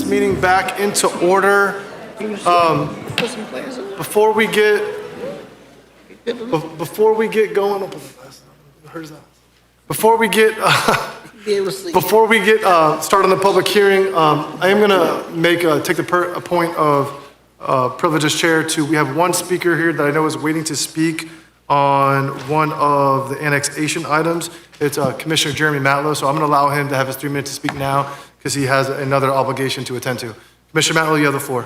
Meeting back into order. Before we get going, before we get started on the public hearing, I am gonna take a point of privilege as chair to. We have one speaker here that I know is waiting to speak on one of the annexation items. It's Commissioner Jeremy Matlow, so I'm gonna allow him to have his 3 minutes to speak now, because he has another obligation to attend to. Commissioner Matlow, you have the floor.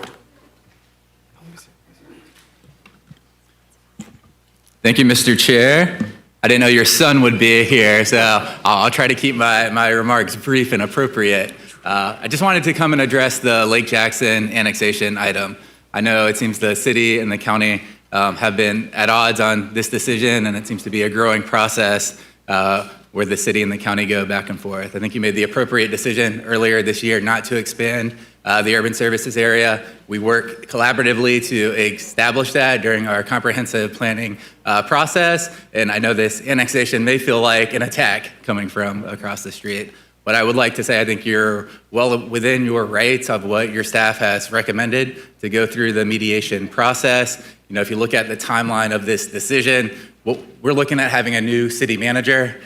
Thank you, Mr. Chair. I didn't know your son would be here, so I'll try to keep my remarks brief and appropriate. I just wanted to come and address the Lake Jackson annexation item. I know it seems the city and the county have been at odds on this decision, and it seems to be a growing process where the city and the county go back and forth. I think you made the appropriate decision earlier this year not to expand the urban services area. We worked collaboratively to establish that during our comprehensive planning process, and I know this annexation may feel like an attack coming from across the street. But I would like to say I think you're well within your rights of what your staff has recommended to go through the mediation process. You know, if you look at the timeline of this decision, we're looking at having a new city manager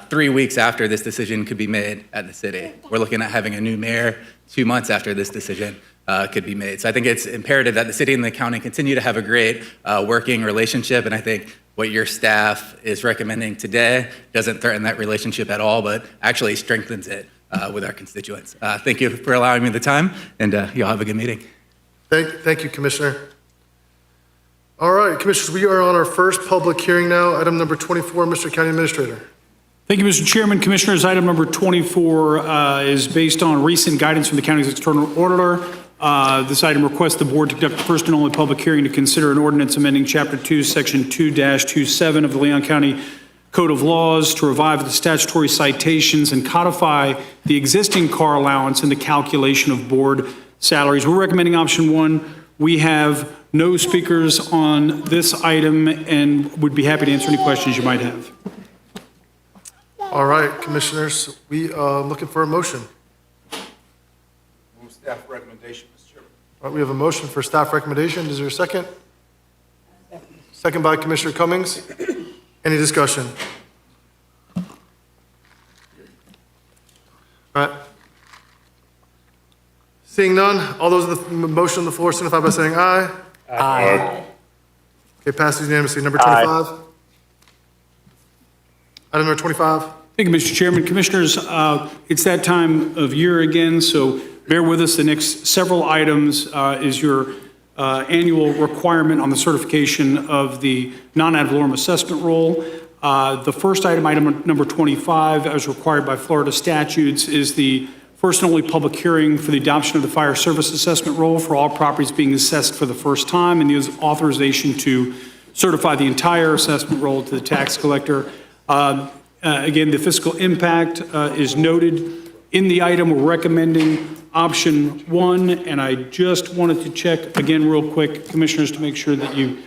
3 weeks after this decision could be made at the city. We're looking at having a new mayor 2 months after this decision could be made. So I think it's imperative that the city and the county continue to have a great working relationship, and I think what your staff is recommending today doesn't threaten that relationship at all, but actually strengthens it with our constituents. Thank you for allowing me the time, and y'all have a good meeting. Thank you, Commissioner. All right, Commissioners, we are on our first public hearing now. Item number 24, Mr. County Administrator. Thank you, Mr. Chairman. Commissioners, item number 24 is based on recent guidance from the county's external auditor. This item requests the board to conduct the first and only public hearing to consider an ordinance amending Chapter 2, Section 2-27 of the Leon County Code of Laws to revive the statutory citations and codify the existing car allowance in the calculation of board salaries. We're recommending option 1. We have no speakers on this item and would be happy to answer any questions you might have. All right, Commissioners, we are looking for a motion. Move staff recommendation, Mr. Chairman. All right, we have a motion for staff recommendation. Is there a second? Second by Commissioner Cummings. Any discussion? All right. Seeing none, all those in the motion on the floor signify by saying aye. Aye. Okay, passes unanimously. Number 25. Item number 25. Thank you, Mr. Chairman. Commissioners, it's that time of year again, so bear with us. The next several items is your annual requirement on the certification of the non-ad valorem assessment roll. The first item, item number 25, as required by Florida statutes, is the first and only public hearing for the adoption of the fire service assessment roll for all properties being assessed for the first time, and the authorization to certify the entire assessment roll to the tax collector. Again, the fiscal impact is noted in the item. We're recommending option 1, and I just wanted to check again real quick, Commissioners, to make sure that you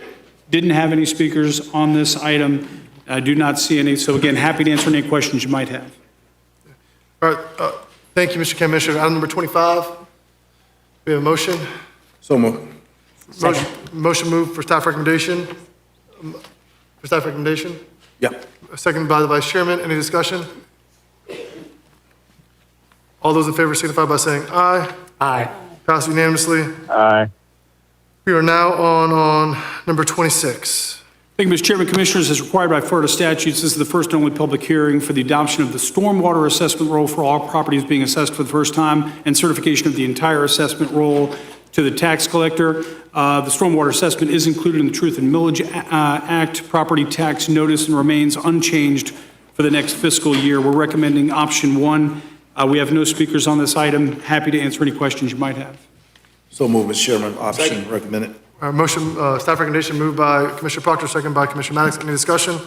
didn't have any speakers on this item. I do not see any, so again, happy to answer any questions you might have. All right, thank you, Mr. Commissioner. Item number 25. We have a motion. So move. Motion moved for staff recommendation. For staff recommendation. Yep. Second by the Vice Chairman. Any discussion? All those in favor signify by saying aye. Aye. Passed unanimously. Aye. We are now on number 26. Thank you, Mr. Chairman. Commissioners, as required by Florida statutes, this is the first and only public hearing for the adoption of the stormwater assessment roll for all properties being assessed for the first time and certification of the entire assessment roll to the tax collector. The stormwater assessment is included in the Truth in Millage Act property tax notice and remains unchanged for the next fiscal year. We're recommending option 1. We have no speakers on this item. Happy to answer any questions you might have. So move, Mr. Chairman. Option recommended. Motion, staff recommendation moved by Commissioner Proctor, second by Commissioner Maddox. Any discussion?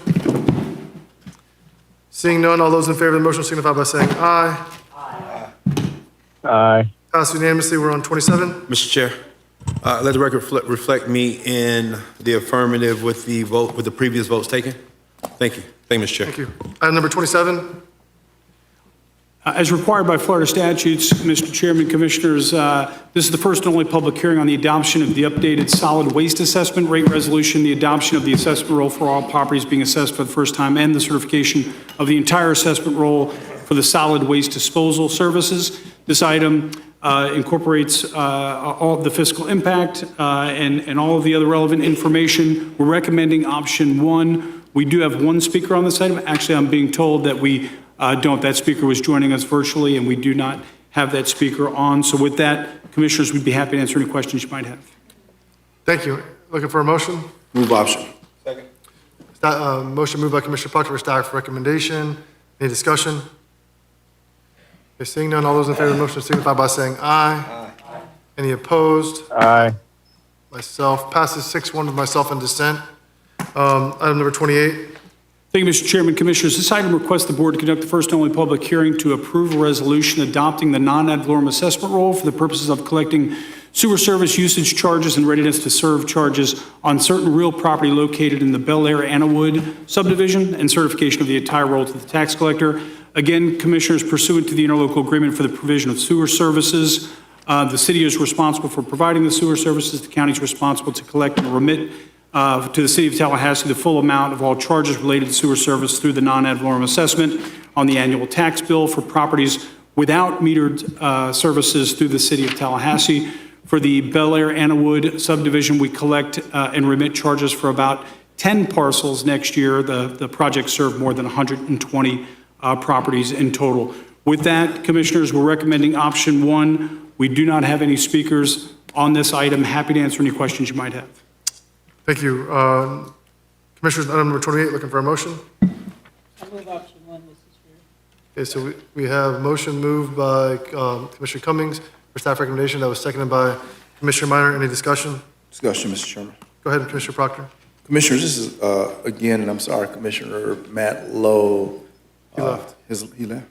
Seeing none, all those in favor of the motion signify by saying aye. Aye. Passed unanimously. We're on 27. Mr. Chair, let the record reflect me in the affirmative with the vote, with the previous votes taken. Thank you. Thank you, Mr. Chair. Thank you. Item number 27. As required by Florida statutes, Mr. Chairman, Commissioners, this is the first and only public hearing on the adoption of the updated solid waste assessment rate resolution, the adoption of the assessment roll for all properties being assessed for the first time, and the certification of the entire assessment roll for the solid waste disposal services. This item incorporates all of the fiscal impact and all of the other relevant information. We're recommending option 1. We do have one speaker on this item. Actually, I'm being told that we don't. That speaker was joining us virtually, and we do not have that speaker on. So with that, Commissioners, we'd be happy to answer any questions you might have. Thank you. Looking for a motion? Move option. Second. Motion moved by Commissioner Proctor for staff recommendation. Any discussion? Okay, seeing none, all those in favor of the motion signify by saying aye. Aye. Any opposed? Aye. Myself. Passes 6-1 with myself in dissent. Item number 28. Thank you, Mr. Chairman. Commissioners, this item requests the board to conduct the first and only public hearing to approve a resolution adopting the non-ad valorem assessment roll for the purposes of collecting sewer service usage charges and readiness to serve charges on certain real property located in the Bel Air Annawood subdivision and certification of the entire roll to the tax collector. Again, Commissioners, pursuant to the interlocal agreement for the provision of sewer services, the city is responsible for providing the sewer services. The county is responsible to collect and remit to the city of Tallahassee the full amount of all charges related to sewer service through the non-ad valorem assessment on the annual tax bill for properties without metered services through the city of Tallahassee. For the Bel Air Annawood subdivision, we collect and remit charges for about 10 parcels next year. The project served more than 120 properties in total. With that, Commissioners, we're recommending option 1. We do not have any speakers on this item. Happy to answer any questions you might have. Thank you. Commissioners, item number 28, looking for a motion? I move option 1, Mrs. Chair. Okay, so we have motion moved by Commissioner Cummings for staff recommendation. That was seconded by Commissioner Minor. Any discussion? Discussion, Mr. Chairman. Go ahead, Commissioner Proctor. Commissioners, this is, again, and I'm sorry, Commissioner Matt Lowe. He left. He left?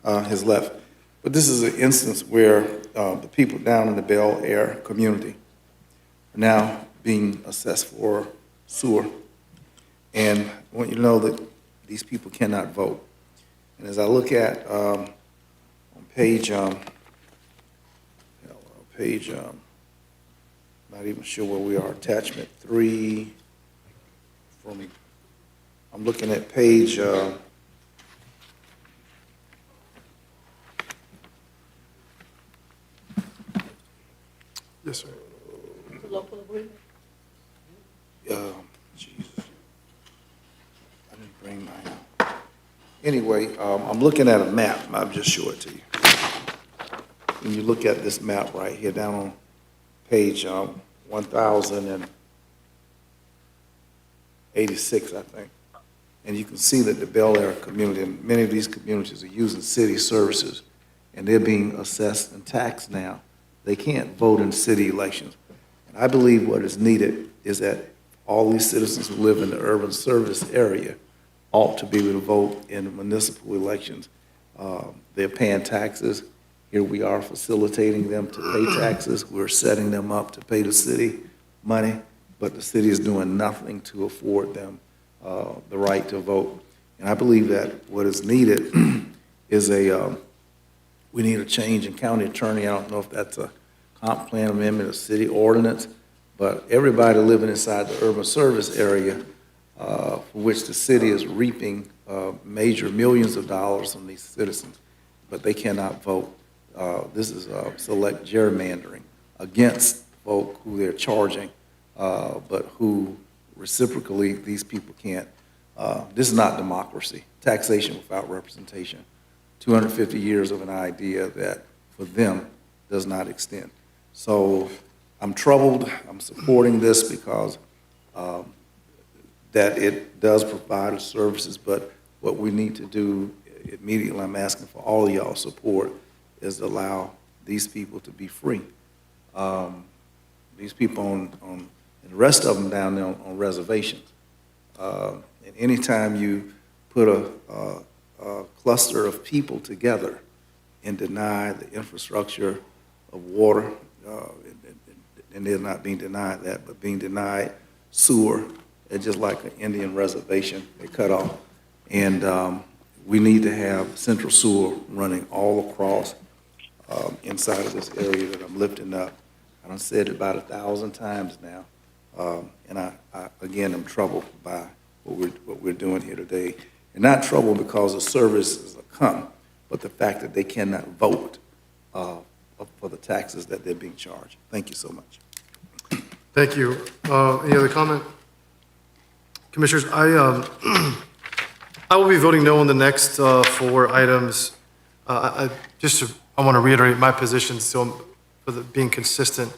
Has left. But this is an instance where the people down in the Bel Air community are now being assessed for sewer. And I want you to know that these people cannot vote. And as I look at on page, not even sure where we are, attachment 3, I'm looking at page, Yes, sir. The local agreement. Jesus. I didn't bring mine. Anyway, I'm looking at a map, I'll just show it to you. When you look at this map right here, down on page 1086, I think. And you can see that the Bel Air community, and many of these communities are using city services, and they're being assessed and taxed now. They can't vote in city elections. And I believe what is needed is that all these citizens who live in the urban service area ought to be able to vote in municipal elections. They're paying taxes. Here we are facilitating them to pay taxes. We're setting them up to pay the city money, but the city is doing nothing to afford them the right to vote. And I believe that what is needed is we need a change in county attorney. I don't know if that's a comp plan amendment or city ordinance, but everybody living inside the urban service area, for which the city is reaping major millions of dollars from these citizens, but they cannot vote. This is select gerrymandering against folk who they're charging, but who reciprocally these people can't. This is not democracy, taxation without representation. 250 years of an idea that for them does not extend. So I'm troubled. I'm supporting this because that it does provide us services, but what we need to do immediately, I'm asking for all of y'all's support, is allow these people to be free. These people and the rest of them down there on reservations. And anytime you put a cluster of people together and deny the infrastructure of water, and they're not being denied that, but being denied sewer, it's just like an Indian reservation, they cut off. And we need to have central sewer running all across inside of this area that I'm lifting up. I done said it about 1,000 times now. And I again, am troubled by what we're doing here today. And not troubled because the services are come, but the fact that they cannot vote for the taxes that they're being charged. Thank you so much. Thank you. Any other comment? Commissioners, I will be voting no on the next 4 items. I want to reiterate my position still for being consistent.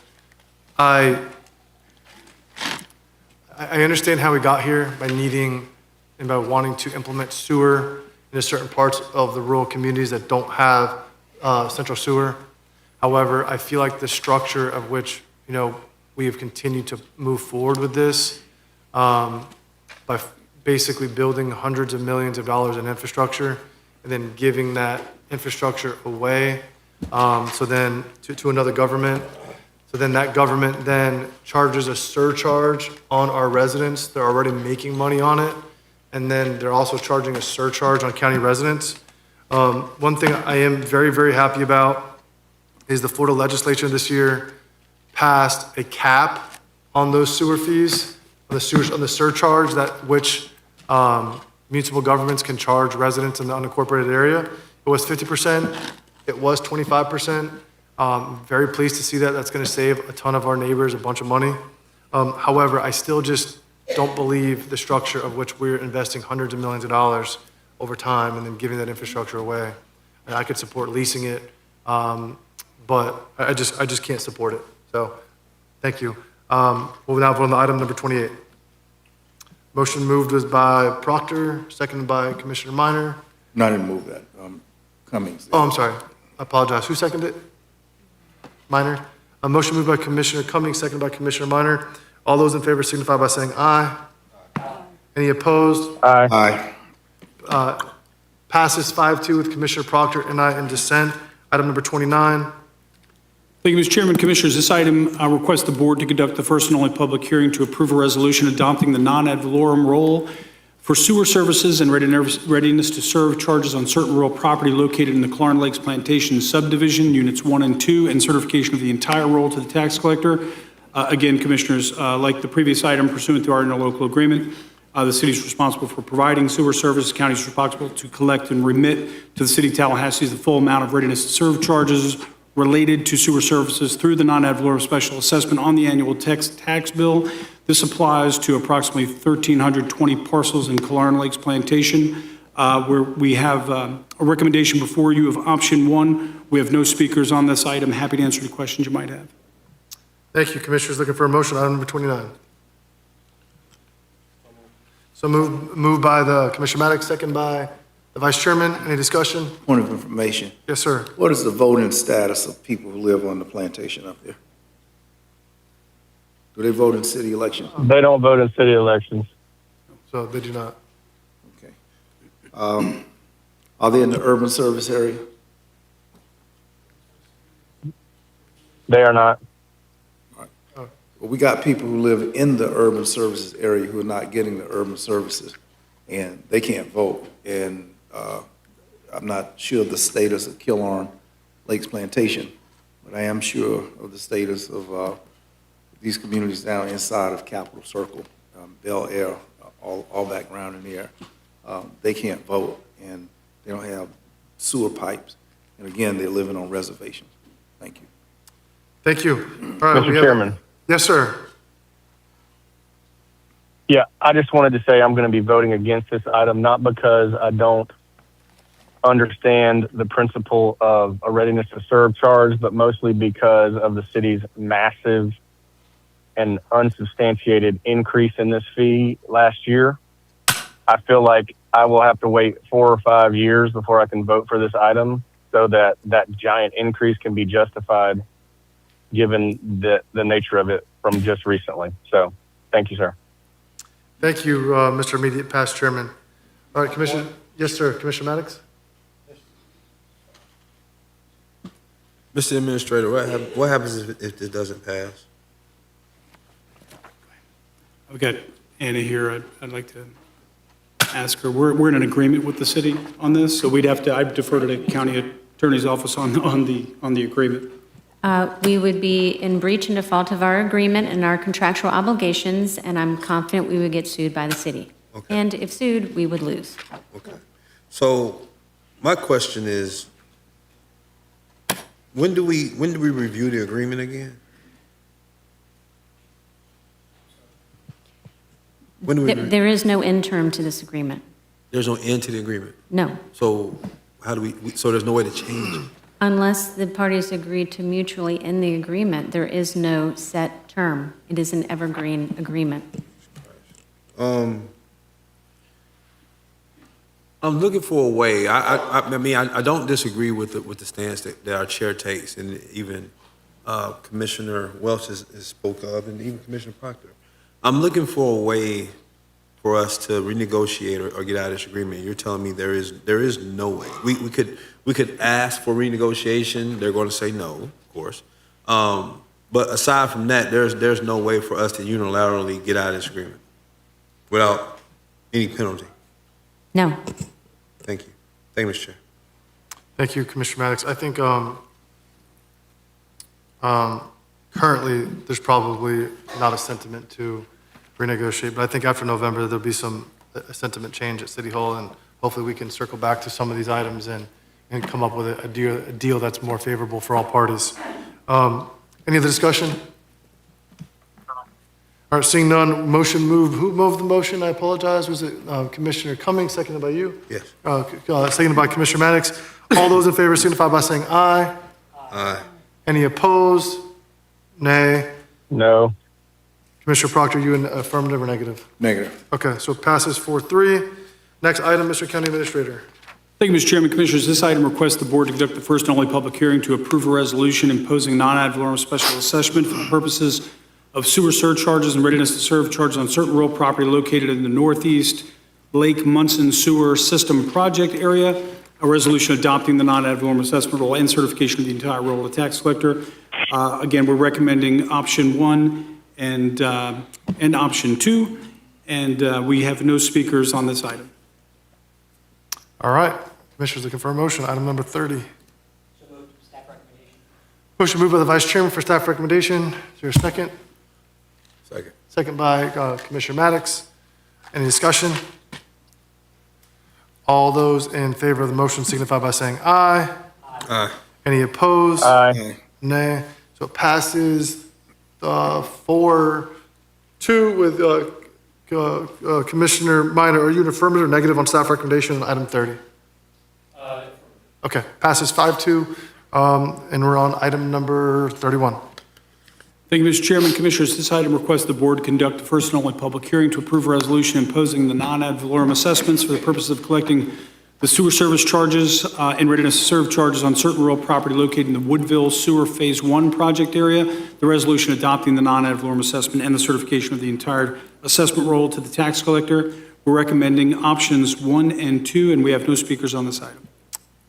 I understand how we got here by needing and by wanting to implement sewer in certain parts of the rural communities that don't have central sewer. However, I feel like the structure of which, we have continued to move forward with this by basically building hundreds of millions of dollars in infrastructure and then giving that infrastructure away so then to another government. So then that government then charges a surcharge on our residents. They're already making money on it. And then they're also charging a surcharge on county residents. One thing I am very, very happy about is the Florida legislature this year passed a cap on those sewer fees, on the surcharge that which municipal governments can charge residents in the unincorporated area. It was 50%. It was 25%. Very pleased to see that. That's going to save a ton of our neighbors a bunch of money. However, I still just don't believe the structure of which we're investing hundreds of millions of dollars over time and then giving that infrastructure away. And I could support leasing it, but I just can't support it. So, thank you. We'll now vote on the item number 28. Motion moved was by Proctor, seconded by Commissioner Minor. No, I didn't move that. Cummings. Oh, I'm sorry. I apologize. Who seconded it? Minor. A motion moved by Commissioner Cummings, seconded by Commissioner Minor. All those in favor signify by saying aye. Any opposed? Aye. Passes 5-2 with Commissioner Proctor and I in dissent. Item number 29. Thank you, Mr. Chairman. Commissioners, this item requests the board to conduct the first and only public hearing to approve a resolution adopting the non-ad valorem role for sewer services and readiness to serve charges on certain rural property located in the Clarn Lakes Plantation subdivision, Units 1 and 2, and certification of the entire role to the tax collector. Again, Commissioners, like the previous item pursuant to our interlocal agreement, the city is responsible for providing sewer service. The county is responsible to collect and remit to the city of Tallahassee the full amount of readiness to serve charges related to sewer services through the non-ad valorem special assessment on the annual tax bill. This applies to approximately 1,320 parcels in Clarn Lakes Plantation, where we have a recommendation before you of option 1. We have no speakers on this item. Happy to answer any questions you might have. Thank you, Commissioners. Looking for a motion on item number 29. So moved by the Commissioner Maddox, second by the Vice Chairman. Any discussion? Point of information. Yes, sir. What is the voting status of people who live on the plantation up there? Do they vote in city elections? They don't vote in city elections. So they do not. Okay. Are they in the urban service area? They are not. Well, we got people who live in the urban services area who are not getting the urban services, and they can't vote. And I'm not sure of the status of Clarn Lakes Plantation, but I am sure of the status of these communities down inside of Capitol Circle, Bel Air, all background in there. They can't vote, and they don't have sewer pipes. And again, they're living on reservations. Thank you. Thank you. All right, we Mr. have- Chairman. Yes, sir. Yeah, I just wanted to say I'm going to be voting against this item, not because I don't understand the principle of a readiness to serve charge, but mostly because of the city's massive and unsubstantiated increase in this fee last year. I feel like I will have to wait 4 or 5 years before I can vote for this item so that that giant increase can be justified given the nature of it from just recently. So thank you, sir. Thank you, Mr. Immediate Past Chairman. All right, Commissioner. Yes, sir. Commissioner Maddox? Mr. Administrator, what happens if this doesn't pass? I've got Anna here. I'd like to ask her. We're in an agreement with the city on this, so we'd have to, I'd defer to the county attorney's office on the agreement. We would be in breach and default of our agreement and our contractual obligations, and I'm confident we would get sued by the city. Okay. And if sued, we would lose. Okay. So my question is, when do we review the agreement again? When do we, There is no end term to this agreement. there's no end to the agreement. No, So how do so there's no way to change it? unless the parties agree to mutually end the agreement, there is no set term. It is an evergreen agreement. I'm looking for a way. I mean, I don't disagree with the stance that our chair takes, and even Commissioner Welch has spoke of, and even Commissioner Proctor. I'm looking for a way for us to renegotiate or get out of this agreement. You're telling me there is no way. We could ask for renegotiation. They're going to say no, of course. But aside from that, there's no way for us to unilaterally get out of this agreement without any penalty. No. Thank you. Thank you, Mr. Chair. Thank you, Commissioner Maddox. I think currently, there's probably not a sentiment to renegotiate, but I think after November, there'll be a sentiment change at City Hall, and hopefully we can circle back to some of these items and come up with a deal that's more favorable for all parties. Any other discussion? All right, seeing none, motion moved. Who moved the motion? I apologize. Was it Commissioner Cummings, seconded by you? Yes. Seconded by Commissioner Maddox. All those in favor signify by saying aye. Aye. Any opposed? Nay. No. Commissioner Proctor, you in affirmative or negative? Negative. Okay, so it passes 4-3. Next item, Mr. County Administrator. Thank you, Mr. Chairman. Commissioners, this item requests the board to conduct the first and only public hearing to approve a resolution imposing non-ad valorem special assessment for the purposes of sewer surcharges and readiness to serve charges on certain rural property located in the Northeast Lake Munson Sewer System Project area, a resolution adopting the non-ad valorem assessment roll and certification of the entire roll of the tax collector. Again, we're recommending option 1 and option 2, and we have no speakers on this item. All right, Commissioners, looking for a motion, item number 30. Motion moved by the Vice Chairman for staff recommendation. Is there a second? Second. Second by Commissioner Maddox. Any discussion? All those in favor of the motion signify by saying aye. Aye. Any opposed? Aye. Nay. So it passes 4-2 with Commissioner Minor. Are you an affirmative or negative on staff recommendation on item 30? Okay, passes 5-2, and we're on item number 31. Thank you, Mr. Chairman. Commissioners, this item requests the board conduct a first and only public hearing to approve a resolution imposing the non-ad valorem assessments for the purpose of collecting the sewer service charges and readiness to serve charges on certain rural property located in the Woodville Sewer Phase 1 project area. The resolution adopting the non-ad valorem assessment and the certification of the entire assessment roll to the tax collector. We're recommending options 1 and 2, and we have no speakers on this item.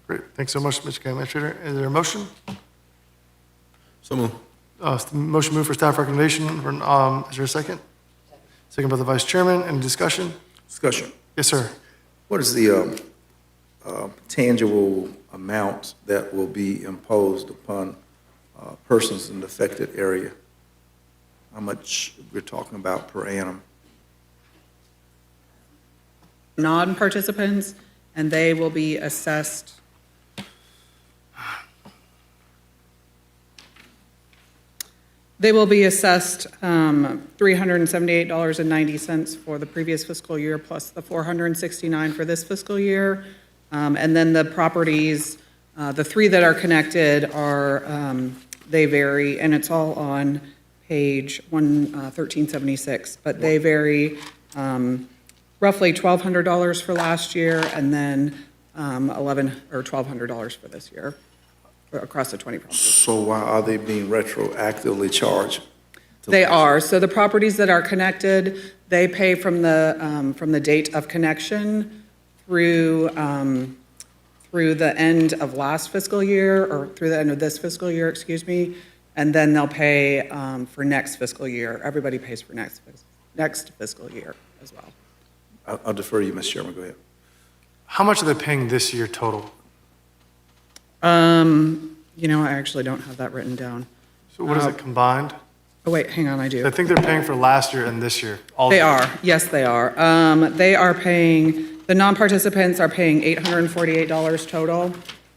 Great, thanks so much, Mr. County Administrator. Is there a motion? So moved. Motion moved for staff recommendation. Is there a second? Second by the Vice Chairman. Any discussion? Discussion. Yes, sir. What is the tangible amount that will be imposed upon persons in the affected area? How much we're talking about per annum? Non-participants, and they will be assessed. They will be assessed $378.90 for the previous fiscal year, plus the $469 for this fiscal year. And then the properties, the 3 that are connected are, they vary, and it's all on page 1376, but they vary roughly $1,200 for last year, and then $1,200 for this year, across the 20 properties. So why are they being retroactively charged? They are. So the properties that are connected, they pay from the date of connection through the end of last fiscal year, or through the end of this fiscal year, excuse me, and then they'll pay for next fiscal year. Everybody pays for next fiscal year as well. I'll defer to you, Mr. Chairman, go ahead. How much are they paying this year total? You know, I actually don't have that written down. So what is it combined? Oh, wait, hang on, I do. I think they're paying for last year and this year. They are, yes, they are. They are paying, the non-participants are paying $848 total,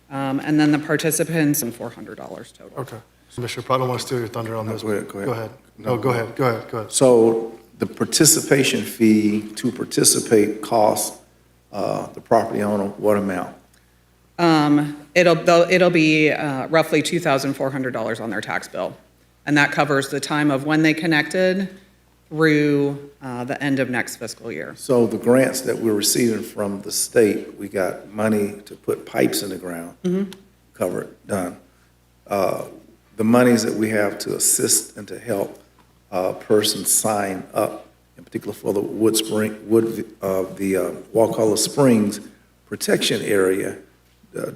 and then the participants, $400 total. Okay. Commissioner, probably don't want to steal your thunder on this. go ahead, go ahead. Go ahead. No, go ahead, go ahead, go ahead. So the participation fee to participate costs the property owner what amount? It'll be roughly $2,400 on their tax bill. And that covers the time of when they connected through the end of next fiscal year. So the grants that we're receiving from the state, we got money to put pipes in the ground, covered, done. The monies that we have to assist and to help persons sign up, in particular for the Wakulla Springs protection area,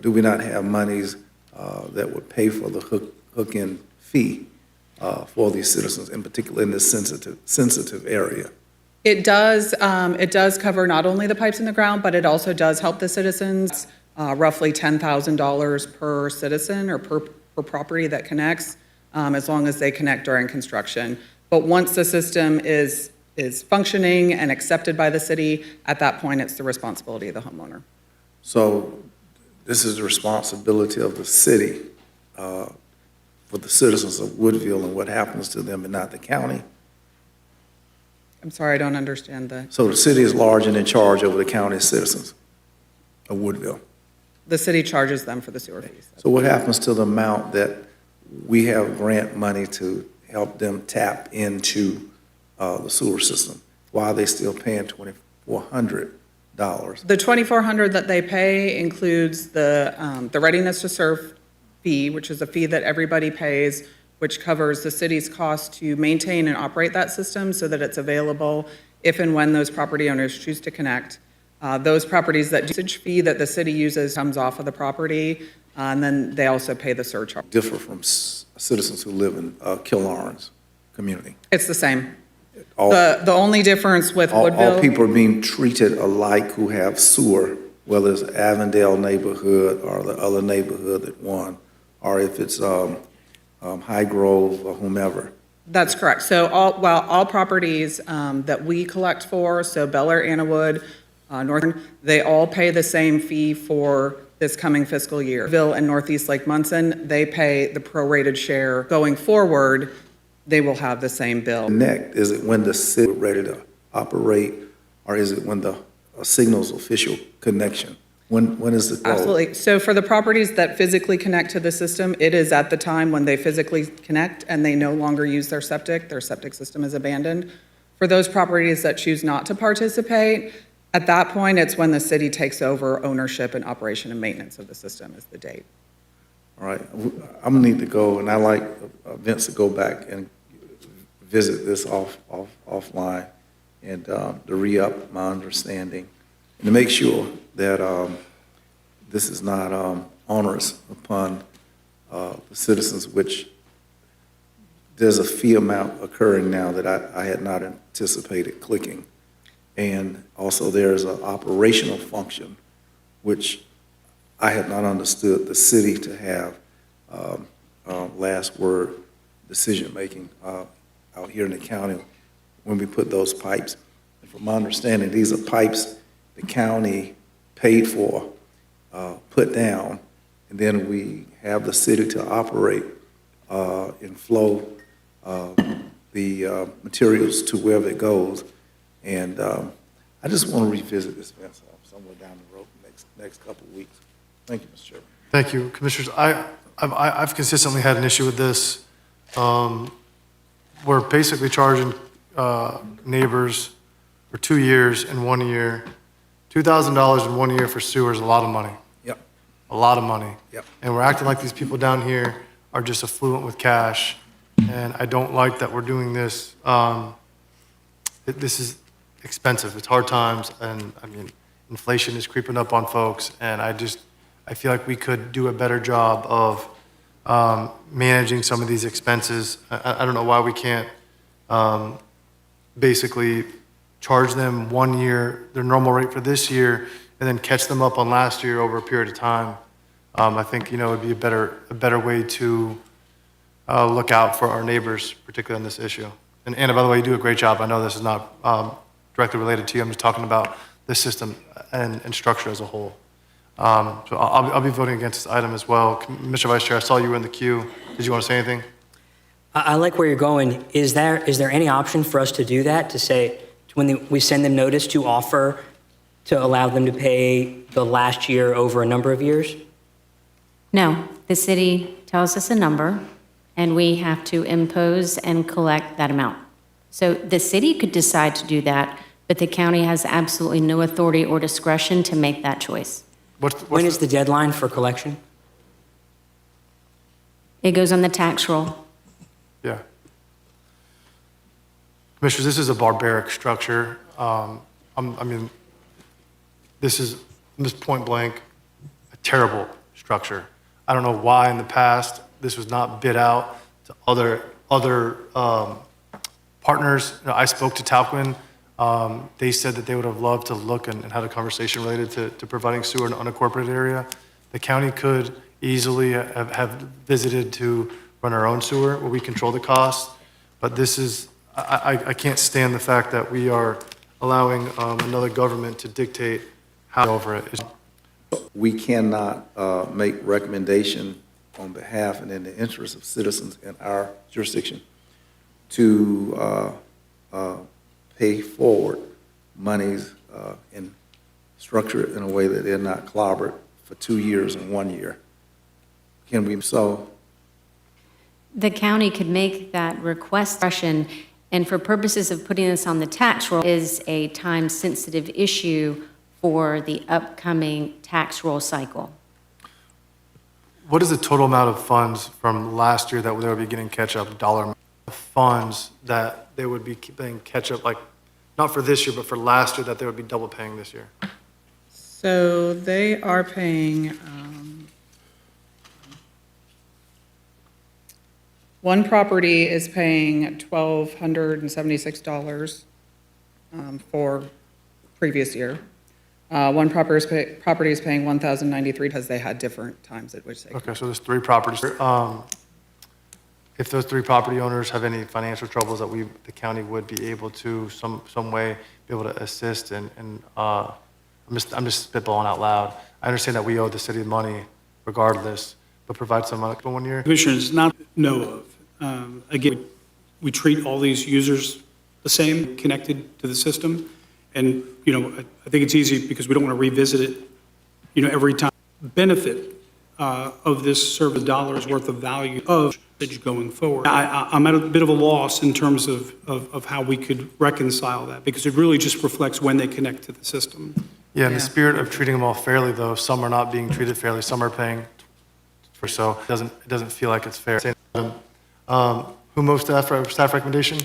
do we not have monies that would pay for the hook-in fee for these citizens, in particular in this sensitive area? It does cover not only the pipes in the ground, but it also does help the citizens, roughly $10,000 per citizen or per property that connects, as long as they connect during construction. But once the system is functioning and accepted by the city, at that point, it's the responsibility of the homeowner. So this is the responsibility of the city for the citizens of Woodville and what happens to them and not the county? I'm sorry, I don't understand the. So the city is large and in charge over the county citizens of Woodville. The city charges them for the sewer fees. So what happens to the amount that we have grant money to help them tap into the sewer system? Why are they still paying $2,400? The $2,400 that they pay includes the readiness to serve fee, which is a fee that everybody pays which covers the city's cost to maintain and operate that system so that it's available if and when those property owners choose to connect. Those properties, that usage fee that the city uses comes off of the property, and then they also pay the surcharge. Differ from citizens who live in Killorn's community. It's the same. All, The only difference with all Woodville, people are being treated alike who have sewer, whether it's Avondale neighborhood or the other neighborhood that won, or if it's High Grove or whomever. that's correct. So all properties that we collect for, so Bel Air, Annawood, Northern, they all pay the same fee for this coming fiscal year. Ville and Northeast Lake Munson, they pay the prorated share. Going forward, they will have the same bill. Connect, is it when the city is ready to operate, or is it when the signal's official connection? When is the goal? Absolutely. So for the properties that physically connect to the system, it is at the time when they physically connect and they no longer use their septic system is abandoned. For those properties that choose not to participate, at that point, it's when the city takes over ownership and operation and maintenance of the system is the date. All right, I'm gonna need to go, and I like Vince to go back and visit this offline and to re-up my understanding and to make sure that this is not onerous upon the citizens, which there's a fee amount occurring now that I had not anticipated clicking. And also there's an operational function, which I had not understood the city to have last word decision-making out here in the county when we put those pipes. And from my understanding, these are pipes the county paid for, put down, and then we have the city to operate and flow the materials to wherever it goes. And I just want to revisit this, Vince, somewhere down the road next couple of weeks. Thank you, Mr. Chairman. Thank you, Commissioners. I've consistently had an issue with this. We're basically charging neighbors for 2 years and 1 year. $2,000 in 1 year for sewer is a lot of money. Yep. A lot of money. Yep. And we're acting like these people down here are just affluent with cash. And I don't like that we're doing this. This is expensive. It's hard times. And I mean, inflation is creeping up on folks. And I feel like we could do a better job of managing some of these expenses. I don't know why we can't basically charge them 1 year, their normal rate for this year, and then catch them up on last year over a period of time. I think, it'd be a better way to look out for our neighbors, particularly on this issue. And Anna, by the way, you do a great job. I know this is not directly related to you. I'm just talking about the system and structure as a whole. So I'll be voting against this item as well. Mr. Vice Chair, I saw you were in the queue. Did you want to say anything? I like where you're going. Is there any option for us to do that, to say, when we send them notice, to offer to allow them to pay the last year over a number of years? No, the city tells us a number, and we have to impose and collect that amount. So the city could decide to do that, but the county has absolutely no authority or discretion to make that choice. When is the deadline for collection? It goes on the tax roll. Yeah. Commissioners, this is a barbaric structure. This is point blank a terrible structure. I don't know why in the past this was not bid out to other partners. I spoke to Talquin. They said that they would have loved to look and had a conversation related to providing sewer in an unincorporated area. The county could easily have visited to run our own sewer where we control the cost, but this is, I can't stand the fact that we are allowing another government to dictate how over it. We cannot make recommendation on behalf and in the interest of citizens in our jurisdiction to pay forward monies and structure it in a way that they're not clobbered for 2 years and 1 year. Can we so? The county could make that request, and for purposes of putting this on the tax roll, is a time-sensitive issue for the upcoming tax roll cycle. what is the total amount of funds from last year that they would be getting catch-up, dollar amount of funds that they would be paying catch-up, like, not for this year, but for last year, that they would be double paying this year? So they are paying, one property is paying $1,276 for previous year. One property is paying $1,093 because they had different times at which they. Okay, so there's 3 properties. If those 3 property owners have any financial troubles that the county would be able to, some way, be able to assist, and I'm just spitballing out loud. I understand that we owe the city money regardless, but provide some money for 1 year? Commissioners, not know of. Again, we treat all these users the same, connected to the system. And, I think it's easy because we don't want to revisit it, every time. Benefit of this service, dollars worth of value of going forward. I'm at a bit of a loss in terms of how we could reconcile that, because it really just reflects when they connect to the system. Yeah, in the spirit of treating them all fairly, though, some are not being treated fairly, some are paying for, so it doesn't feel like it's fair. Who moved staff recommendation?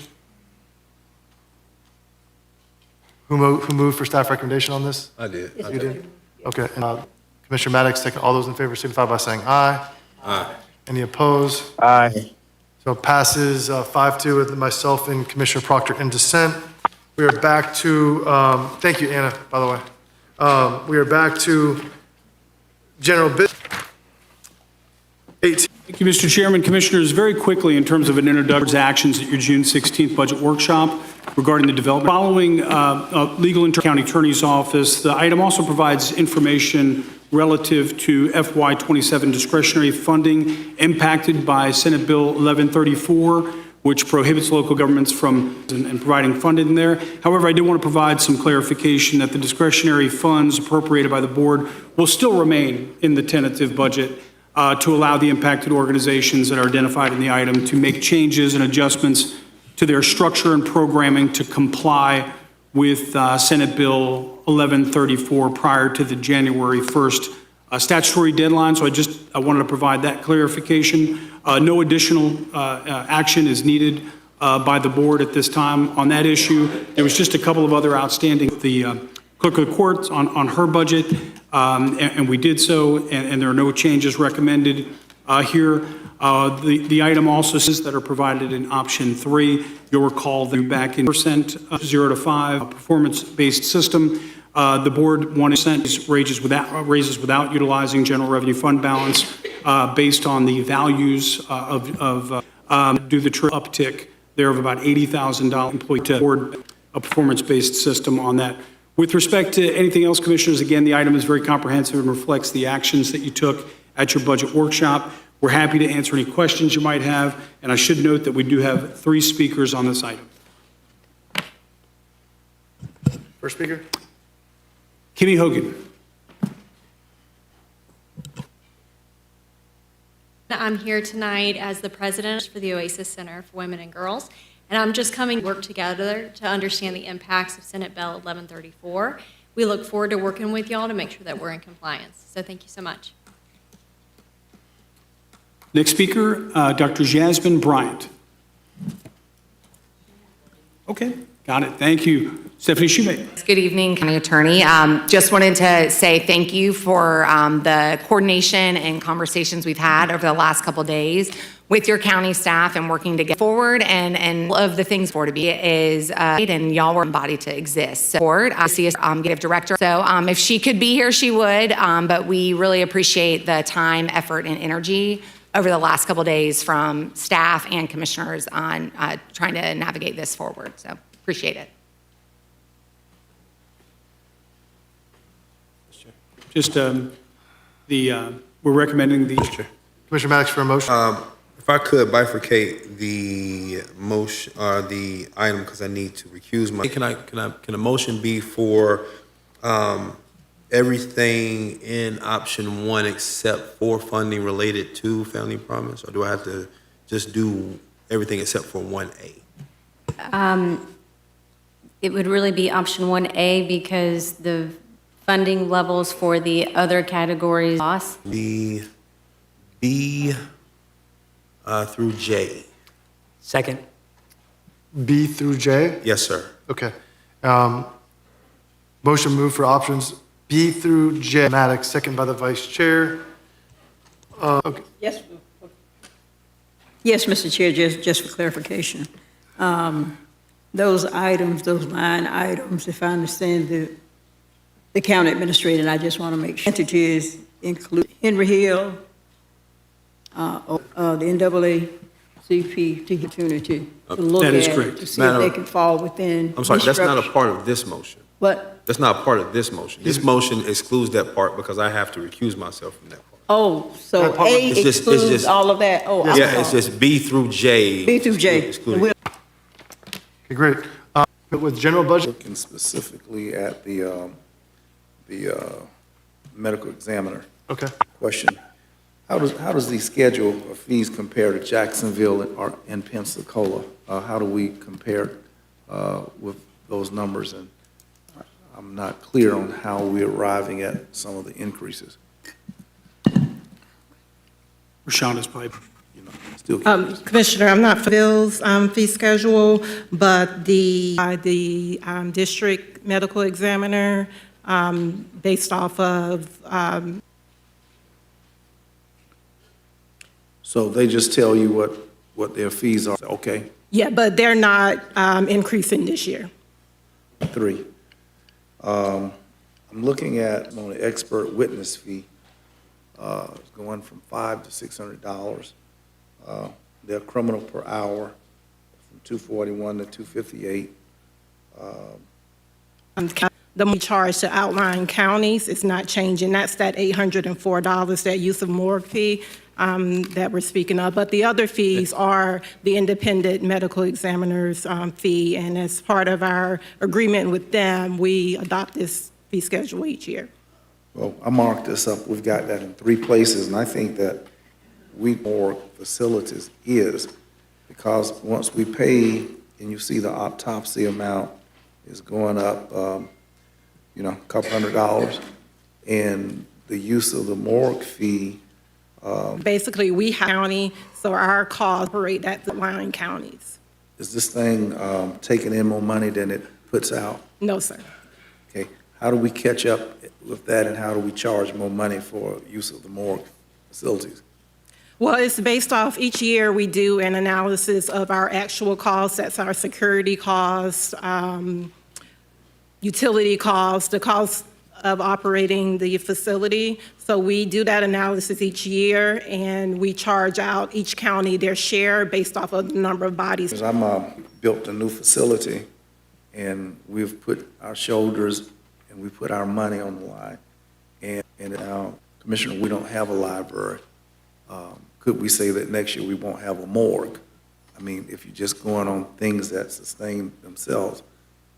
Who moved for staff recommendation on this? I did. You did? Okay. Commissioner Maddox, second. All those in favor signify by saying aye. Aye. Any opposed? Aye. So it passes 5-2 with myself and Commissioner Proctor in dissent. We are back to, thank you, Anna, by the way. We are back to general business. 18. Thank you, Mr. Chairman. Commissioners, very quickly, in terms of an introduction to actions at your June 16th budget workshop regarding the development. Following legal county attorney's office, the item also provides information relative to FY27 discretionary funding impacted by Senate Bill 1134, which prohibits local governments from and providing funding there. However, I do want to provide some clarification that the discretionary funds appropriated by the board will still remain in the tentative budget to allow the impacted organizations that are identified in the item to make changes and adjustments to their structure and programming to comply with Senate Bill 1134 prior to the January 1st statutory deadline. So I wanted to provide that clarification. No additional action is needed by the board at this time on that issue. There was just a couple of other outstanding, the clerk of the court on her budget, and we did so, and there are no changes recommended here. The item also says that are provided in option 3. You'll recall that back in 0 to 5 performance-based system, the board 1% raises without utilizing general revenue fund balance based on the values do the true uptick there of about $80,000 employee to board a performance-based system on that. With respect to anything else, Commissioners, again, the item is very comprehensive and reflects the actions that you took at your budget workshop. We're happy to answer any questions you might have, and I should note that we do have 3 speakers on this item. First speaker? Kimmy Hogan. I'm here tonight as the president for the Oasis Center for Women and Girls, and I'm just coming to work together to understand the impacts of Senate Bill 1134. We look forward to working with y'all to make sure that we're in compliance. So thank you so much. Next speaker, Dr. Jasmine Bryant. Okay, got it. Thank you. Stephanie Shoemate. Good evening, County Attorney. Just wanted to say thank you for the coordination and conversations we've had over the last couple of days with your county staff and working to get forward, and all of the things for to be is and y'all were embodied to exist. So, I see us give director. So if she could be here, she would. But we really appreciate the time, effort, and energy over the last couple of days from staff and commissioners on trying to navigate this forward. So appreciate it. Just we're recommending the. Commissioner Maddox for a motion. If I could bifurcate the motion, the item, because I need to recuse my. Can a motion be for everything in option 1 except for funding related to Family Promise, or do I have to just do everything except for 1A? It would really be option 1A because the funding levels for the other categories. B, B through J. Second. B through J? Yes, sir. Okay. Motion moved for options B through J. Maddox, second by the vice chair. Okay. Yes, yes, Mr. Chair, just for clarification. Those items, those line items, if I understand the county administrator, and I just want to make sure entities include Henry Hill, the NAACP, to opportunity to look That is at, correct. to see if they can fall within. I'm sorry, that's not a restructure. part of this motion. What? That's not a part of this motion. This motion excludes that part because I have to recuse myself from that part. Oh, so That part- A It's just- it's excludes just- all of that? Oh, I'm Yeah, it's sorry. just B through J. B through J. excluded. We'll- Okay, great. With general budget, Looking specifically at the medical examiner okay. question, how does the schedule of fees compare to Jacksonville and Pensacola? How do we compare with those numbers? And I'm not clear on how we're arriving at some of the increases. Rashonda's pipe. Still curious. Commissioner, I'm not for Bill's fee schedule, but the district medical examiner, based off of, So they just tell you what their fees are, okay? yeah, but they're not increasing this year. 3. I'm looking at on the expert witness fee, it's going from $500 to $600. Their criminal per hour from $241 to $258. The money charged to outlying counties is not changing. That's that $804, that use of morgue fee that we're speaking of. But the other fees are the independent medical examiner's fee. And as part of our agreement with them, we adopt this fee schedule each year. Well, I marked this up. We've got that in 3 places, and I think that more facilities is because once we pay, and you see the autopsy amount is going up, a couple $100, and the use of the morgue fee. Basically, we have county, so our costs operate at the outlying counties. Is this thing taking in more money than it puts out? No, sir. Okay, how do we catch up with that, and how do we charge more money for use of the morgue facilities? Well, it's based off, each year we do an analysis of our actual costs, that's our security costs, utility costs, the cost of operating the facility. So we do that analysis each year, and we charge out each county their share based off of the number of bodies. Because I'm built a new facility, and we've put our shoulders and we put our money on the line. And now, Commissioner, we don't have a library. Could we say that next year we won't have a morgue? I mean, if you're just going on things that sustain themselves,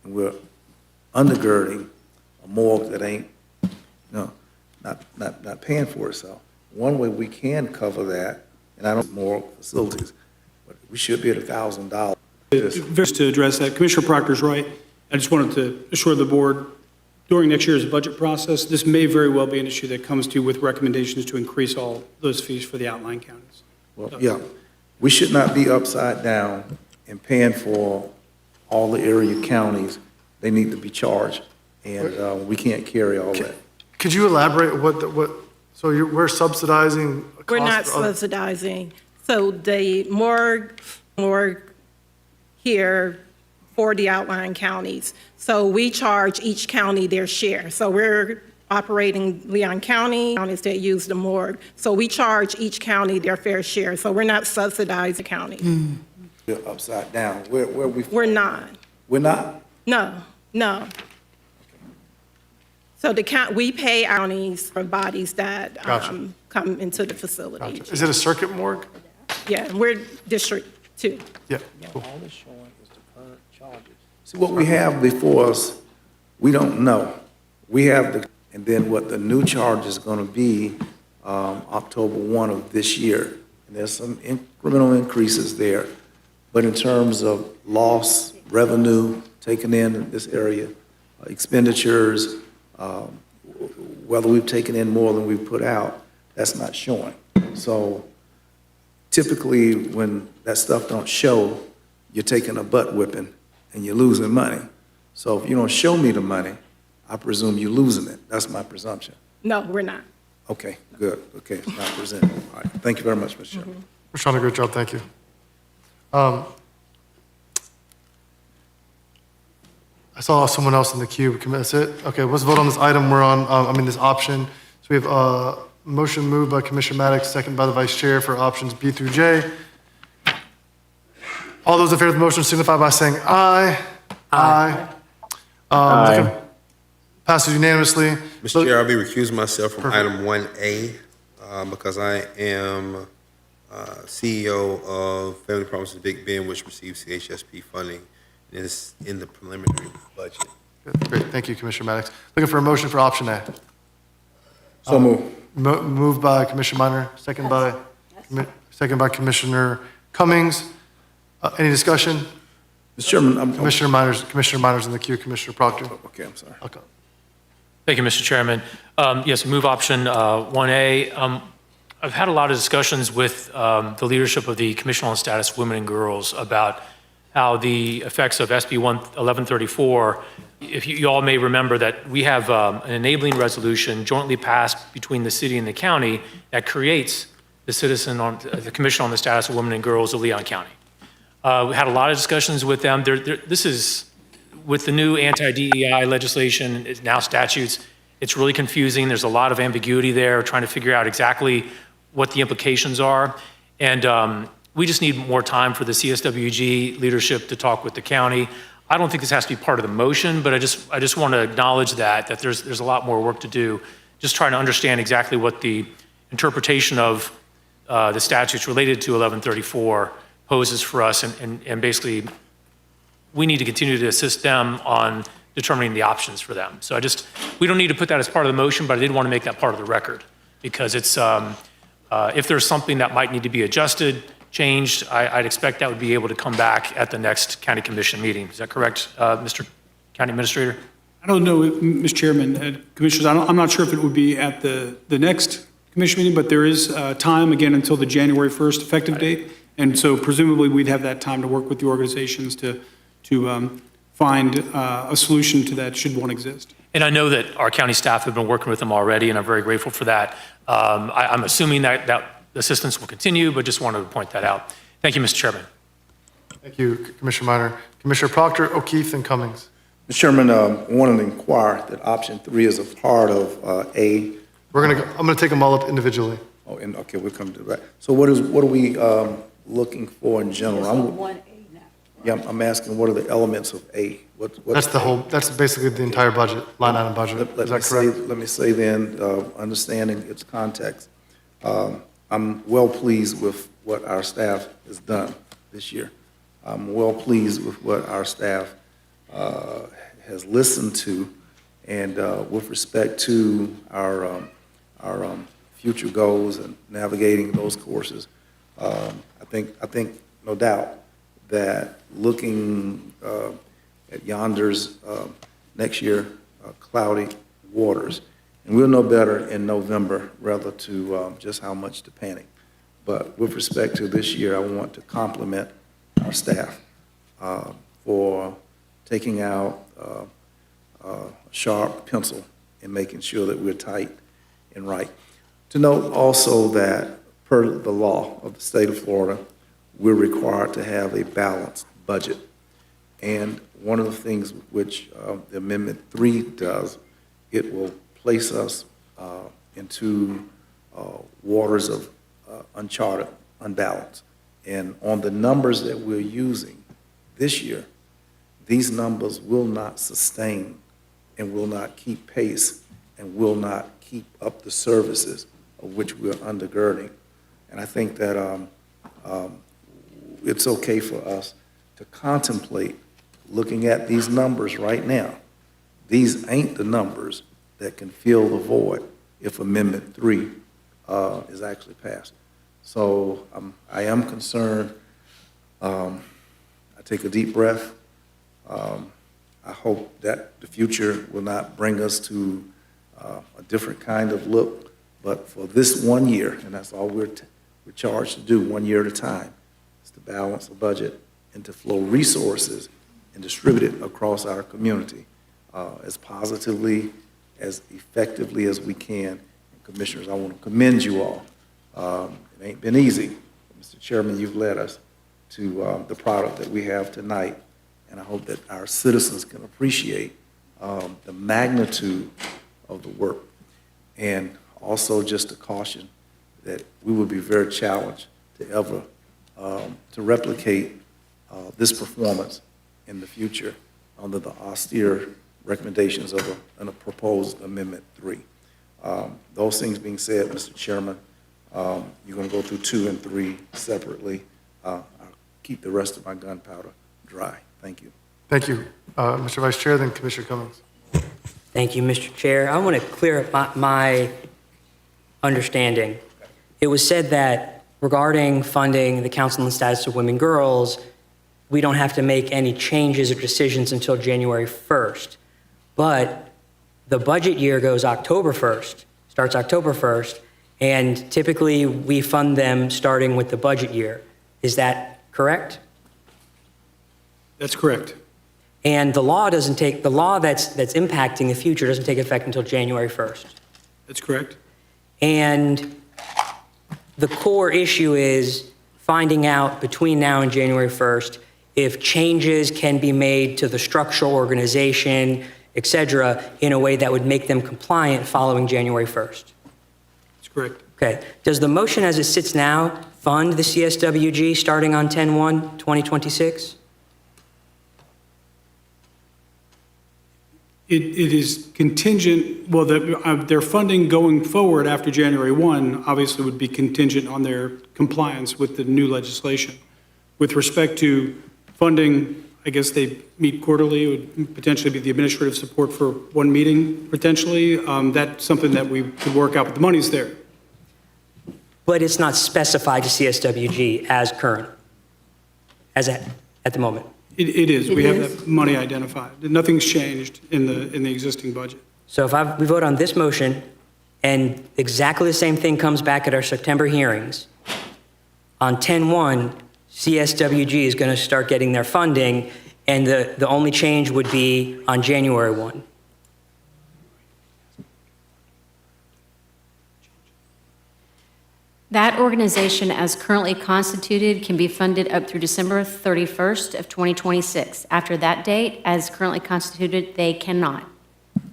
and we're undergirding a morgue that ain't, not paying for itself. One way we can cover that, and I don't morgue facilities, but we should be at $1,000. Just to address that, Commissioner Proctor's right. I just wanted to assure the board, during next year's budget process, this may very well be an issue that comes to you with recommendations to increase all those fees for the outlying counties. Well, yeah, we should not be upside down and paying for all the area counties. They need to be charged, and we can't carry all that. Could you elaborate so we're subsidizing? a We're cost not for other- subsidizing. So the morgue here for the outlying counties. So we charge each county their share. So we're operating Leon County, counties that use the morgue. So we charge each county their fair share. So we're not subsidizing the county. We're upside down. Where we? We're not. We're not? No. So we pay counties for bodies that Gotcha. come into the facility. Gotcha. Is it a circuit morgue? Yeah, we're District 2. Yeah. Cool. All it's showing is the current charges. See, what we have before us, we don't know. We have and then what the new charge is going to be October 1 of this year. And there's some incremental increases there. But in terms of loss, revenue taken in this area, expenditures, whether we've taken in more than we've put out, that's not showing. So typically, when that stuff don't show, you're taking a butt whipping and you're losing money. So if you don't show me the money, I presume you're losing it. That's my presumption. No, we're not. Okay, good. Okay, it's not presented. All right, thank you very much, Mr. Chairman. Rashawn, great job, thank you. I saw someone else in the queue. That's it? Okay, let's vote on this item we're on, this option. So we have a motion moved by Commissioner Maddox, second by the Vice Chair for options B through J. All those in favor of the motion signify by saying aye. Aye. Passes unanimously. Mr. Chair, I'll be recusing myself from item 1A because I am CEO of Family Promises Big Bend, which receives CHSP funding. And it's in the preliminary budget. Great, thank you, Commissioner Maddox. Looking for a motion for option A. So move. Moved by Commissioner Minor, second by Commissioner Cummings. Any discussion? Mr. Chairman, Commissioner Minor's in the queue, Commissioner Proctor. Okay, I'm sorry. Okay. Thank you, Mr. Chairman. Yes, move option 1A. I've had a lot of discussions with the leadership of the Commission on Status of Women and Girls about how the effects of SB 1134, if you all may remember that we have an enabling resolution jointly passed between the city and the county that creates the Commission on the Status of Women and Girls of Leon County. We had a lot of discussions with them. This is, with the new anti-DEI legislation, now statutes, it's really confusing. There's a lot of ambiguity there, trying to figure out exactly what the implications are. And we just need more time for the CSWG leadership to talk with the county. I don't think this has to be part of the motion, but I just want to acknowledge that there's a lot more work to do, just trying to understand exactly what the interpretation of the statutes related to 1134 poses for us, and basically, we need to continue to assist them on determining the options for them. So we don't need to put that as part of the motion, but I did want to make that part of the record, because it's, if there's something that might need to be adjusted, changed, I'd expect that would be able to come back at the next county commission meeting. Is that correct, Mr. County Administrator? I don't know, Mr. Chairman, Commissioners, I'm not sure if it would be at the next commission meeting, but there is time, again, until the January 1st effective date. And so presumably, we'd have that time to work with the organizations to find a solution to that, should one exist. And I know that our county staff have been working with them already, and I'm very grateful for that. I'm assuming that assistance will continue, but just wanted to point that out. Thank you, Mr. Chairman. Thank you, Commissioner Minor. Commissioner Proctor, O'Keefe, and Cummings. Mr. Chairman, I wanted to inquire that option 3 is a part of A. I'm gonna take them all up individually. Oh, and, okay, we'll come to that. So what are we looking for in general? Yeah, I'm asking, what are the elements of A? That's basically the entire budget, line item budget. Is that correct? Let me say then, understanding its context, I'm well pleased with what our staff has done this year. I'm well pleased with what our staff has listened to, and with respect to our future goals and navigating those courses. I think no doubt that looking at yonder's next year cloudy waters, and we'll know better in November rather to just how much to panic. But with respect to this year, I want to compliment our staff for taking out a sharp pencil and making sure that we're tight and right. To note also that per the law of the state of Florida, we're required to have a balanced budget. And one of the things which the Amendment 3 does, it will place us into waters of uncharted, unbalanced. And on the numbers that we're using this year, these numbers will not sustain and will not keep pace and will not keep up the services of which we're undergirding. And I think that it's okay for us to contemplate looking at these numbers right now. These ain't the numbers that can fill the void if Amendment 3 is actually passed. So I am concerned. I take a deep breath. I hope that the future will not bring us to a different kind of look But for this 1 year, and that's all we're charged to do, 1 year at a time, is to balance the budget and to flow resources and distribute it across our community as positively, as effectively as we can. And Commissioners, I want to commend you all. It ain't been easy. Mr. Chairman, you've led us to the product that we have tonight, and I hope that our citizens can appreciate the magnitude of the work. And also just a caution that we will be very challenged to ever to replicate this performance in the future under the austere recommendations of a proposed Amendment 3. Those things being said, Mr. Chairman, you're going to go through 2 and 3 separately. I'll keep the rest of my gunpowder dry. Thank you. Thank you. Mr. Vice Chair, then Commissioner Cummings. Thank you, Mr. Chair. I want to clear up my understanding. It was said that regarding funding the Council on the Status of Women and Girls, we don't have to make any changes or decisions until January 1st. But the budget year goes October 1st, starts October 1st, and typically we fund them starting with the budget year. Is that correct? That's correct. And the law that's impacting the future doesn't take effect until January 1st. That's correct. And the core issue is finding out between now and January 1st if changes can be made to the structural organization, et cetera, in a way that would make them compliant following January 1st. That's correct. Okay. Does the motion as it sits now fund the CSWG starting on 10/1/2026? It is contingent, well, their funding going forward after January 1 obviously would be contingent on their compliance with the new legislation. With respect to funding, I guess they meet quarterly. It would potentially be the administrative support for one meeting, potentially. That's something that we could work out, but the money's there. But it's not specified to CSWG as current, as at the moment. It is. It We have is. that money identified. Nothing's changed in the existing budget. So if we vote on this motion and exactly the same thing comes back at our September hearings, on 10/1, CSWG is going to start getting their funding, and the only change would be on January 1. That organization, as currently constituted, can be funded up through December 31st of 2026. After that date, as currently constituted, they cannot.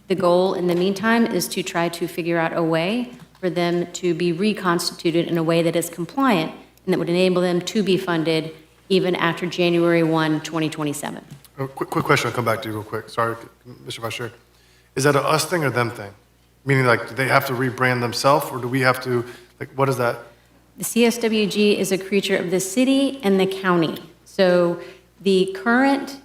The goal in the meantime is to try to figure out a way for them to be reconstituted in a way that is compliant and that would enable them to be funded even after January 1, 2027. Quick question, I'll come back to you real quick. Sorry, Mr. Vice Chair. Is that a us thing or them thing? Meaning, like, do they have to rebrand themselves, or do we have to, like, what is that? The CSWG is a creature of the city and the county. So the current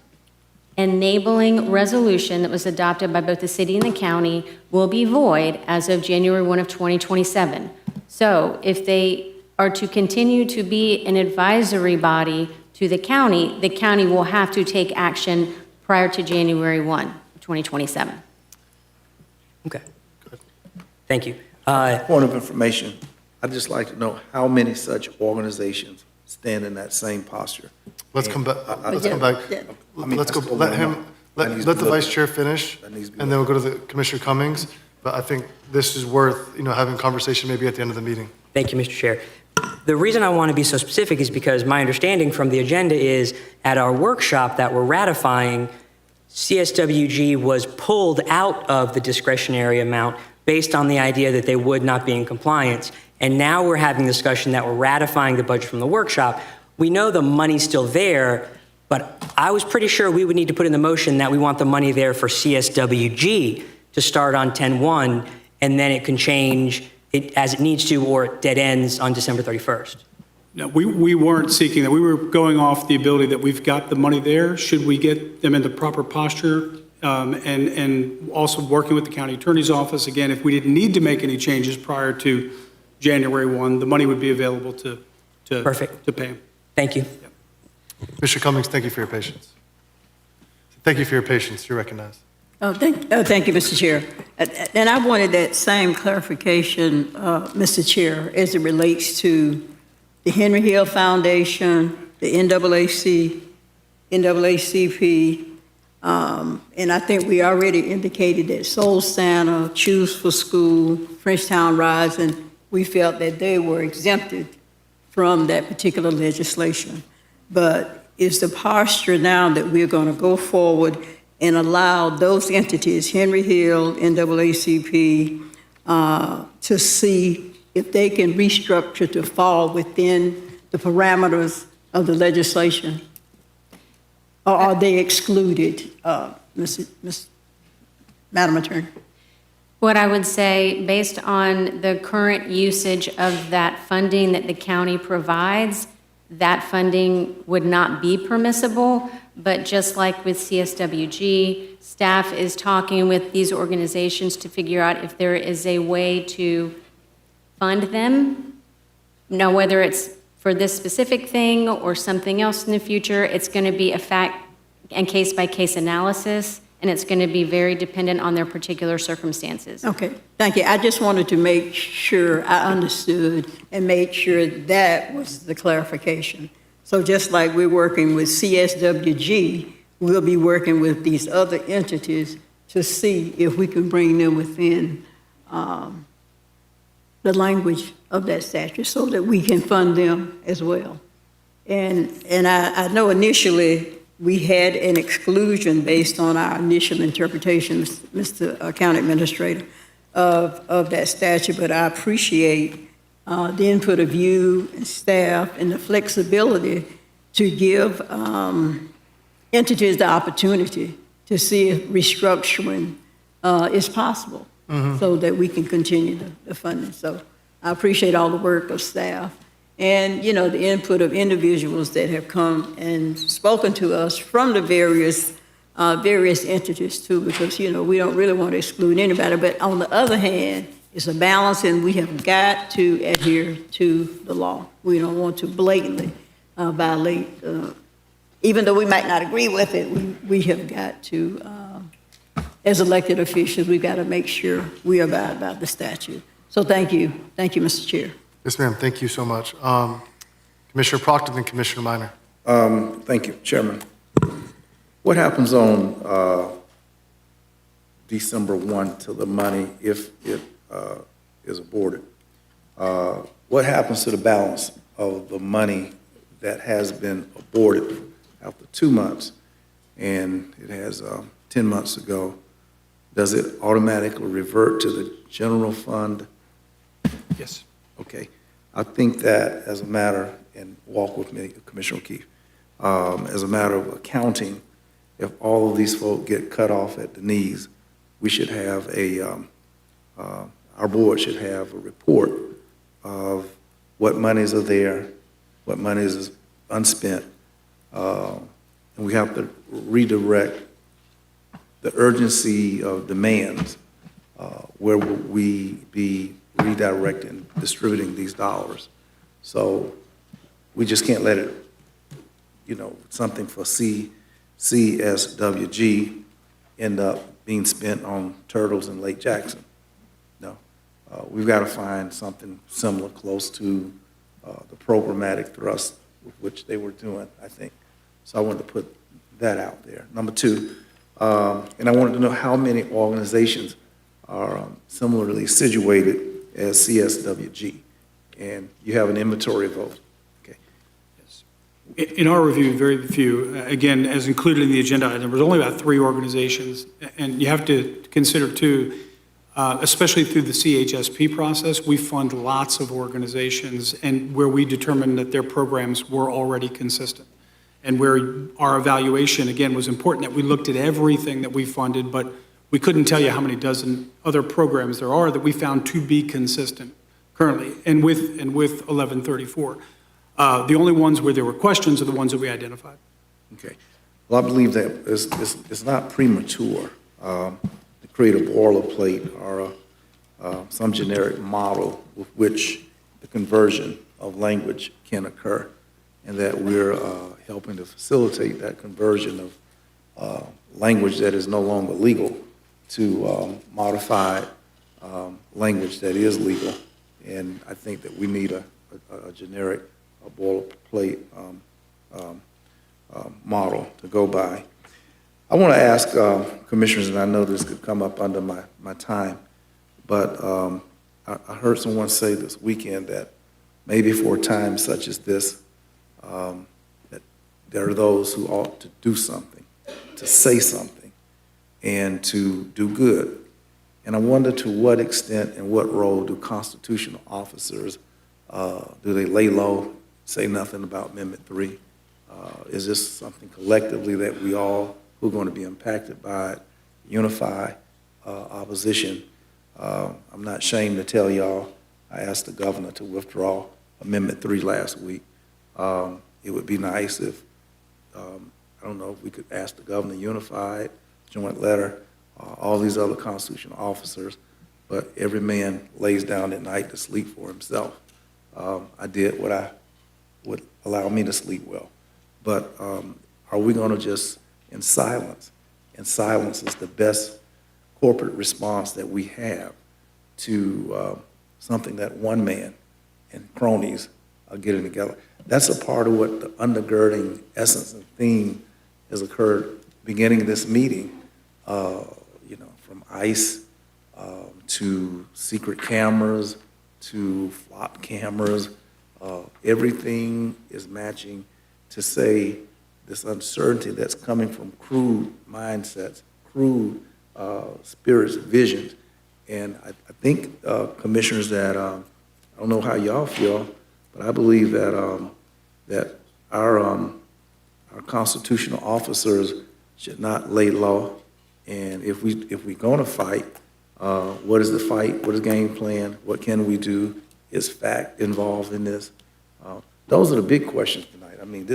enabling resolution that was adopted by both the city and the county will be void as of January 1 of 2027. So if they are to continue to be an advisory body to the county will have to take action prior to January 1, 2027. Okay. Thank you. Point of information, I'd just like to know how many such organizations stand in that same posture. Let's come back, let's Yeah, come back. yeah. Let's go, I still let wanna him, know. That needs let to the be Vice looked- Chair finish, that needs to be and then we'll go to the Commissioner Cummings. But I think this is worth, having a conversation maybe at the end of the meeting. Thank you, Mr. Chair. The reason I want to be so specific is because my understanding from the agenda is at our workshop that we're ratifying, CSWG was pulled out of the discretionary amount based on the idea that they would not be in compliance. And now we're having discussion that we're ratifying the budget from the workshop. We know the money's still there, but I was pretty sure we would need to put in the motion that we want the money there for CSWG to start on 10/1, and then it can change it as it needs to, or it dead ends on December 31st. No, we weren't seeking that. We were going off the ability that we've got the money there. Should we get them into proper posture, and also working with the county attorney's office, again, if we didn't need to make any changes prior to January 1, the money would be available to Perfect. to pay them. Thank you. Mr. Cummings, thank you for your patience. Thank you for your patience. You're recognized. Thank you, Mr. Chair. And I wanted that same clarification, Mr. Chair, as it relates to the Henry Hill Foundation, the NAACP, and I think we already indicated that Soul Santa, Choose for School, Frenchtown Rising, we felt that they were exempted from that particular legislation. But is the posture now that we're going to go forward and allow those entities, Henry Hill, NAACP, to see if they can restructure to fall within the parameters of the legislation? Or are they excluded, Madam Attorney? What I would say, based on the current usage of that funding that the county provides, that funding would not be permissible. But just like with CSWG, staff is talking with these organizations to figure out if there is a way to fund them. Now, whether it's for this specific thing or something else in the future, it's going to be a fact and case-by-case analysis, and it's going to be very dependent on their particular circumstances. Okay, thank you. I just wanted to make sure I understood and made sure that was the clarification. So just like we're working with CSWG, we'll be working with these other entities to see if we can bring them within the language of that statute so that we can fund them as well. And I know initially we had an exclusion based on our initial interpretation, Mr. County Administrator, of that statute, but I appreciate the input of you and staff and the flexibility to give entities the opportunity to see if restructuring is possible so that we can continue the funding. So I appreciate all the work of staff and, you know, the input of individuals that have come and spoken to us from the various entities too, because, you know, we don't really want to exclude anybody. But on the other hand, it's a balance, and we have got to adhere to the law. We don't want to blatantly violate, even though we might not agree with it, we have got to, as elected officials, we've got to make sure we abide by the statute. So thank you. Thank you, Mr. Chair. Yes, ma'am. Thank you so much. Commissioner Proctor, then Commissioner Minor. Thank you, Chairman. What happens on December 1 to the money if it is aborted? What happens to the balance of the money that has been aborted after 2 months and it has 10 months to go? Does it automatically revert to the general fund? Yes. Okay. I think that as a matter, and walk with me, Commissioner O'Keefe, as a matter of accounting, if all of these folk get cut off at the knees, we should have our board should have a report of what monies are there, what monies is unspent, and we have to redirect the urgency of demands, where will we be redirecting, distributing these dollars. So we just can't let it, you know, something for CSWG end up being spent on Turtles in Lake Jackson. No, we've got to find something similar, close to the programmatic thrust with which they were doing, I think. So I wanted to put that out there. Number two, and I wanted to know how many organizations are similarly situated as CSWG, and you have an inventory of those. Okay. Yes. In our review, very few. Again, as included in the agenda item, there was only about 3 organizations, and you have to consider too, especially through the CHSP process, we fund lots of organizations, and where we determined that their programs were already consistent. And where our evaluation, again, was important, that we looked at everything that we funded, but we couldn't tell you how many dozen other programs there are that we found to be consistent currently, and with 1134. The only ones where there were questions are the ones that we identified. Okay. Well, I believe that it's not premature to create a boilerplate or some generic model with which the conversion of language can occur, and that we're helping to facilitate that conversion of language that is no longer legal to modified language that is legal. And I think that we need a generic boilerplate model to go by. I want to ask commissioners, and I know this could come up under my time, but I heard someone say this weekend that maybe for a time such as this, that there are those who ought to do something, to say something, and to do good. And I wonder to what extent and what role do constitutional officers, do they lay low, say nothing about Amendment 3? Is this something collectively that we all who are going to be impacted by it, unify opposition? I'm not ashamed to tell y'all, I asked the governor to withdraw Amendment 3 last week. It would be nice if, I don't know, if we could ask the governor to unify it, joint letter, all these other constitutional officers, but every man lays down at night to sleep for himself. I did what would allow me to sleep well. But are we going to just, in silence, and silence is the best corporate response that we have to something that one man and cronies are getting together. That's a part of what the undergirding essence and theme has occurred beginning of this meeting, from ICE to secret cameras to flop cameras. Everything is matching to say this uncertainty that's coming from crude mindsets, crude spirits, visions. And I think, commissioners, that I don't know how y'all feel, but I believe that that our constitutional officers should not lay low. And if we're going to fight, what is the fight? What is the game plan? What can we do? Is fact involved in this? Those are the big questions tonight. I mean,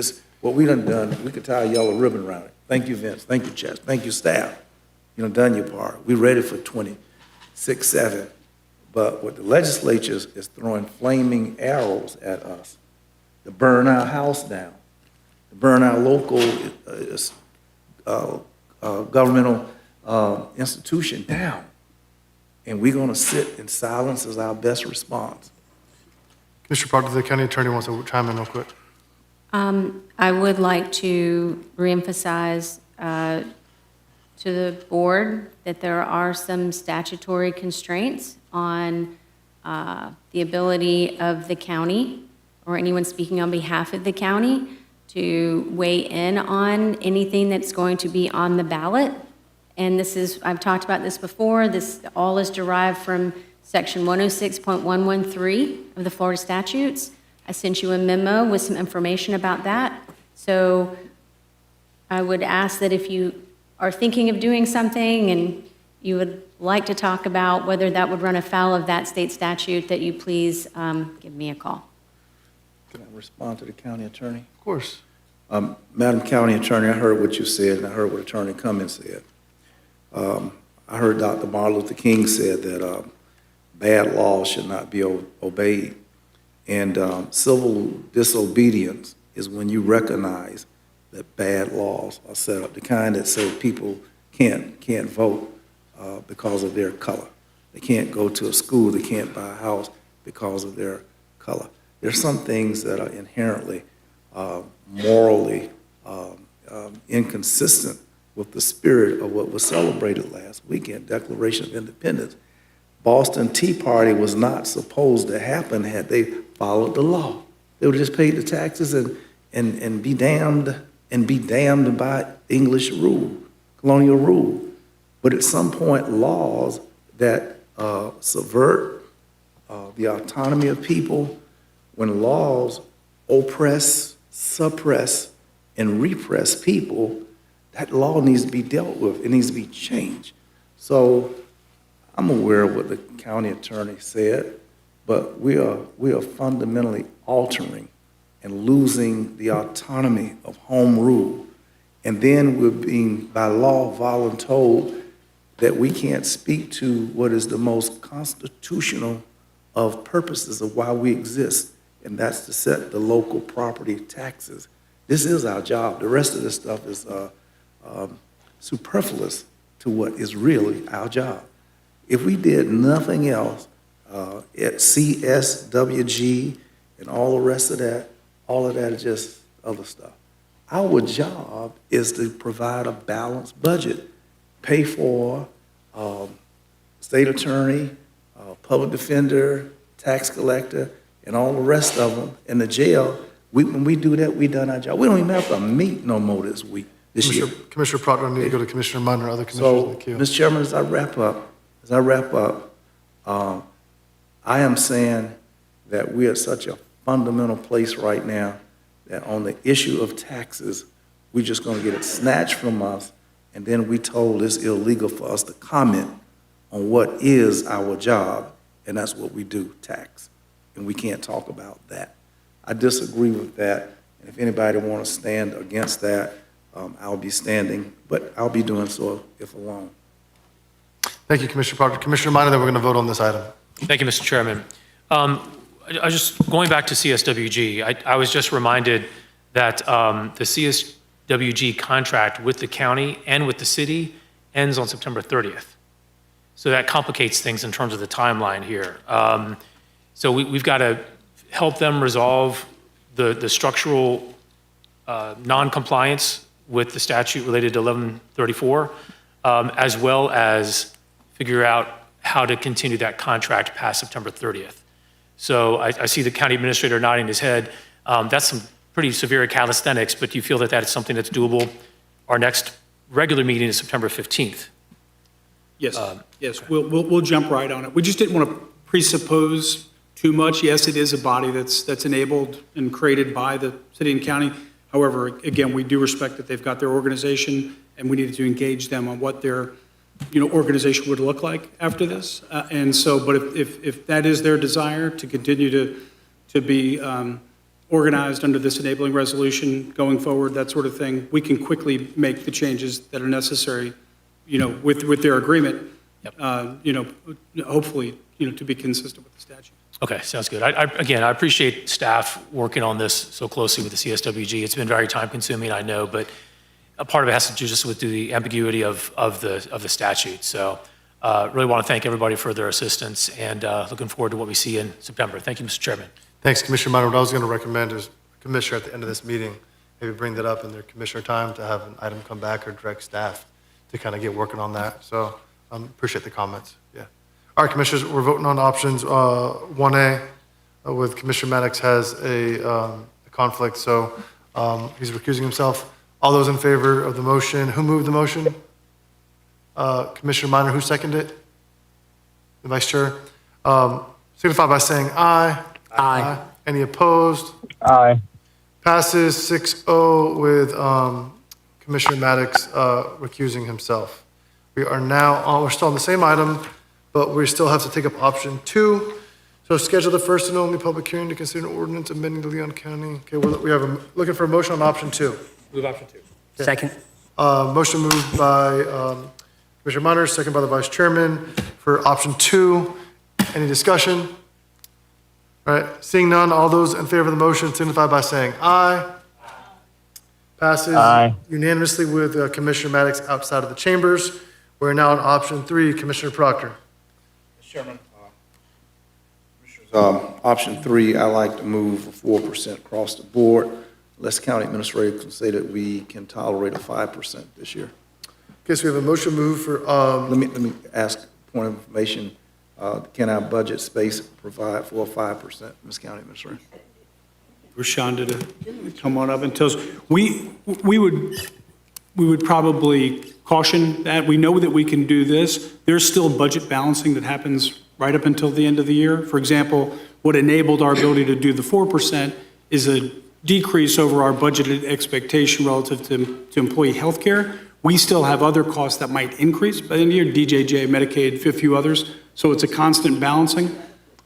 what we done, we could tie a yellow ribbon around it. Thank you, Vince. Thank you, Chess. Thank you, staff. You done your part. We're ready for 26-7. But what the legislature is throwing flaming arrows at us, to burn our house down, to burn our local governmental institution down. And we're going to sit in silence as our best response. Commissioner Proctor, the county attorney wants to chime in real quick. I would like to reemphasize to the board that there are some statutory constraints on the ability of the county or anyone speaking on behalf of the county to weigh in on anything that's going to be on the ballot. And I've talked about this before, this all is derived from Section 106.113 of the Florida statutes. I sent you a memo with some information about that. So I would ask that if you are thinking of doing something and you would like to talk about whether that would run afoul of that state statute, that you please give me a call. Can I respond to the county attorney? Of course. Madam County Attorney, I heard what you said, and I heard what Attorney Cummings said. I heard Dr. Martin Luther King said that bad laws should not be obeyed. And civil disobedience is when you recognize that bad laws are set up, the kind that say people can't vote because of their color. They can't go to a school, they can't buy a house because of their color. There's some things that are inherently morally inconsistent with the spirit of what was celebrated last weekend, Declaration of Independence. Boston Tea Party was not supposed to happen had they followed the law. They would just pay the taxes and be damned by English rule, colonial rule. But at some point, laws that subvert the autonomy of people, when laws oppress, suppress, and repress people, that law needs to be dealt with. It needs to be changed. So I'm aware of what the county attorney said, but we are fundamentally altering and losing the autonomy of home rule. And then we're being, by law, voluntold that we can't speak to what is the most constitutional of purposes of why we exist, and that's to set the local property taxes. This is our job. The rest of this stuff is superfluous to what is really our job. If we did nothing else at CSWG and all the rest of that, all of that is just other stuff. Our job is to provide a balanced budget, pay for state attorney, public defender, tax collector, and all the rest of them in the jail. When we do that, we done our job. We don't even have to meet no more this year. Commissioner Proctor, I need to go to Commissioner Minor, other commissioners in the So, queue. Mr. Chairman, as I wrap up, I am saying that we're at such a fundamental place right now that on the issue of taxes, we're just gonna get it snatched from us, and then we told it's illegal for us to comment on what is our job, and that's what we do, tax. And we can't talk about that. I disagree with that, and if anybody wanna stand against that, I'll be standing, but I'll be doing so if alone. Thank you, Commissioner Proctor. Commissioner Minor, then we're going to vote on this item. Thank you, Mr. Chairman. I just, going back to CSWG, I was just reminded that the CSWG contract with the county and with the city ends on September 30th. So that complicates things in terms of the timeline here. So we've got to help them resolve the structural non-compliance with the statute related to 1134, as well as figure out how to continue that contract past September 30th. So I see the county administrator nodding his head. That's some pretty severe calisthenics, but do you feel that that is something that's doable? Our next regular meeting is September 15th. Yes, yes, we'll jump right on it. We just didn't want to presuppose too much. Yes, it is a body that's enabled and created by the city and county. However, again, we do respect that they've got their organization, and we needed to engage them on what their, organization would look like after this. And so, but if that is their desire to continue to be organized under this enabling resolution going forward, that sort of thing, we can quickly make the changes that are necessary, with their agreement, hopefully, to be consistent with the statute. Okay, sounds good. Again, I appreciate staff working on this so closely with the CSWG. It's been very time-consuming, I know, but a part of it has to do just with the ambiguity of the statute. So really want to thank everybody for their assistance, and looking forward to what we see in September. Thank you, Mr. Chairman. Thanks, Commissioner Minor. What I was going to recommend is, Commissioner, at the end of this meeting, maybe bring that up in their commissioner time to have an item come back or direct staff to kind of get working on that. So appreciate the comments. Yeah. All right, Commissioners, we're voting on options 1A with Commissioner Maddox has a conflict, so he's recusing himself. All those in favor of the motion, who moved the motion? Commissioner Minor, who seconded it? The Vice Chair. Signify by saying aye. Aye. Any opposed? Aye. Passes 6-0 with Commissioner Maddox recusing himself. We are now on, we're still on the same item, but we still have to take up option 2. So schedule the first and only public hearing to consider an ordinance amending the Leon County. Okay, we have looking for a motion on option 2. Move option 2. Second. Motion moved by Commissioner Minor, second by the Vice Chairman for option 2. Any discussion? All right, seeing none, all those in favor of the motion signify by saying aye. Passes unanimously with Commissioner Maddox outside of the chambers. We're now on option 3. Commissioner Proctor. Mr. Chairman. Option 3, I like to move 4% across the board. Unless County Administrator can say that we can tolerate a 5% this year. Okay, so we have a motion moved for, Let me ask a point of information. Can our budget space provide for a 5%, Ms. County Administrator? Rashonda to come on up and tell us. We would probably caution that. We know that we can do this. There's still budget balancing that happens right up until the end of the year. For example, what enabled our ability to do the 4% is a decrease over our budgeted expectation relative to employee health care. We still have other costs that might increase by the end of the year, DJJ, Medicaid, a few others. So it's a constant balancing.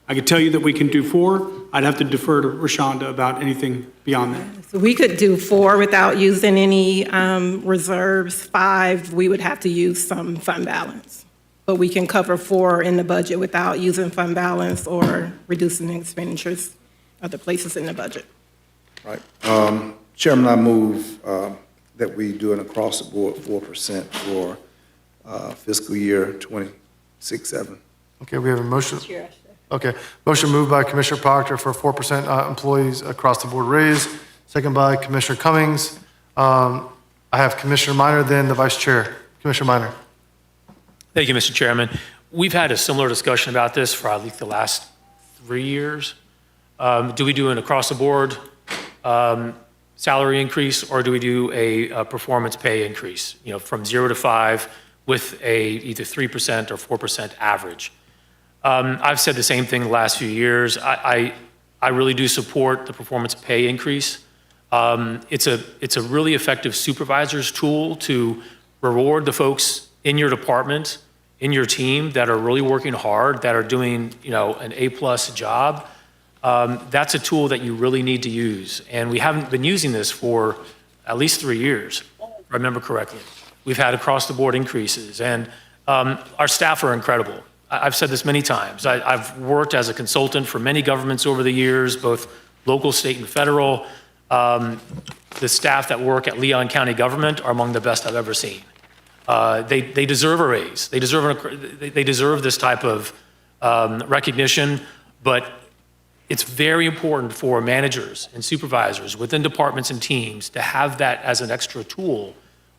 I could tell you that we can do 4. I'd have to defer to Rashonda about anything beyond that. So we could do 4 without using any reserves. 5, we would have to use some fund balance. But we can cover 4 in the budget without using fund balance or reducing expenditures other places in the budget. Right. Chairman, I move that we do an across-the-board 4% for fiscal year 26-7. Okay, we have a motion. Okay, motion moved by Commissioner Proctor for 4% employees across the board raise, second by Commissioner Cummings. I have Commissioner Minor, then the Vice Chair. Commissioner Minor. Thank you, Mr. Chairman. We've had a similar discussion about this for at least the last 3 years. Do we do an across-the-board salary increase, or do we do a performance pay increase, from 0 to 5 with a either 3% or 4% average? I've said the same thing the last few years. I really do support the performance pay increase. It's a really effective supervisor's tool to reward the folks in your department, in your team that are really working hard, that are doing, an A+ job. That's a tool that you really need to use. And we haven't been using this for at least 3 years, if I remember correctly. We've had across-the-board increases, and our staff are incredible. I've said this many times. I've worked as a consultant for many governments over the years, both local, state, and federal. The staff that work at Leon County government are among the best I've ever seen. They deserve a raise. They deserve this type of recognition, but it's very important for managers and supervisors within departments and teams to have that as an extra tool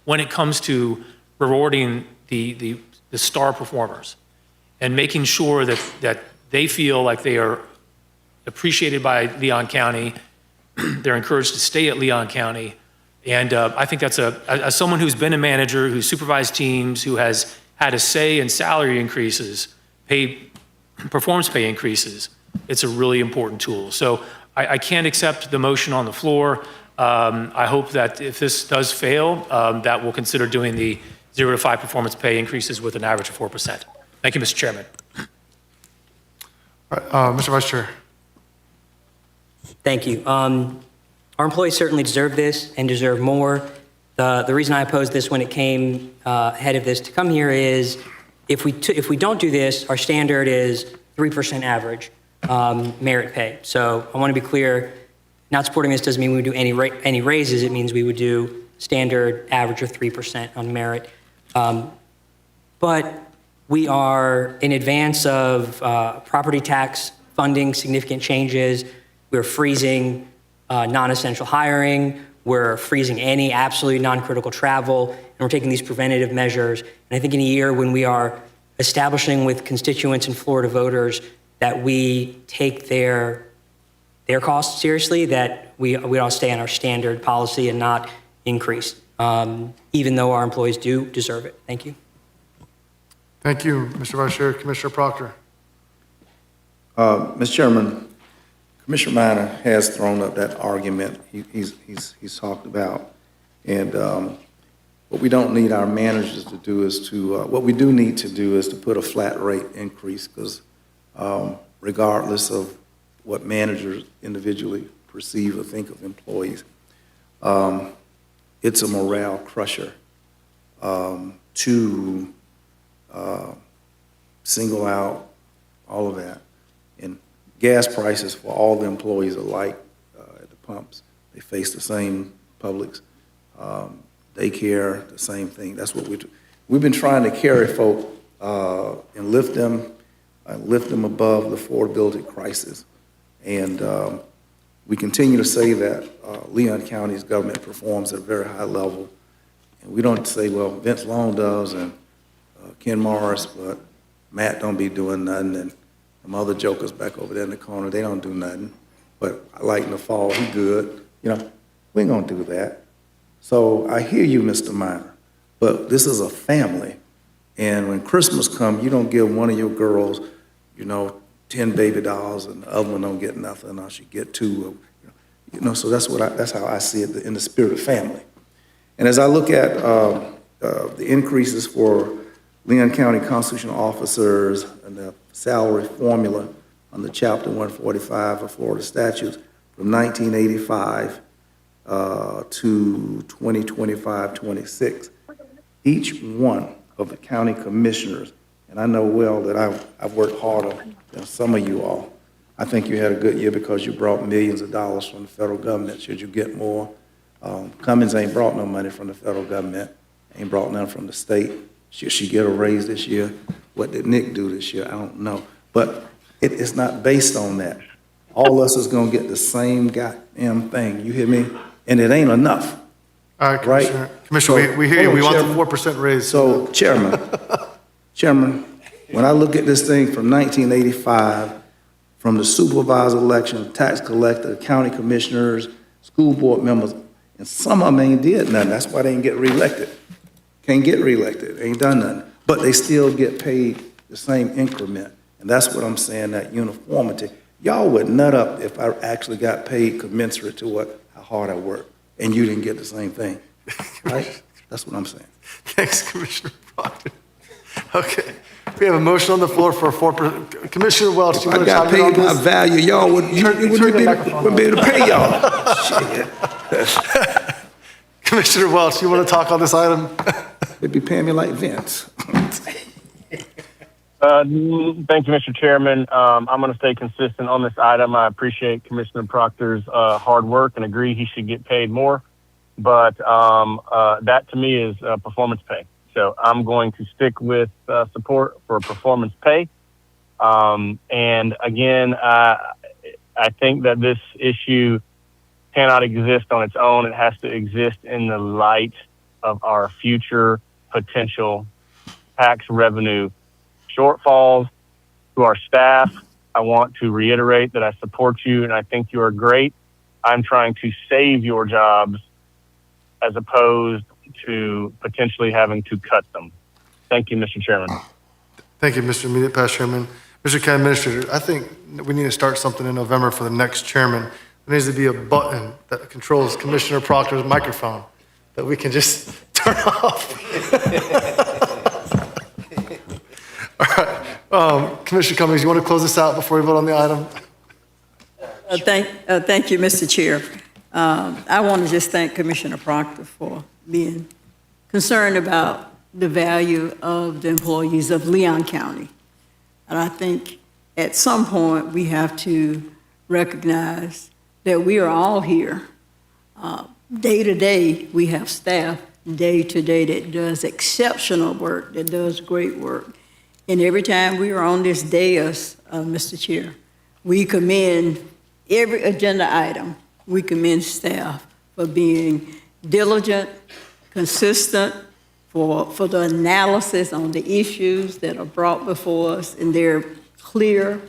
when it comes to rewarding the star performers and making sure that they feel like they are appreciated by Leon County. They're encouraged to stay at Leon County. And I think that's as someone who's been a manager, who's supervised teams, who has had a say in salary increases, performance pay increases, it's a really important tool. So I can't accept the motion on the floor. I hope that if this does fail, that we'll consider doing the 0 to 5 performance pay increases with an average of 4%. Thank you, Mr. Chairman. All right, Mr. Vice Chair. Thank you. Our employees certainly deserve this and deserve more. The reason I opposed this when it came ahead of this to come here is if we don't do this, our standard is 3% average merit pay. So I want to be clear, not supporting this doesn't mean we would do any raises. It means we would do standard average of 3% on merit. But we are in advance of property tax funding significant changes. We're freezing non-essential hiring. We're freezing any absolutely non-critical travel. And we're taking these preventative measures. And I think in a year when we are establishing with constituents and Florida voters that we take their costs seriously, that we all stay on our standard policy and not increase, even though our employees do deserve it. Thank you. Thank you, Mr. Vice Chair. Commissioner Proctor. Mr. Chairman, Commissioner Minor has thrown up that argument he's talked about. And what we don't need our managers to do is what we do need to do is to put a flat rate increase, because regardless of what managers individually perceive or think of employees, it's a morale crusher to single out all of that. And gas prices for all the employees alike at the pumps, they face the same Publix. Daycare, the same thing. That's what we've been trying to carry folk and lift them above the affordability crisis. And we continue to say that Leon County's government performs at a very high level. And we don't say, well, Vince Long does and Ken Morris, but Matt don't be doing nothing, and some other jokers back over there in the corner, they don't do nothing. But I like in the fall, he good. We ain't gonna do that. So I hear you, Mr. Minor, but this is a family. And when Christmas comes, you don't give one of your girls, 10 baby dolls, and the other one don't get nothing, or she get 2. So that's how I see it in the spirit of family. And as I look at the increases for Leon County constitutional officers and the salary formula under Chapter 145 of Florida statutes from 1985 to 2025-26, each one of the county commissioners, and I know well that I've worked harder than some of you all. I think you had a good year because you brought millions of dollars from the federal government. Should you get more? Cummings ain't brought no money from the federal government, ain't brought none from the state. Should she get a raise this year? What did Nick do this year? I don't know. But it's not based on that. All of us is gonna get the same goddamn thing, you hear me? And it ain't enough. All right, Right. Commissioner. Commissioner, we hear you. We want the 4% raise. So, Chairman, when I look at this thing from 1985, from the supervisor election, tax collector, county commissioners, school board members, and some of them ain't did nothing. That's why they ain't get reelected. Can't get reelected, ain't done nothing. But they still get paid the same increment. And that's what I'm saying, that uniformity. Y'all would nut up if I actually got paid commensurate to how hard I work, and you didn't get the same thing, right? That's what I'm saying. Thanks, Commissioner Proctor. Okay, we have a motion on the floor for a 4%. Commissioner Welch, you If I want to got chime in on paid my this? value, y'all wouldn't be able to pay y'all. Shit. Commissioner Welch, you want to talk on this item? They'd be paying me like Vince. Thank you, Mr. Chairman. I'm going to stay consistent on this item. I appreciate Commissioner Proctor's hard work and agree he should get paid more. But that to me is performance pay. So I'm going to stick with support for performance pay. And again, I think that this issue cannot exist on its own. It has to exist in the light of our future potential tax revenue shortfalls. To our staff, I want to reiterate that I support you and I think you are great. I'm trying to save your jobs as opposed to potentially having to cut them. Thank you, Mr. Chairman. Thank you, Mr. Immediate Past Chairman. Mr. County Administrator, I think we need to start something in November for the next chairman. There needs to be a button that controls Commissioner Proctor's microphone that we can just turn off. All right, Commissioner Cummings, you want to close this out before we vote on the item? Thank you, Mr. Chair. I want to just thank Commissioner Proctor for being concerned about the value of the employees of Leon County. And I think at some point we have to recognize that we are all here. Day to day, we have staff day to day that does exceptional work, that does great work. And every time we are on this dais, Mr. Chair, we commend every agenda item. We commend staff for being diligent, consistent, for the analysis on the issues that are brought before us, and they're clear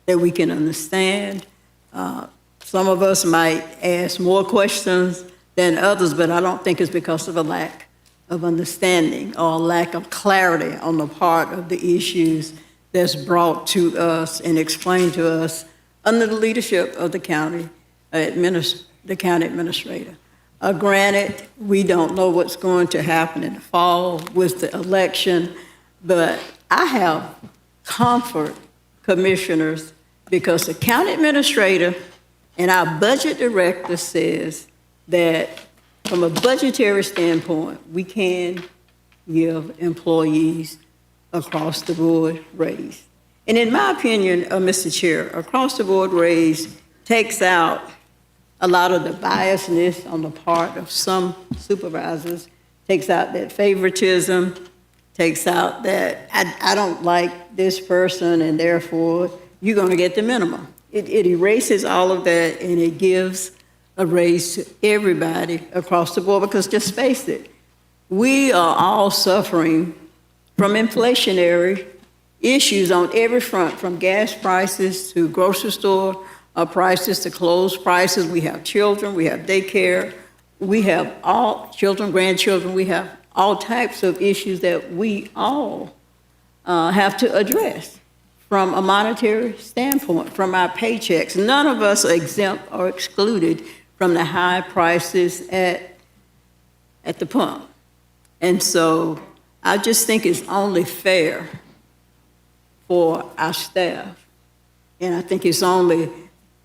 that we can understand. Some of us might ask more questions than others, but I don't think it's because of a lack of understanding or a lack of clarity on the part of the issues that's brought to us and explained to us under the leadership of the county administrator. Granted, we don't know what's going to happen in the fall with the election, but I have comfort, commissioners, because the county administrator and our budget director says that from a budgetary standpoint, we can give employees across the board raise. And in my opinion, Mr. Chair, across the board raise takes out a lot of the biasness on the part of some supervisors, takes out that favoritism, takes out that I don't like this person and therefore you're going to get the minimum. It erases all of that and it gives a raise to everybody across the board, because just face it, we are all suffering from inflationary issues on every front, from gas prices to grocery store prices to clothes prices. We have children, we have daycare, we have all children, grandchildren, we have all types of issues that we all have to address from a monetary standpoint, from our paychecks. None of us are exempt or excluded from the high prices at the pump. And so I just think it's only fair for our staff, and I think it's only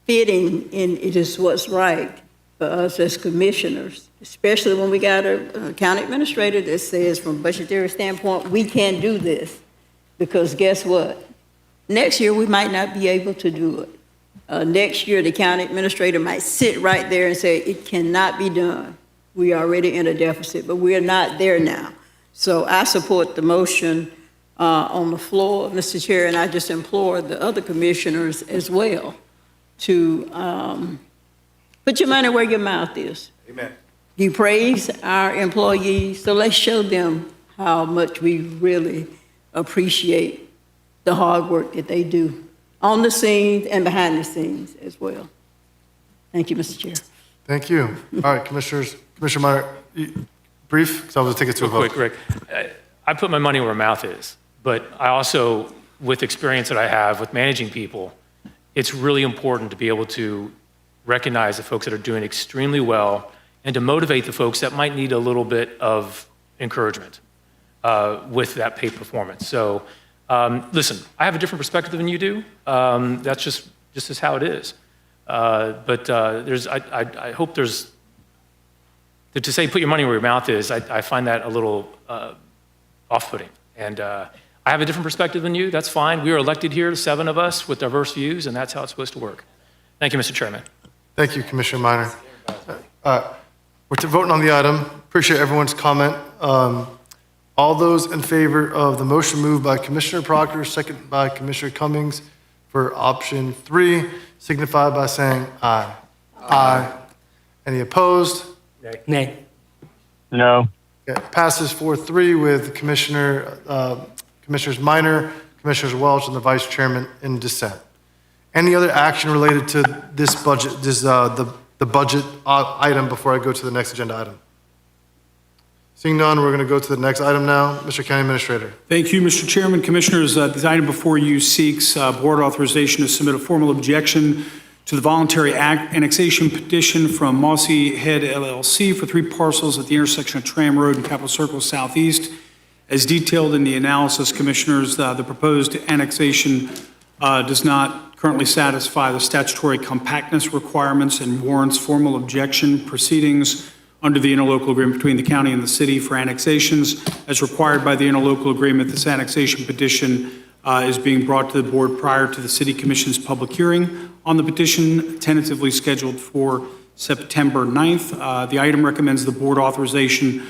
fitting, and it is what's right for us as commissioners, especially when we got a county administrator that says from a budgetary standpoint, we can't do this, because guess what? Next year, we might not be able to do it. Next year, the county administrator might sit right there and say, it cannot be done. We are already in a deficit, but we're not there now. So I support the motion on the floor, Mr. Chair, and I just implore the other commissioners as well to put your money where your mouth is. Amen. You praise our employees, so let's show them how much we really appreciate the hard work that they do on the scenes and behind the scenes as well. Thank you, Mr. Chair. Thank you. All right, Commissioners, Commissioner Meyer, brief, because I was going to take it to a vote. Quick, Rick. I put my money where my mouth is, but I also, with experience that I have with managing people, it's really important to be able to recognize the folks that are doing extremely well and to motivate the folks that might need a little bit of encouragement with that paid performance. So, listen, I have a different perspective than you do. That's just is how it is. But I hope there's, to say put your money where your mouth is, I find that a little off-putting. And I have a different perspective than you. That's fine. We are elected here, 7 of us, with diverse views, and that's how it's supposed to work. Thank you, Mr. Chairman. Thank you, Commissioner Minor. We're voting on the item. Appreciate everyone's comment. All those in favor of the motion moved by Commissioner Proctor, second by Commissioner Cummings for option 3, signify by saying aye. Aye. Any opposed? Nay. No. Okay, passes 4-3 with Commissioners Minor, Commissioners Welch, and the Vice Chairman in dissent. Any other action related to this budget, the budget item before I go to the next agenda item? Seeing none, we're going to go to the next item now. Mr. County Administrator. Thank you, Mr. Chairman. Commissioners, this item before you seeks board authorization to submit a formal objection to the voluntary annexation petition from Mossy Head LLC for 3 parcels at the intersection of Tram Road and Capitol Circle Southeast. As detailed in the analysis, Commissioners, the proposed annexation does not currently satisfy the statutory compactness requirements and warrants formal objection proceedings under the interlocal agreement between the county and the city for annexations. As required by the interlocal agreement, this annexation petition is being brought to the board prior to the City Commission's public hearing on the petition, tentatively scheduled for September 9th. The item recommends the board authorization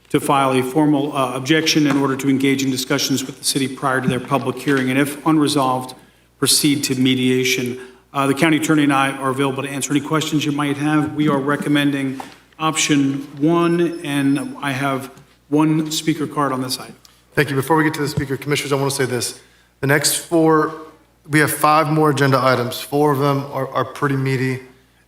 to file a formal objection in order to engage in discussions with the city prior to their public hearing, and if unresolved, proceed to mediation. The county attorney and I are available to answer any questions you might have. We are recommending option 1, and I have 1 speaker card on this item. Thank you. Before we get to the speaker, Commissioners, I want to say this. The next 4, we have 5 more agenda items. 4 of them are pretty meaty.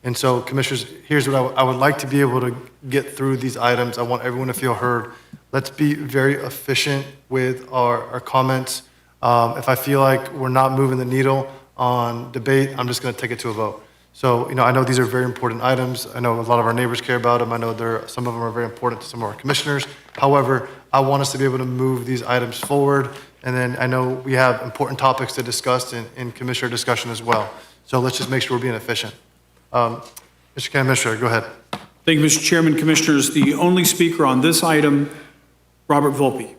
And so, Commissioners, here's what I would like to be able to get through these items. I want everyone to feel heard. Let's be very efficient with our comments. If I feel like we're not moving the needle on debate, I'm just going to take it to a vote. So, I know these are very important items. I know a lot of our neighbors care about them. I know some of them are very important to some of our commissioners. However, I want us to be able to move these items forward. And then I know we have important topics to discuss in commissioner discussion as well. So let's just make sure we're being efficient. Mr. County Administrator, go ahead. Thank you, Mr. Chairman. Commissioners, the only speaker on this item, Robert Volpe.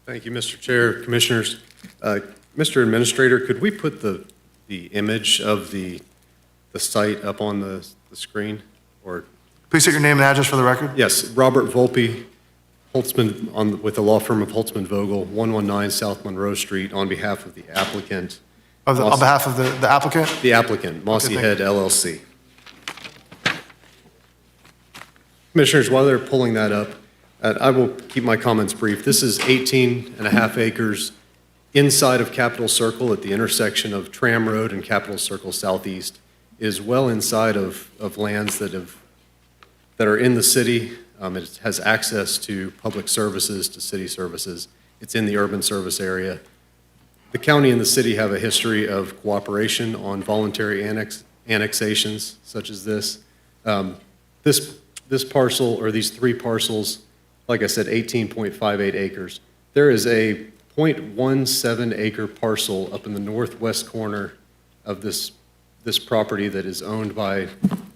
Thank you, Mr. Chair, Commissioners. Mr. Administrator, could we put the image of the site up on the screen? Or please state your name and address for the record. Yes, Robert Volpe, Holtzman, with the law firm of Holtzman Vogel, 119 South Monroe Street, on behalf of the applicant. On behalf of the applicant? The applicant, Mossy Head LLC. Commissioners, while they're pulling that up, I will keep my comments brief. This is 18.5 acres inside of Capitol Circle at the intersection of Tram Road and Capitol Circle Southeast. Is well inside of lands that are in the city. It has access to public services, to city services. It's in the urban service area. The county and the city have a history of cooperation on voluntary annexations such as this. This parcel, or these 3 parcels, like I said, 18.58 acres. There is a 0.17 acre parcel up in the northwest corner of this property that is owned by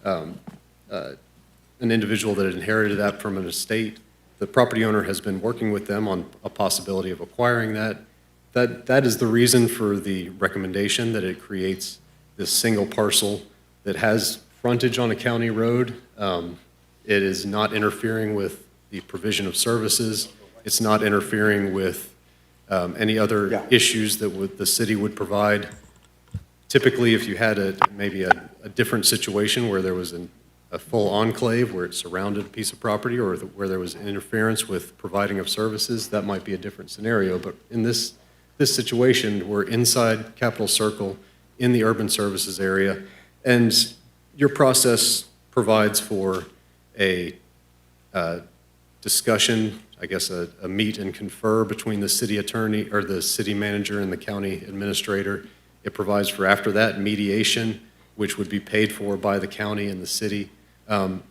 an individual that inherited that from an estate. The property owner has been working with them on a possibility of acquiring that. That is the reason for the recommendation, that it creates this single parcel that has frontage on a county road. It is not interfering with the provision of services. It's not interfering with any other issues that the city would provide. Typically, if you had maybe a different situation where there was a full enclave where it surrounded a piece of property or where there was interference with providing of services, that might be a different scenario. But in this situation, we're inside Capitol Circle in the urban services area, and your process provides for a discussion, I guess a meet and confer between the city attorney or the city manager and the county administrator. It provides for, after that, mediation, which would be paid for by the county and the city.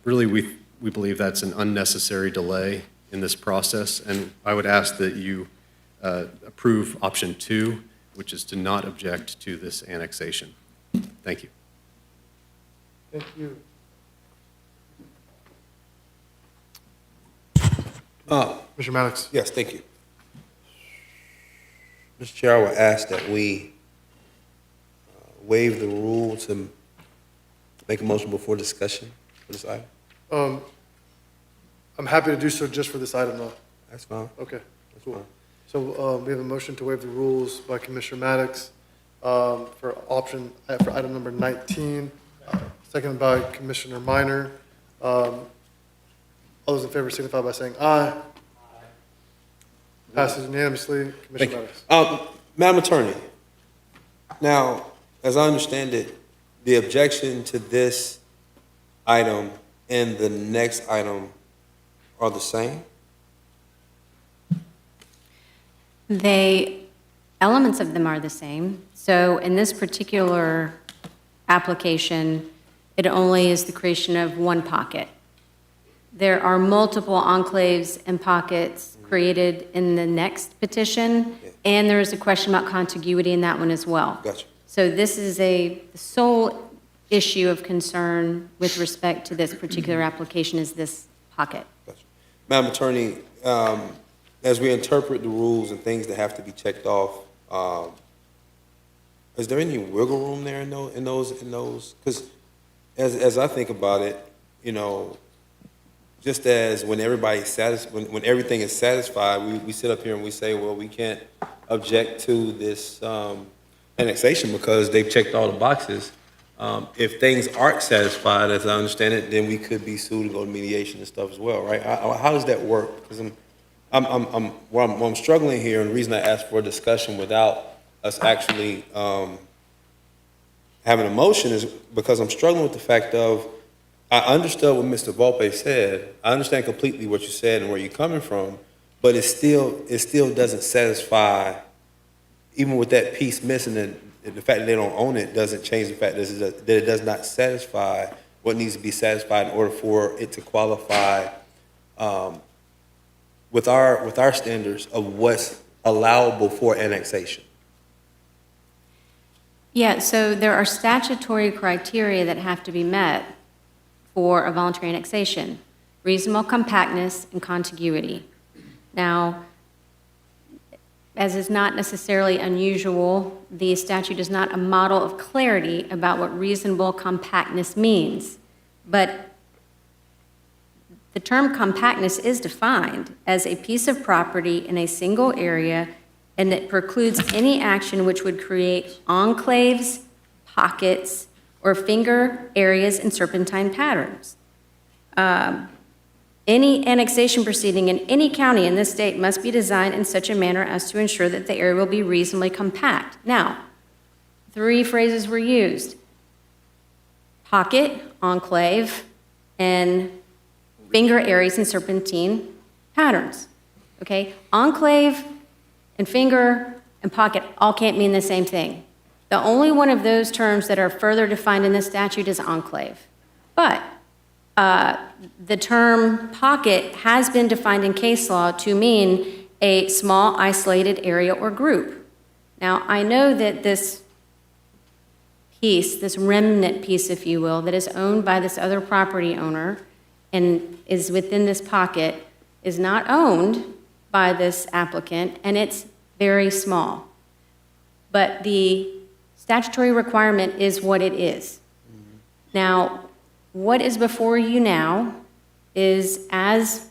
Really, we believe that's an unnecessary delay in this process, and I would ask that you approve option 2, which is to not object to this annexation. Thank you. Thank you. Mr. Maddox. Yes, thank you. Mr. Chair, I would ask that we waive the rule to make a motion before discussion for this item. I'm happy to do so just for this item, though. That's fine. Okay, That's cool. fine. So we have a motion to waive the rules by Commissioner Maddox for item number 19, seconded by Commissioner Minor. All those in favor signify by saying aye. Passes unanimously. Commissioner Maddox. Madam Attorney, now, as I understand it, the objection to this item and the next item are the same? Elements of them are the same. So in this particular application, it only is the creation of one pocket. There are multiple enclaves and pockets created in the next petition, and there is a question about contiguity in that one as well. Gotcha. So this is the sole issue of concern with respect to this particular application is this pocket. Gotcha. Madam Attorney, as we interpret the rules and things that have to be checked off, is there any wiggle room there in those? Because as I think about it, you know, just as when everybody's satisfied, when everything is satisfied, we sit up here and we say, well, we can't object to this annexation because they've checked all the boxes. If things aren't satisfied, as I understand it, then we could be sued and go to mediation and stuff as well, right? How does that work? Because I'm struggling here, and the reason I asked for a discussion without us actually having a motion is because I'm struggling with the fact of, I understood what Mr. Volpe said. I understand completely what you said and where you're coming from, but it still doesn't satisfy, even with that piece missing, and the fact that they don't own it doesn't change the fact that it does not satisfy what needs to be satisfied in order for it to qualify with our standards of what's allowable for annexation. Yeah, so there are statutory criteria that have to be met for a voluntary annexation: reasonable compactness and contiguity. Now, as is not necessarily unusual, the statute is not a model of clarity about what reasonable compactness means. But the term compactness is defined as a piece of property in a single area, and it precludes any action which would create enclaves, pockets, or finger areas in serpentine patterns. Any annexation proceeding in any county in this state must be designed in such a manner as to ensure that the area will be reasonably compact. Now, 3 phrases were used: pocket, enclave, and finger areas in serpentine patterns. Okay? Enclave and finger and pocket all can't mean the same thing. The only one of those terms that are further defined in this statute is enclave. But the term pocket has been defined in case law to mean a small isolated area or group. Now, I know that this piece, this remnant piece, if you will, that is owned by this other property owner and is within this pocket is not owned by this applicant, and it's very small. But the statutory requirement is what it is. Now, what is before you now is as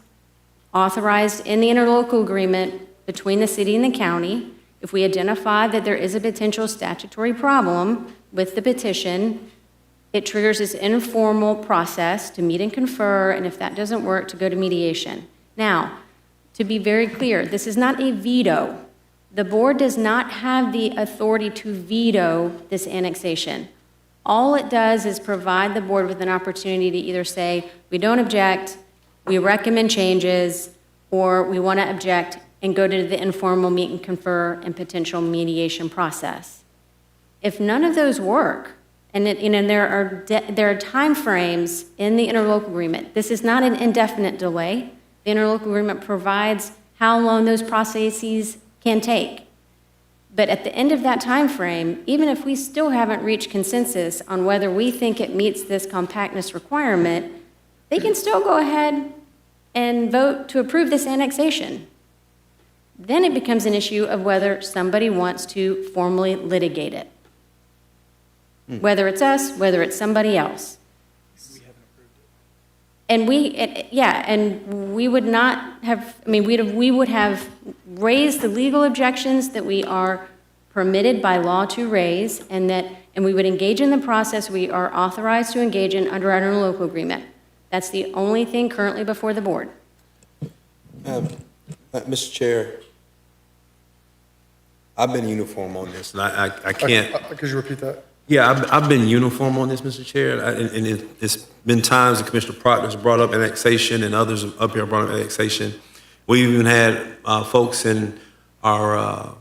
authorized in the interlocal agreement between the city and the county. If we identify that there is a potential statutory problem with the petition, it triggers this informal process to meet and confer, and if that doesn't work, to go to mediation. Now, to be very clear, this is not a veto. The board does not have the authority to veto this annexation. All it does is provide the board with an opportunity to either say, we don't object, we recommend changes, or we want to object and go to the informal meet and confer and potential mediation process. If none of those work, and there are timeframes in the interlocal agreement. This is not an indefinite delay. The interlocal agreement provides how long those processes can take. But at the end of that time frame, even if we still haven't reached consensus on whether we think it meets this compactness requirement, they can still go ahead and vote to approve this annexation. Then it becomes an issue of whether somebody wants to formally litigate it. Whether it's us, whether it's somebody else. And we would not have, I mean, we would have raised the legal objections that we are permitted by law to raise, and we would engage in the process we are authorized to engage in under our interlocal agreement. That's the only thing currently before the board. Mr. Chair, I've been uniform on this, and I can't. Could you repeat that? Yeah, I've been uniform on this, Mr. Chair, and it's been times that Commissioner Proctor has brought up annexation and others up here brought up annexation. We even had folks in our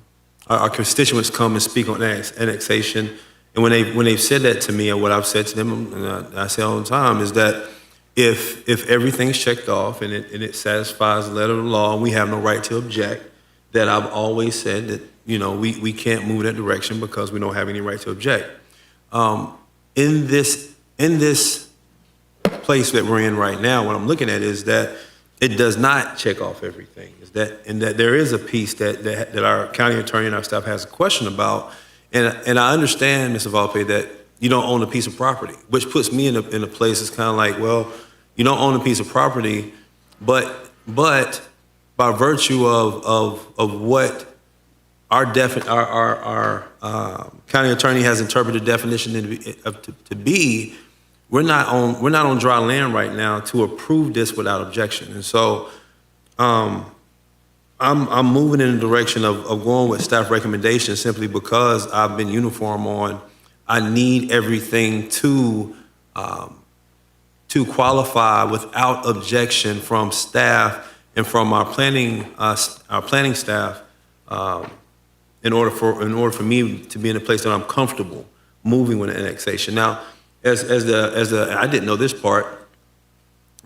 constituents come and speak on annexation, and when they've said that to me, or what I've said to them, and I say all the time, is that if everything's checked off and it satisfies the letter of the law, and we have no right to object, that I've always said that we can't move in that direction because we don't have any right to object. In this place that we're in right now, what I'm looking at is that it does not check off everything. And that there is a piece that our county attorney and our staff has a question about. And I understand, Mr. Volpe, that you don't own a piece of property, which puts me in a place that's kind of like, well, you don't own a piece of property, but by virtue of what our county attorney has interpreted definition to be, we're not on dry land right now to approve this without objection. And so I'm moving in the direction of going with staff recommendations simply because I've been uniform on I need everything to qualify without objection from staff and from our planning staff. In order for me to be in a place that I'm comfortable moving with annexation. Now, as I didn't know this part,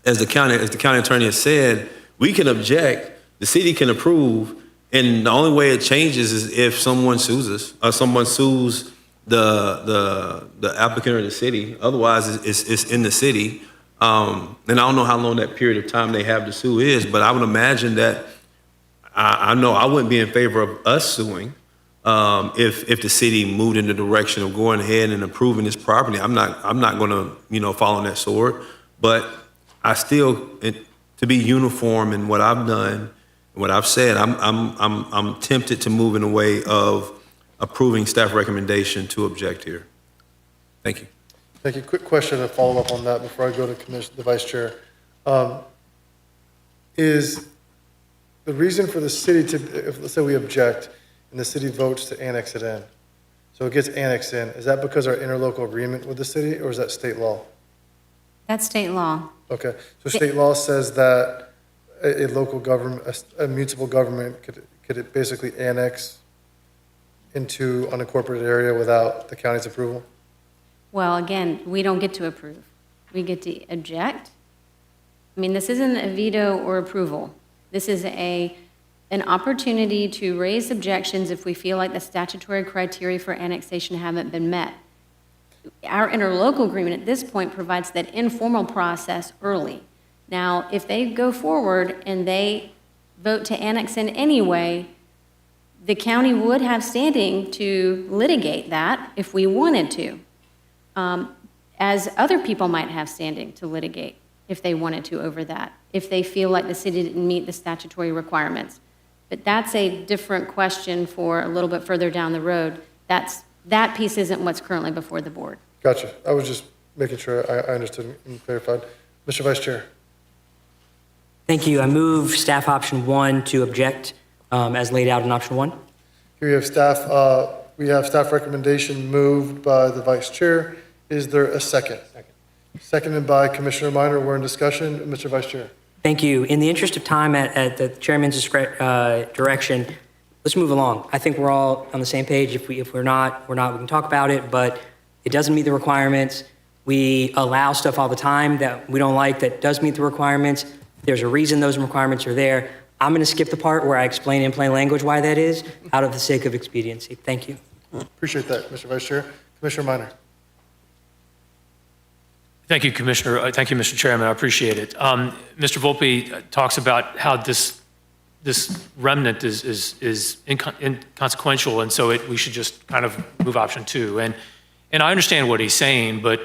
as the county attorney has said, we can object, the city can approve, and the only way it changes is if someone sues us, or someone sues the applicant or the city. Otherwise, it's in the city. And I don't know how long that period of time they have to sue is, but I would imagine that I know I wouldn't be in favor of us suing. If the city moved in the direction of going ahead and approving this property, I'm not going to fall on that sword. But I still, to be uniform in what I've done, and what I've said, I'm tempted to move in a way of approving staff recommendation to object here. Thank you. Thank you. Quick question to follow up on that before I go to the Vice Chair. Is the reason for the city to, if let's say we object and the city votes to annex it in, so it gets annexed in, is that because our interlocal agreement with the city, or is that state law? That's state law. Okay, so state law says that a local government, a municipal government could it basically annex into unincorporated area without the county's approval? Well, again, we don't get to approve. We get to object. I mean, this isn't a veto or approval. This is an opportunity to raise objections if we feel like the statutory criteria for annexation haven't been met. Our interlocal agreement at this point provides that informal process early. Now, if they go forward and they vote to annex in anyway, the county would have standing to litigate that if we wanted to, as other people might have standing to litigate if they wanted to over that, if they feel like the city didn't meet the statutory requirements. But that's a different question for a little bit further down the road. That piece isn't what's currently before the board. Gotcha. I was just making sure I understood and clarified. Mr. Vice Chair. Thank you. I move staff option 1 to object as laid out in option 1. Here we have staff recommendation moved by the Vice Chair. Is there a second? Seconded by Commissioner Minor. We're in discussion. Mr. Vice Chair. Thank you. In the interest of time, at the chairman's direction, let's move along. I think we're all on the same page. If we're not, we can talk about it, but it doesn't meet the requirements. We allow stuff all the time that we don't like that does meet the requirements. There's a reason those requirements are there. I'm going to skip the part where I explain in plain language why that is, out of the sake of expediency. Thank you. Appreciate that, Mr. Vice Chair. Commissioner Minor. Thank you, Commissioner. Thank you, Mr. Chairman. I appreciate it. Mr. Volpe talks about how this remnant is inconsequential, and so we should just kind of move option 2. And I understand what he's saying, but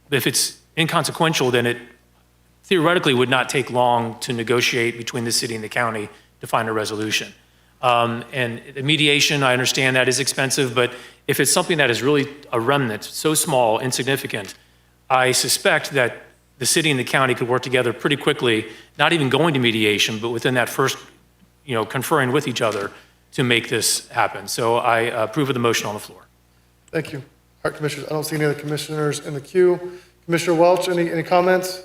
if it's inconsequential, then it theoretically would not take long to negotiate between the city and the county to find a resolution. And the mediation, I understand that is expensive, but if it's something that is really a remnant, so small, insignificant, I suspect that the city and the county could work together pretty quickly, not even going to mediation, but within that first, conferring with each other to make this happen. So I approve of the motion on the floor. Thank you. All right, Commissioners, I don't see any other commissioners in the queue. Commissioner Welch, any comments?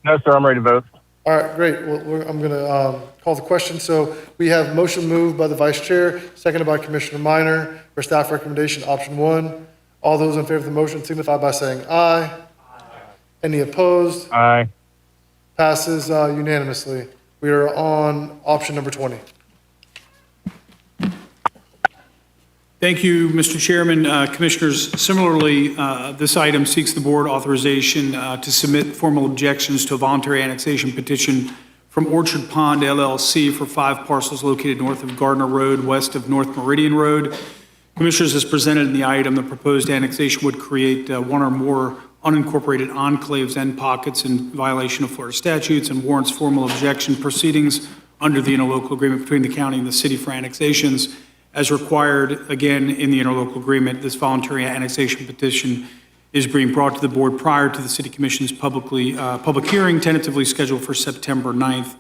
No, sir, I'm ready to vote. All right, great. Well, I'm going to call the question. So we have motion moved by the Vice Chair, seconded by Commissioner Minor for staff recommendation, option 1. All those in favor of the motion signify by saying aye. Any opposed? Aye. Passes unanimously. We are on option number 20. Thank you, Mr. Chairman. Commissioners, similarly, this item seeks the board authorization to submit formal objections to a voluntary annexation petition from Orchard Pond LLC for 5 parcels located north of Gardner Road, west of North Meridian Road. Commissioners, as presented in the item, the proposed annexation would create one or more unincorporated enclaves and pockets in violation of Florida statutes and warrants formal objection proceedings under the interlocal agreement between the county and the city for annexations. As required, again, in the interlocal agreement, this voluntary annexation petition is being brought to the board prior to the City Commission's public hearing, tentatively scheduled for September 9th.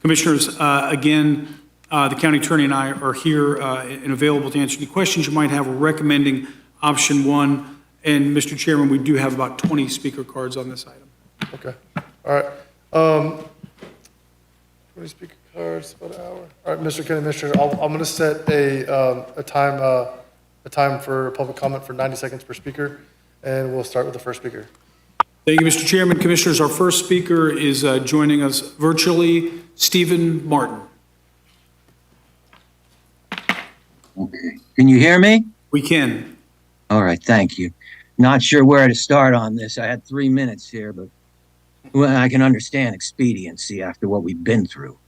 Commissioners, again, the county attorney and I are here and available to answer any questions you might have. We're recommending option 1. And Mr. Chairman, we do have about 20 speaker cards on this item. Okay. All right. 20 speaker cards, about an hour. All right, Mr. County Administrator, I'm going to set a time for public comment for 90 seconds per speaker, and we'll start with the first speaker. Thank you, Mr. Chairman. Commissioners, our first speaker is joining us virtually, Stephen Martin. Okay. Can you hear me? We can. All right, thank you. Not sure where to start on this. I had 3 minutes here, but I can understand expediency after what we've been through.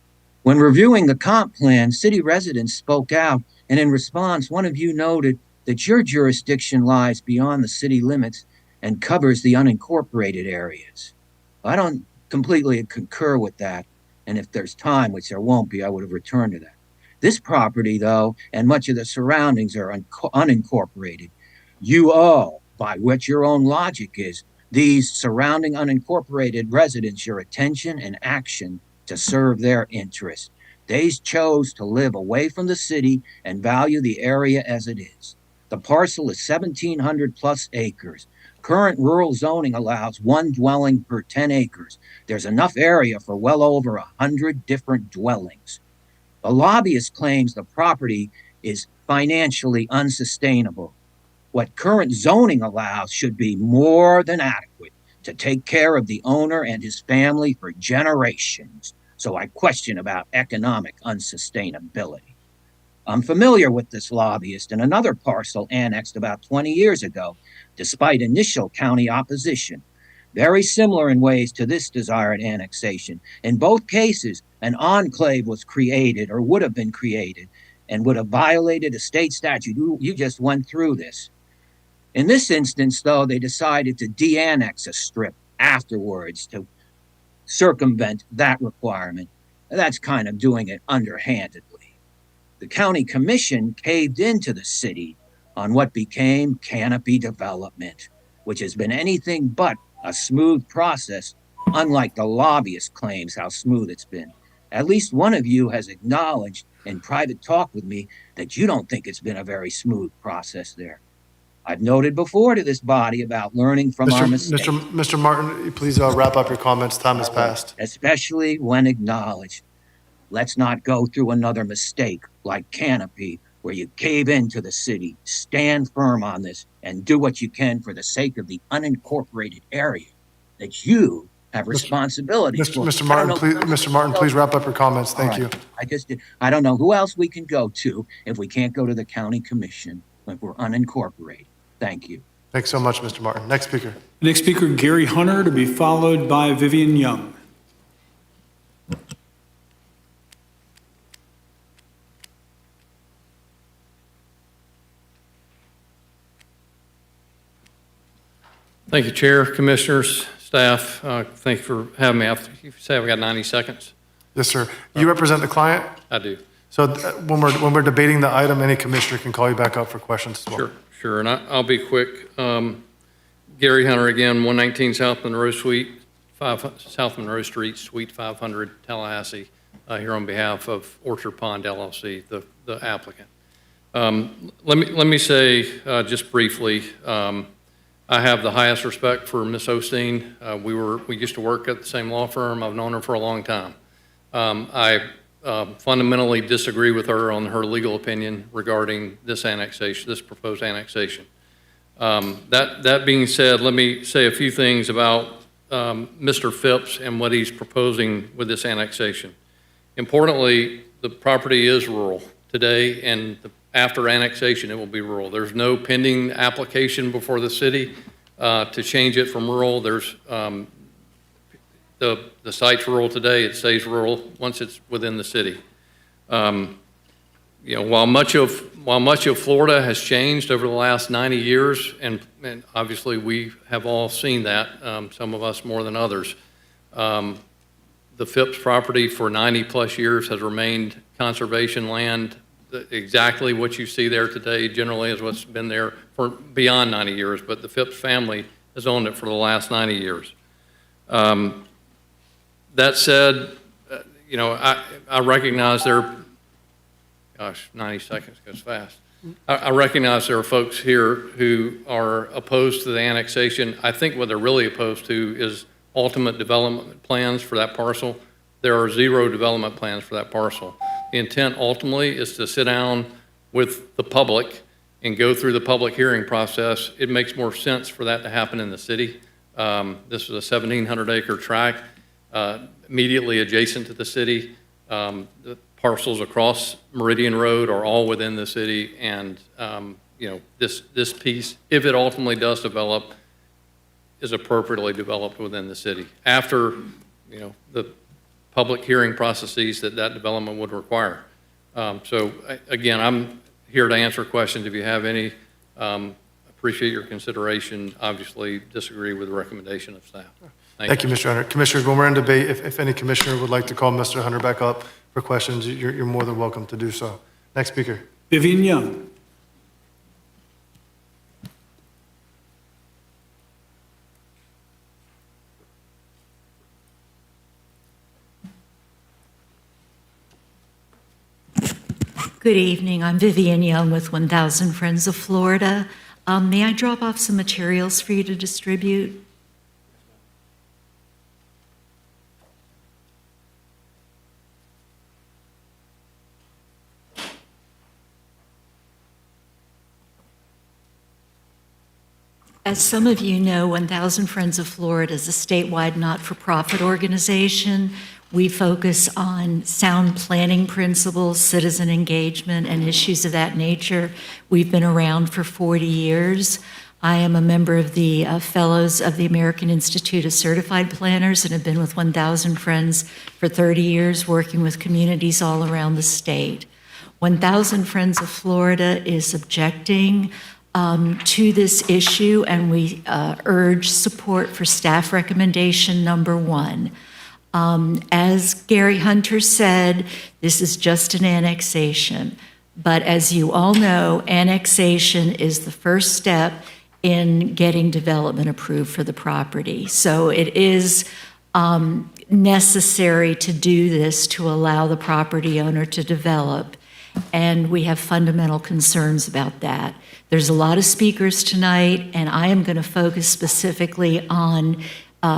When reviewing the comp plan, city residents spoke out, and in response, one of you noted that your jurisdiction lies beyond the city limits and covers the unincorporated areas. I don't completely concur with that, and if there's time, which there won't be, I would have returned to that. This property, though, and much of the surroundings are unincorporated. You owe, by what your own logic is, these surrounding unincorporated residents your attention and action to serve their interests. They chose to live away from the city and value the area as it is. The parcel is 1,700 plus acres. Current rural zoning allows 1 dwelling per 10 acres. There's enough area for well over 100 different dwellings. The lobbyist claims the property is financially unsustainable. What current zoning allows should be more than adequate to take care of the owner and his family for generations. So I question about economic unsustainability. I'm familiar with this lobbyist in another parcel annexed about 20 years ago, despite initial county opposition. Very similar in ways to this desired annexation. In both cases, an enclave was created or would have been created and would have violated a state statute. You just went through this. In this instance, though, they decided to de-annex a strip afterwards to circumvent that requirement. That's kind of doing it underhandedly. The county commission caved into the city on what became canopy development, which has been anything but a smooth process, unlike the lobbyist claims how smooth it's been. At least one of you has acknowledged in private talk with me that you don't think it's been a very smooth process there. I've noted before to this body about learning from our mistakes. Mr. Martin, please wrap up your comments. Time has passed. Especially when acknowledged. Let's not go through another mistake like Canopy, where you cave into the city, stand firm on this, and do what you can for the sake of the unincorporated area that you have responsibility for. Mr. Martin, please wrap up your comments. Thank you. I don't know who else we can go to if we can't go to the county commission when we're unincorporated. Thank you. Thanks so much, Mr. Martin. Next speaker. Next speaker, Gary Hunter, to be followed by Vivian Young. Thank you, Chair, Commissioners, staff. Thank you for having me. You say I've got 90 seconds? Yes, sir. You represent the client? I do. So when we're debating the item, any commissioner can call you back up for questions as well. Sure, and I'll be quick. Gary Hunter again, 119 South Monroe Street, South Monroe Street, Suite 500, Tallahassee, here on behalf of Orchard Pond LLC, the applicant. Let me say just briefly, I have the highest respect for Ms. Osteen. We used to work at the same law firm. I've known her for a long time. I fundamentally disagree with her on her legal opinion regarding this annexation, this proposed annexation. That being said, let me say a few things about Mr. Phipps and what he's proposing with this annexation. Importantly, the property is rural today, and after annexation, it will be rural. There's no pending application before the city to change it from rural. There's the site's rural today, it stays rural once it's within the city. While much of Florida has changed over the last 90 years, and obviously we have all seen that, some of us more than others, the Phipps property for 90 plus years has remained conservation land. Exactly what you see there today generally is what's been there for beyond 90 years, but the Phipps family has owned it for the last 90 years. That said, I recognize there, 90 seconds goes fast. I recognize there are folks here who are opposed to the annexation. I think what they're really opposed to is ultimate development plans for that parcel. There are zero development plans for that parcel. The intent ultimately is to sit down with the public and go through the public hearing process. It makes more sense for that to happen in the city. This is a 1,700 acre tract immediately adjacent to the city. The parcels across Meridian Road are all within the city, and this piece, if it ultimately does develop, is appropriately developed within the city after the public hearing processes that development would require. So again, I'm here to answer questions if you have any. Appreciate your consideration. Obviously disagree with the recommendation of staff. Thank you, Mr. Hunter. Commissioners, when we're in debate, if any commissioner would like to call Mr. Hunter back up for questions, you're more than welcome to do so. Next speaker. Vivian Young. Good evening. I'm Vivian Young with 1,000 Friends of Florida. May I drop off some materials for you to distribute? As some of you know, 1,000 Friends of Florida is a statewide not-for-profit organization. We focus on sound planning principles, citizen engagement, and issues of that nature. We've been around for 40 years. I am a member of the Fellows of the American Institute of Certified Planners and have been with 1,000 Friends for 30 years, working with communities all around the state. 1,000 Friends of Florida is objecting to this issue, and we urge support for staff recommendation number 1. As Gary Hunter said, this is just an annexation. But as you all know, annexation is the first step in getting development approved for the property. So it is necessary to do this to allow the property owner to develop. And we have fundamental concerns about that. There's a lot of speakers tonight, and I am going to focus specifically on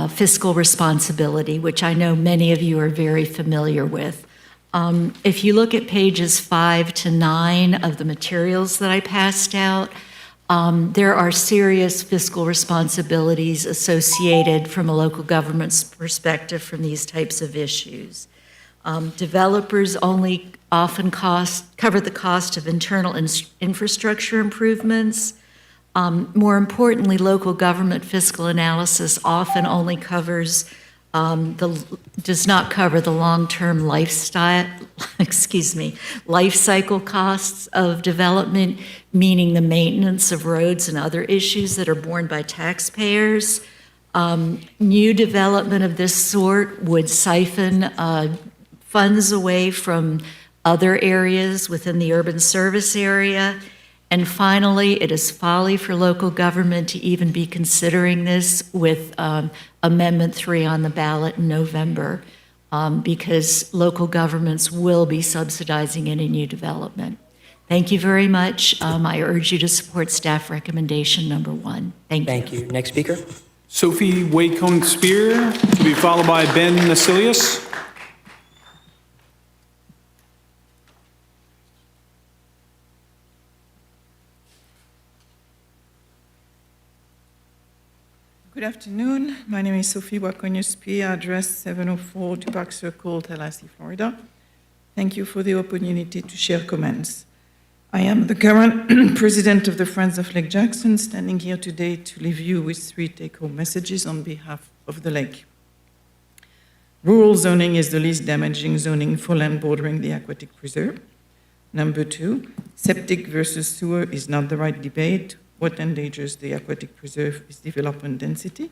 fiscal responsibility, which I know many of you are very familiar with. If you look at pages 5 to 9 of the materials that I passed out, there are serious fiscal responsibilities associated from a local government's perspective from these types of issues. Developers only often cover the cost of internal infrastructure improvements. More importantly, local government fiscal analysis often only does not cover the long-term life cycle costs of development, meaning the maintenance of roads and other issues that are borne by taxpayers. New development of this sort would siphon funds away from other areas within the urban service area. And finally, it is folly for local government to even be considering this with Amendment 3 on the ballot in November, because local governments will be subsidizing any new development. Thank you very much. I urge you to support staff recommendation number 1. Thank you. Thank you. Next speaker. Sophie Wacon-Spear, to be followed by Ben Nasilius. Good afternoon. My name is Sophie Wacon-Spear, address 704 Tupac Circle, Tallahassee, Florida. Thank you for the opportunity to share comments. I am the current president of the Friends of Lake Jackson, standing here today to leave you with 3 take-home messages on behalf of the lake. Rural zoning is the least damaging zoning for land bordering the aquatic preserve. Number 2, septic versus sewer is not the right debate. What endangers the aquatic preserve is development density.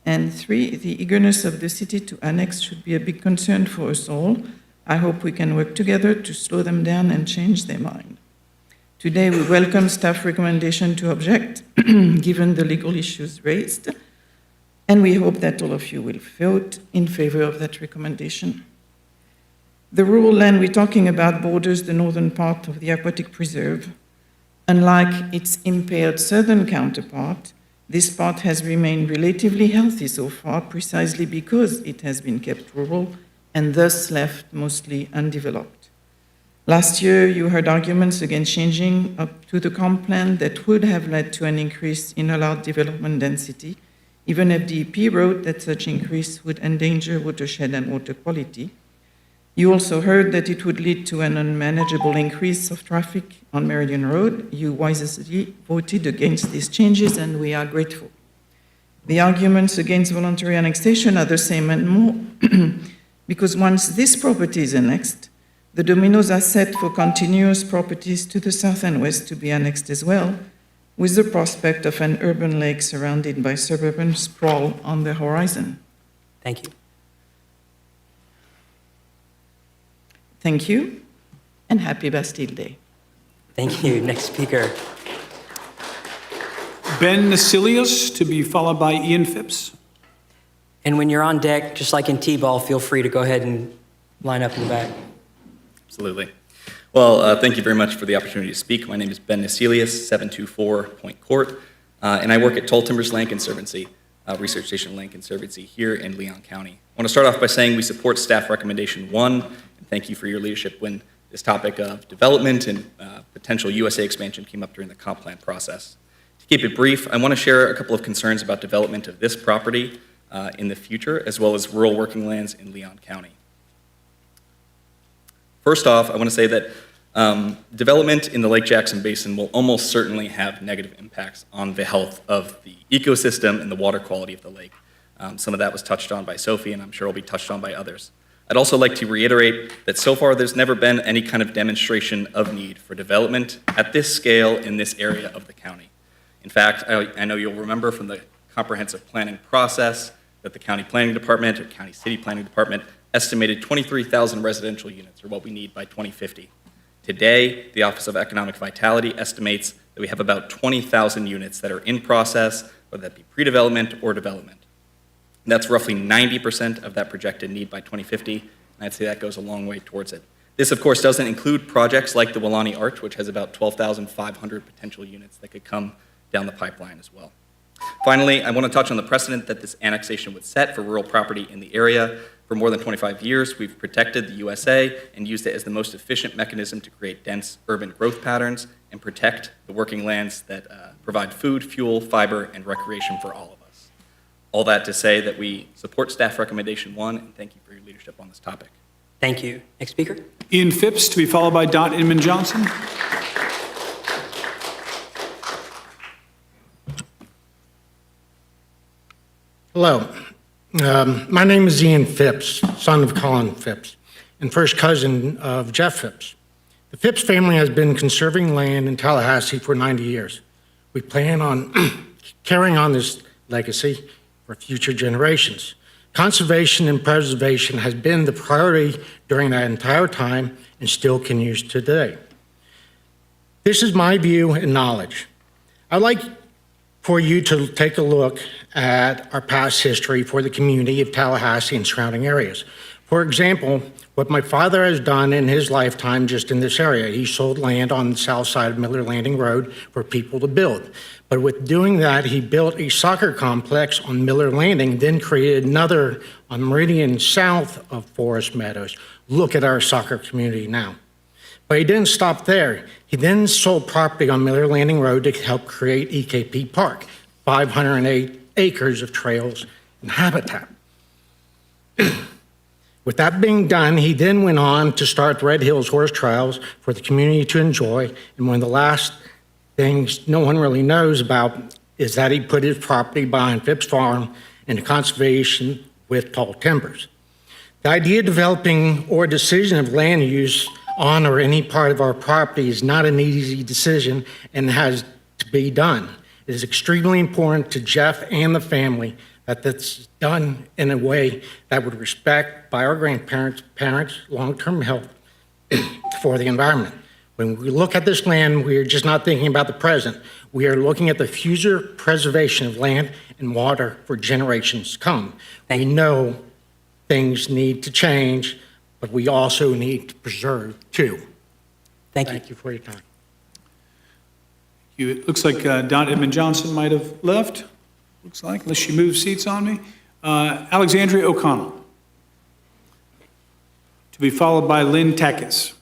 And 3, the eagerness of the city to annex should be a big concern for us all. I hope we can work together to slow them down and change their mind. Today, we welcome staff recommendation to object, given the legal issues raised, and we hope that all of you will vote in favor of that recommendation. The rural land we're talking about borders the northern part of the aquatic preserve. Unlike its impaired southern counterpart, this part has remained relatively healthy so far precisely because it has been kept rural and thus left mostly undeveloped. Last year, you heard arguments against changing up to the comp plan that would have led to an increase in allowed development density, even if DEP wrote that such increase would endanger watershed and water quality. You also heard that it would lead to an unmanageable increase of traffic on Meridian Road. You wisely voted against these changes, and we are grateful. The arguments against voluntary annexation are the same and more, because once this property is annexed, the dominoes are set for continuous properties to the south and west to be annexed as well, with the prospect of an urban lake surrounded by suburban sprawl on the horizon. Thank you. Thank you, and happy Bastille Day. Thank you. Next speaker. Ben Nasilius, to be followed by Ian Phipps. And when you're on deck, just like in T-ball, feel free to go ahead and line up in the back. Absolutely. Well, thank you very much for the opportunity to speak. My name is Ben Nasilius, 724 Point Court, and I work at Tall Timbers Land Conservancy, Research Station Land Conservancy here in Leon County. I want to start off by saying we support staff recommendation 1, and thank you for your leadership when this topic of development and potential USA expansion came up during the comp plan process. To keep it brief, I want to share a couple of concerns about development of this property in the future, as well as rural working lands in Leon County. First off, I want to say that development in the Lake Jackson Basin will almost certainly have negative impacts on the health of the ecosystem and the water quality of the lake. Some of that was touched on by Sophie, and I'm sure will be touched on by others. I'd also like to reiterate that so far there's never been any kind of demonstration of need for development at this scale in this area of the county. In fact, I know you'll remember from the comprehensive planning process that the county planning department or county city planning department estimated 23,000 residential units are what we need by 2050. Today, the Office of Economic Vitality estimates that we have about 20,000 units that are in process, whether that be pre-development or development. And that's roughly 90% of that projected need by 2050, and I'd say that goes a long way towards it. This, of course, doesn't include projects like the Wilani Arch, which has about 12,500 potential units that could come down the pipeline as well. Finally, I want to touch on the precedent that this annexation would set for rural property in the area. For more than 25 years, we've protected the USA and used it as the most efficient mechanism to create dense urban growth patterns and protect the working lands that provide food, fuel, fiber, and recreation for all of us. All that to say that we support staff recommendation 1, and thank you for your leadership on this topic. Thank you. Next speaker. Ian Phipps, to be followed by Dot Inman Johnson. Hello. My name is Ian Phipps, son of Colin Phipps, and first cousin of Jeff Phipps. The Phipps family has been conserving land in Tallahassee for 90 years. We plan on carrying on this legacy for future generations. Conservation and preservation has been the priority during that entire time and still continues today. This is my view and knowledge. I'd like for you to take a look at our past history for the community of Tallahassee and surrounding areas. For example, what my father has done in his lifetime just in this area. He sold land on the south side of Miller Landing Road for people to build. But with doing that, he built a soccer complex on Miller Landing, then created another on Meridian south of Forest Meadows. Look at our soccer community now. But he didn't stop there. He then sold property on Miller Landing Road to help create EKP Park, 508 acres of trails and habitat. With that being done, he then went on to start Red Hills Horse Trials for the community to enjoy. And one of the last things no one really knows about is that he put his property behind Phipps Farm into conservation with tall timbers. The idea of developing or decision of land use on or any part of our property is not an easy decision and has to be done. It is extremely important to Jeff and the family that that's done in a way that would respect by our grandparents, parents, long-term health for the environment. When we look at this land, we are just not thinking about the present. We are looking at the future preservation of land and water for generations to come. We know things need to change, but we also need to preserve too. Thank you for your time. It looks like Dot Inman Johnson might have left. Looks like, unless she moves seats on me. Alexandria O'Connell. To be followed by Lynn Takis.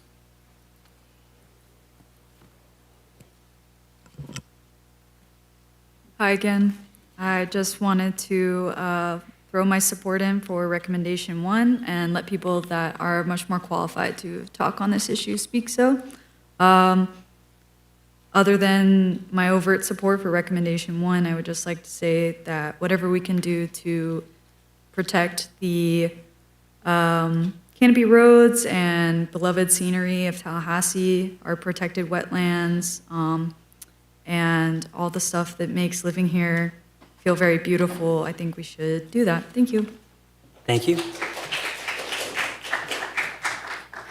Hi again. I just wanted to throw my support in for recommendation 1 and let people that are much more qualified to talk on this issue speak so. Other than my overt support for recommendation 1, I would just like to say that whatever we can do to protect the canopy roads and beloved scenery of Tallahassee, our protected wetlands, and all the stuff that makes living here feel very beautiful, I think we should do that. Thank you. Thank you.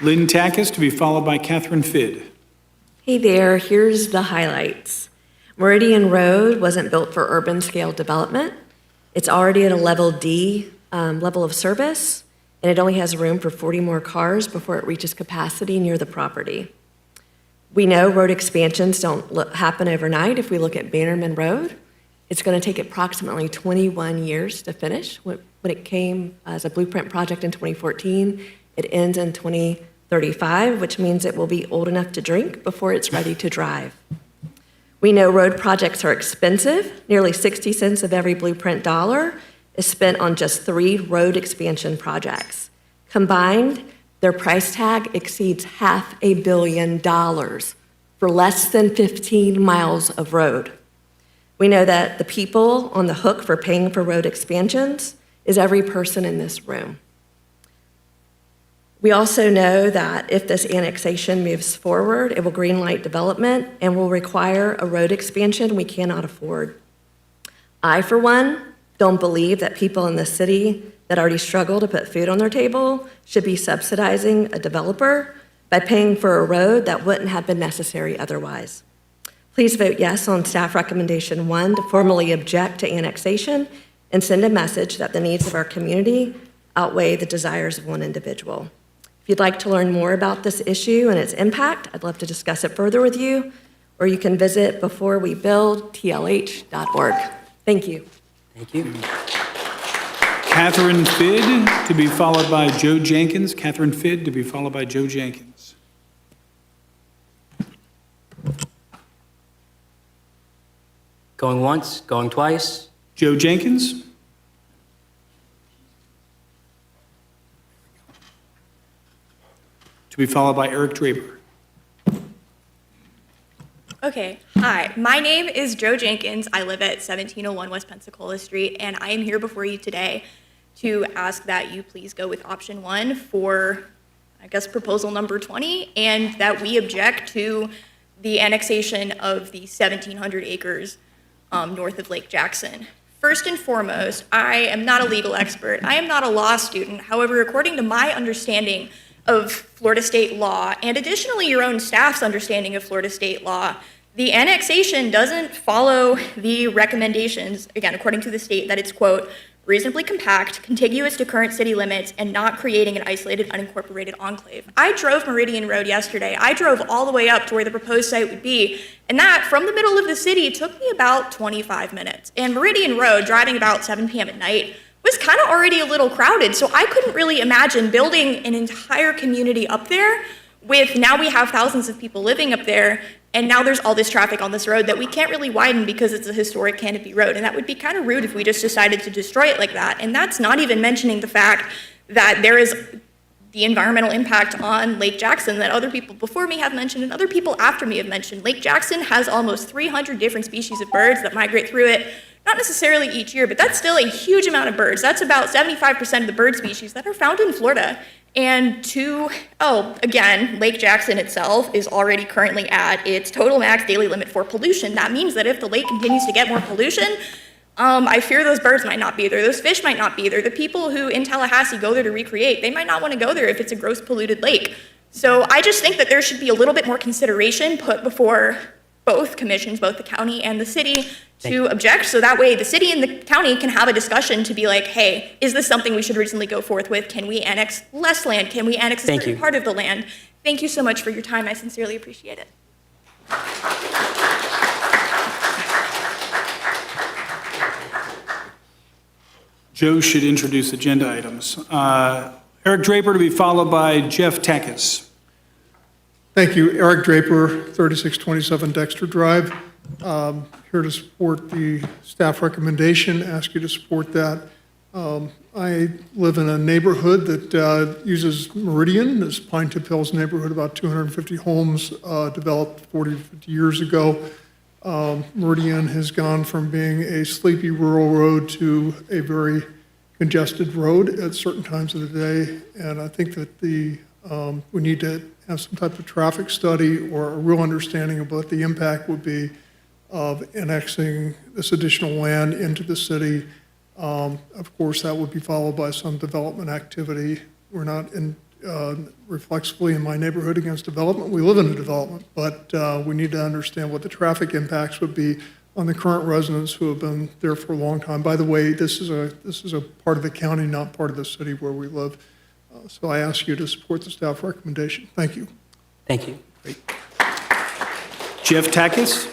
Lynn Takis, to be followed by Catherine Fidd. Hey there, here's the highlights. Meridian Road wasn't built for urban scale development. It's already at a level D level of service, and it only has room for 40 more cars before it reaches capacity near the property. We know road expansions don't happen overnight. If we look at Bannerman Road, it's going to take approximately 21 years to finish. When it came as a blueprint project in 2014, it ends in 2035, which means it will be old enough to drink before it's ready to drive. We know road projects are expensive. Nearly 60 cents of every blueprint dollar is spent on just 3 road expansion projects. Combined, their price tag exceeds $500 million for less than 15 miles of road. We know that the people on the hook for paying for road expansions is every person in this room. We also know that if this annexation moves forward, it will greenlight development and will require a road expansion we cannot afford. I, for one, don't believe that people in the city that already struggle to put food on their table should be subsidizing a developer by paying for a road that wouldn't have been necessary otherwise. Please vote yes on staff recommendation 1 to formally object to annexation and send a message that the needs of our community outweigh the desires of one individual. If you'd like to learn more about this issue and its impact, I'd love to discuss it further with you, or you can visit beforewebuildtlh.org. Thank you. Thank you. Catherine Fidd to be followed by Joe Jenkins. Catherine Fidd to be followed by Joe Jenkins. Going once, going twice. Joe Jenkins. To be followed by Eric Draper. Okay, hi. My name is Joe Jenkins. I live at 1701 West Pensacola Street, and I am here before you today to ask that you please go with option 1 for, I guess, proposal number 20, and that we object to the annexation of the 1,700 acres north of Lake Jackson. First and foremost, I am not a legal expert. I am not a law student. However, according to my understanding of Florida state law, and additionally your own staff's understanding of Florida state law, the annexation doesn't follow the recommendations, again, according to the state, that it's, quote, reasonably compact, contiguous to current city limits, and not creating an isolated, unincorporated enclave. I drove Meridian Road yesterday. I drove all the way up to where the proposed site would be, and that, from the middle of the city, took me about 25 minutes. And Meridian Road, driving about 7 p.m. at night, was kind of already a little crowded, so I couldn't really imagine building an entire community up there with, now we have thousands of people living up there, and now there's all this traffic on this road that we can't really widen because it's a historic canopy road, and that would be kind of rude if we just decided to destroy it like that. And that's not even mentioning the fact that there is the environmental impact on Lake Jackson that other people before me have mentioned and other people after me have mentioned. Lake Jackson has almost 300 different species of birds that migrate through it, not necessarily each year, but that's still a huge amount of birds. That's about 75% of the bird species that are found in Florida. And again, Lake Jackson itself is already currently at its total max daily limit for pollution. That means that if the lake continues to get more pollution, I fear those birds might not be there, those fish might not be there. The people who in Tallahassee go there to recreate, they might not want to go there if it's a gross polluted lake. So I just think that there should be a little bit more consideration put before both commissions, both the county and the city, to object, so that way the city and the county can have a discussion to be like, hey, is this something we should reasonably go forth with? Can we annex less land? Can we annex a certain part of the land? Thank you so much for your time. I sincerely appreciate it. Joe should introduce agenda items. Eric Draper to be followed by Jeff Takis. Thank you. Eric Draper, 3627 Dexter Drive. Here to support the staff recommendation, ask you to support that. I live in a neighborhood that uses Meridian, this Pine Tip Hills neighborhood, about 250 homes developed 40 to 50 years ago. Meridian has gone from being a sleepy rural road to a very congested road at certain times of the day. And I think that we need to have some type of traffic study or a real understanding of what the impact would be of annexing this additional land into the city. Of course, that would be followed by some development activity. We're not reflexively in my neighborhood against development. We live in a development, but we need to understand what the traffic impacts would be on the current residents who have been there for a long time. By the way, this is a part of the county, not part of the city where we live. So I ask you to support the staff recommendation. Thank you. Thank you. Great. Jeff Takis.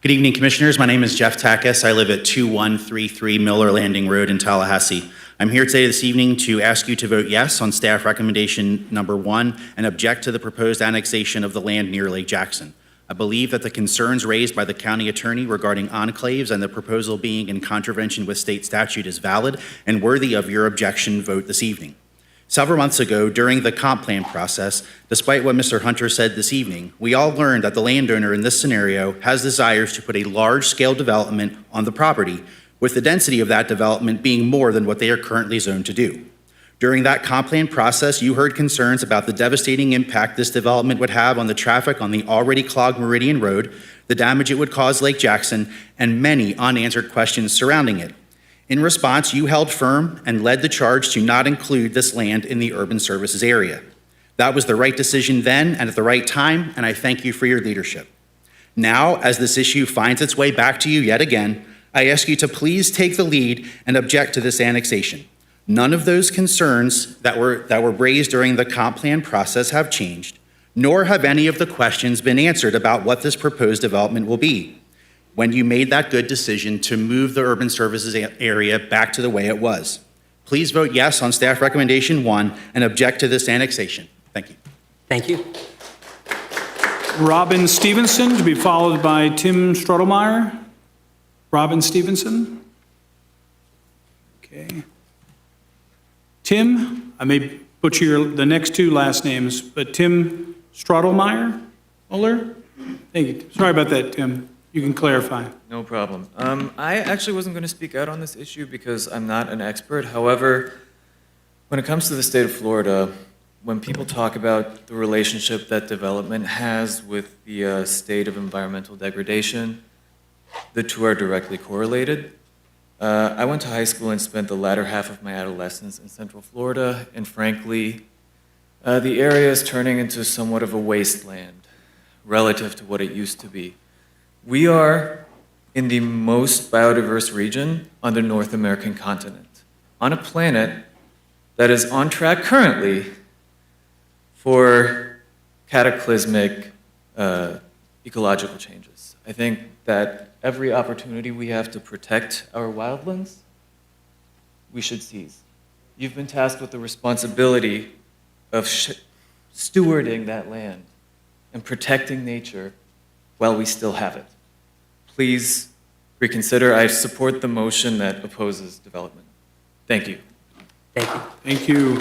Good evening, Commissioners. My name is Jeff Takis. I live at 2133 Miller Landing Road in Tallahassee. I'm here today this evening to ask you to vote yes on staff recommendation number 1 and object to the proposed annexation of the land near Lake Jackson. I believe that the concerns raised by the county attorney regarding enclaves and the proposal being in contravention with state statute is valid and worthy of your objection vote this evening. Several months ago, during the comp plan process, despite what Mr. Hunter said this evening, we all learned that the landowner in this scenario has desires to put a large-scale development on the property, with the density of that development being more than what they are currently zoned to do. During that comp plan process, you heard concerns about the devastating impact this development would have on the traffic on the already clogged Meridian Road, the damage it would cause Lake Jackson, and many unanswered questions surrounding it. In response, you held firm and led the charge to not include this land in the urban services area. That was the right decision then and at the right time, and I thank you for your leadership. Now, as this issue finds its way back to you yet again, I ask you to please take the lead and object to this annexation. None of those concerns that were raised during the comp plan process have changed, nor have any of the questions been answered about what this proposed development will be when you made that good decision to move the urban services area back to the way it was. Please vote yes on staff recommendation 1 and object to this annexation. Thank you. Thank you. Robin Stevenson, to be followed by Tim Strudelmeyer. Robin Stevenson. Okay. Tim, I may butcher the next two last names, but Tim Strudelmeyer? Muller? Thank you. Sorry about that, Tim. You can clarify. No problem. I actually wasn't going to speak out on this issue because I'm not an expert. However, when it comes to the state of Florida, when people talk about the relationship that development has with the state of environmental degradation, the two are directly correlated. I went to high school and spent the latter half of my adolescence in Central Florida, and frankly, the area is turning into somewhat of a wasteland relative to what it used to be. We are in the most biodiverse region on the North American continent, on a planet that is on track currently for cataclysmic ecological changes. I think that every opportunity we have to protect our wildlands, we should seize. You've been tasked with the responsibility of stewarding that land and protecting nature while we still have it. Please reconsider. I support the motion that opposes development. Thank you. Thank you. Thank you.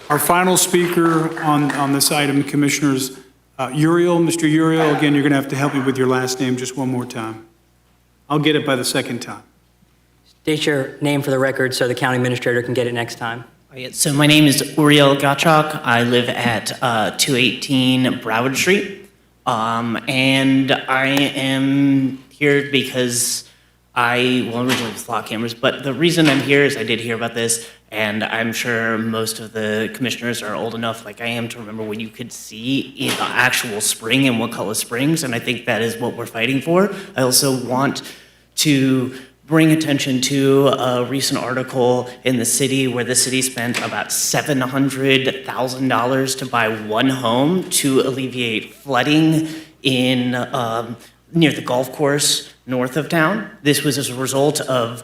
Our final speaker on this item, Commissioners, Uriel. Mr. Uriel, again, you're going to have to help me with your last name just one more time. I'll get it by the second time. State your name for the record so the county administrator can get it next time. So my name is Uriel Gottschalk. I live at 218 Broward Street. And I am here because originally it was law cameras, but the reason I'm here is I did hear about this, and I'm sure most of the commissioners are old enough, like I am, to remember when you could see in the actual spring in Wakulla Springs, and I think that is what we're fighting for. I also want to bring attention to a recent article in the city where the city spent about $700,000 to buy one home to alleviate flooding in near the golf course north of town. This was as a result of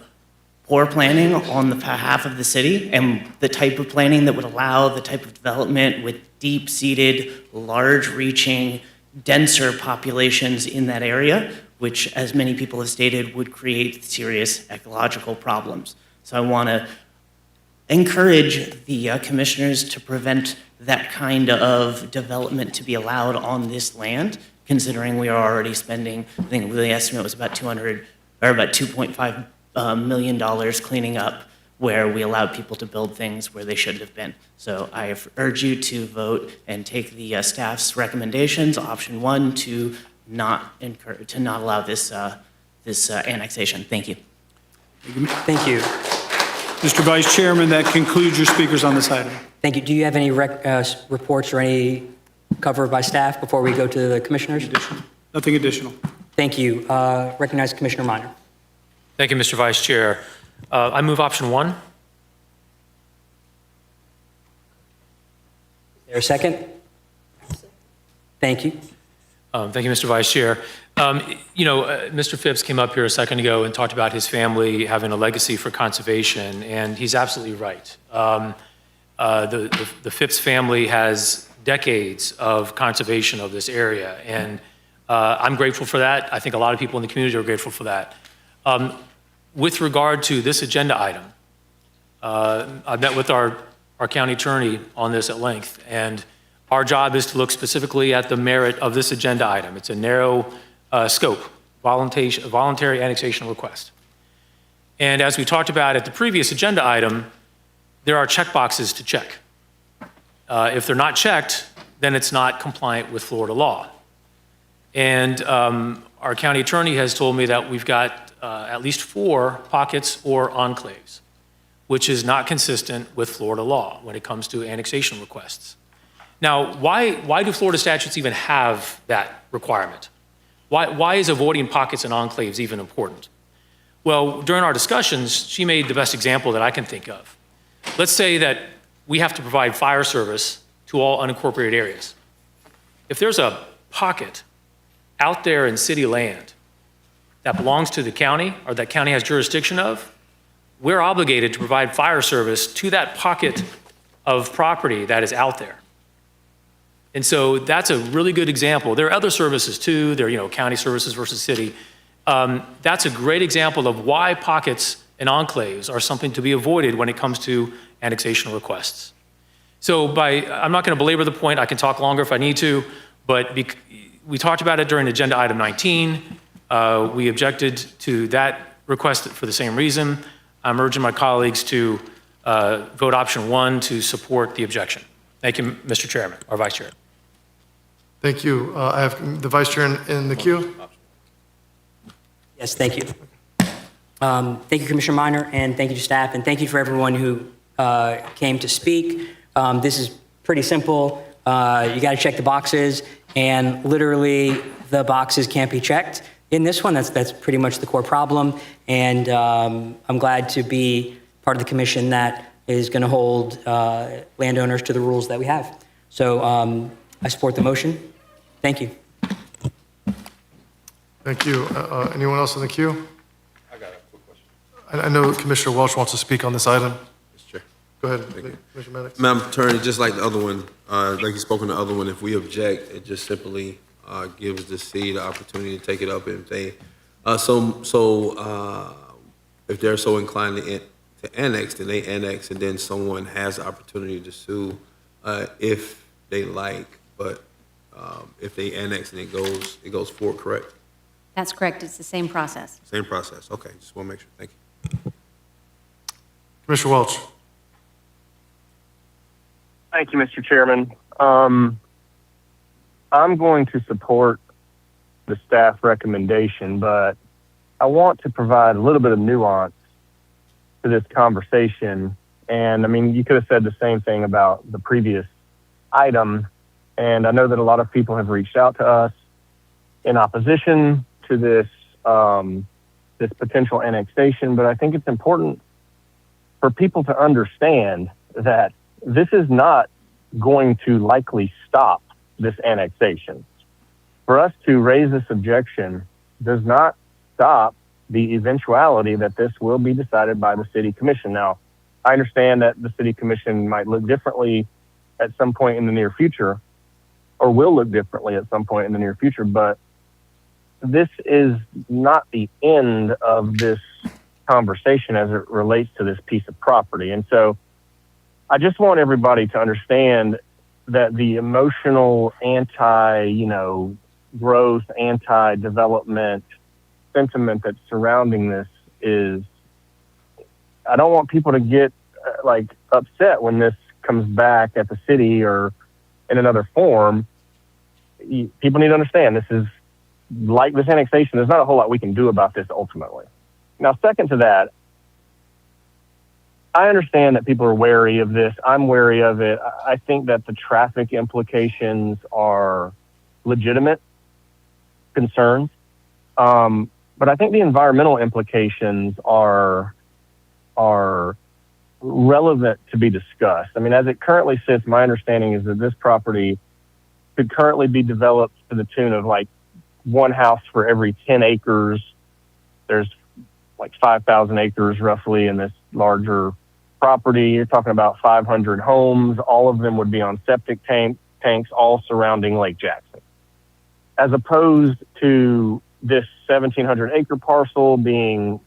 poor planning on the behalf of the city and the type of planning that would allow the type of development with deep-seated, large-reaching, denser populations in that area, which, as many people have stated, would create serious ecological problems. So I want to encourage the commissioners to prevent that kind of development to be allowed on this land, considering we are already spending, I think the estimate was about $2.5 million cleaning up where we allowed people to build things where they shouldn't have been. So I urge you to vote and take the staff's recommendations, option 1, to not allow this annexation. Thank you. Thank you. Mr. Vice Chairman, that concludes your speakers on this item. Thank you. Do you have any reports or any cover by staff before we go to the commissioners? Nothing additional. Thank you. Recognize Commissioner Minor. Thank you, Mr. Vice Chair. I move option 1. Is there a second? Thank you. Thank you, Mr. Vice Chair. Mr. Phipps came up here a second ago and talked about his family having a legacy for conservation, and he's absolutely right. The Phipps family has decades of conservation of this area, and I'm grateful for that. I think a lot of people in the community are grateful for that. With regard to this agenda item, I met with our county attorney on this at length, and our job is to look specifically at the merit of this agenda item. It's a narrow scope, voluntary annexation request. And as we talked about at the previous agenda item, there are checkboxes to check. If they're not checked, then it's not compliant with Florida law. And our county attorney has told me that we've got at least 4 pockets or enclaves, which is not consistent with Florida law when it comes to annexation requests. Now, why do Florida statutes even have that requirement? Why is avoiding pockets and enclaves even important? Well, during our discussions, she made the best example that I can think of. Let's say that we have to provide fire service to all unincorporated areas. If there's a pocket out there in city land that belongs to the county or that county has jurisdiction of, we're obligated to provide fire service to that pocket of property that is out there. And so that's a really good example. There are other services too. There are, county services versus city. That's a great example of why pockets and enclaves are something to be avoided when it comes to annexation requests. So I'm not going to belabor the point. I can talk longer if I need to, but we talked about it during agenda item 19. We objected to that request for the same reason. I'm urging my colleagues to vote option 1 to support the objection. Thank you, Mr. Chairman, or Vice Chair. Thank you. I have the Vice Chair in the queue. Yes, thank you. Thank you, Commissioner Minor, and thank you to staff, and thank you for everyone who came to speak. This is pretty simple. You got to check the boxes, and literally the boxes can't be checked. In this one, that's pretty much the core problem, and I'm glad to be part of the commission that is going to hold landowners to the rules that we have. So I support the motion. Thank you. Thank you. Anyone else in the queue? I got a quick question. I know Commissioner Welch wants to speak on this item. Mr. Chair. Go ahead, Thank you. Commissioner Maddox. Madam Attorney, just like the other one, like you spoke on the other one, if we object, it just simply gives the city the opportunity to take it up if they, if they're so inclined to annex, then they annex, and then someone has the opportunity to sue if they like, but if they annex and it goes forward, correct? That's correct. It's the same process. Same process. Okay, just want to make sure. Thank you. Commissioner Welch. Thank you, Mr. Chairman. I'm going to support the staff recommendation, but I want to provide a little bit of nuance to this conversation. And I mean, you could have said the same thing about the previous item. And I know that a lot of people have reached out to us in opposition to this, this potential annexation, but I think it's important for people to understand that this is not going to likely stop this annexation. For us to raise this objection does not stop the eventuality that this will be decided by the city commission. Now, I understand that the city commission might look differently at some point in the near future, or will look differently at some point in the near future, but this is not the end of this conversation as it relates to this piece of property. And so I just want everybody to understand that the emotional growth, anti-development sentiment that's surrounding this is, I don't want people to get upset when this comes back at the city or in another form. People need to understand this is like this annexation. There's not a whole lot we can do about this ultimately. Now, second to that, I understand that people are wary of this. I'm wary of it. I think that the traffic implications are legitimate concerns. But I think the environmental implications are relevant to be discussed. I mean, as it currently sits, my understanding is that this property could currently be developed to the tune of like one house for every 10 acres. There's like 5,000 acres roughly in this larger property. You're talking about 500 homes. All of them would be on septic tanks, all surrounding Lake Jackson. As opposed to this 1,700 acre parcel being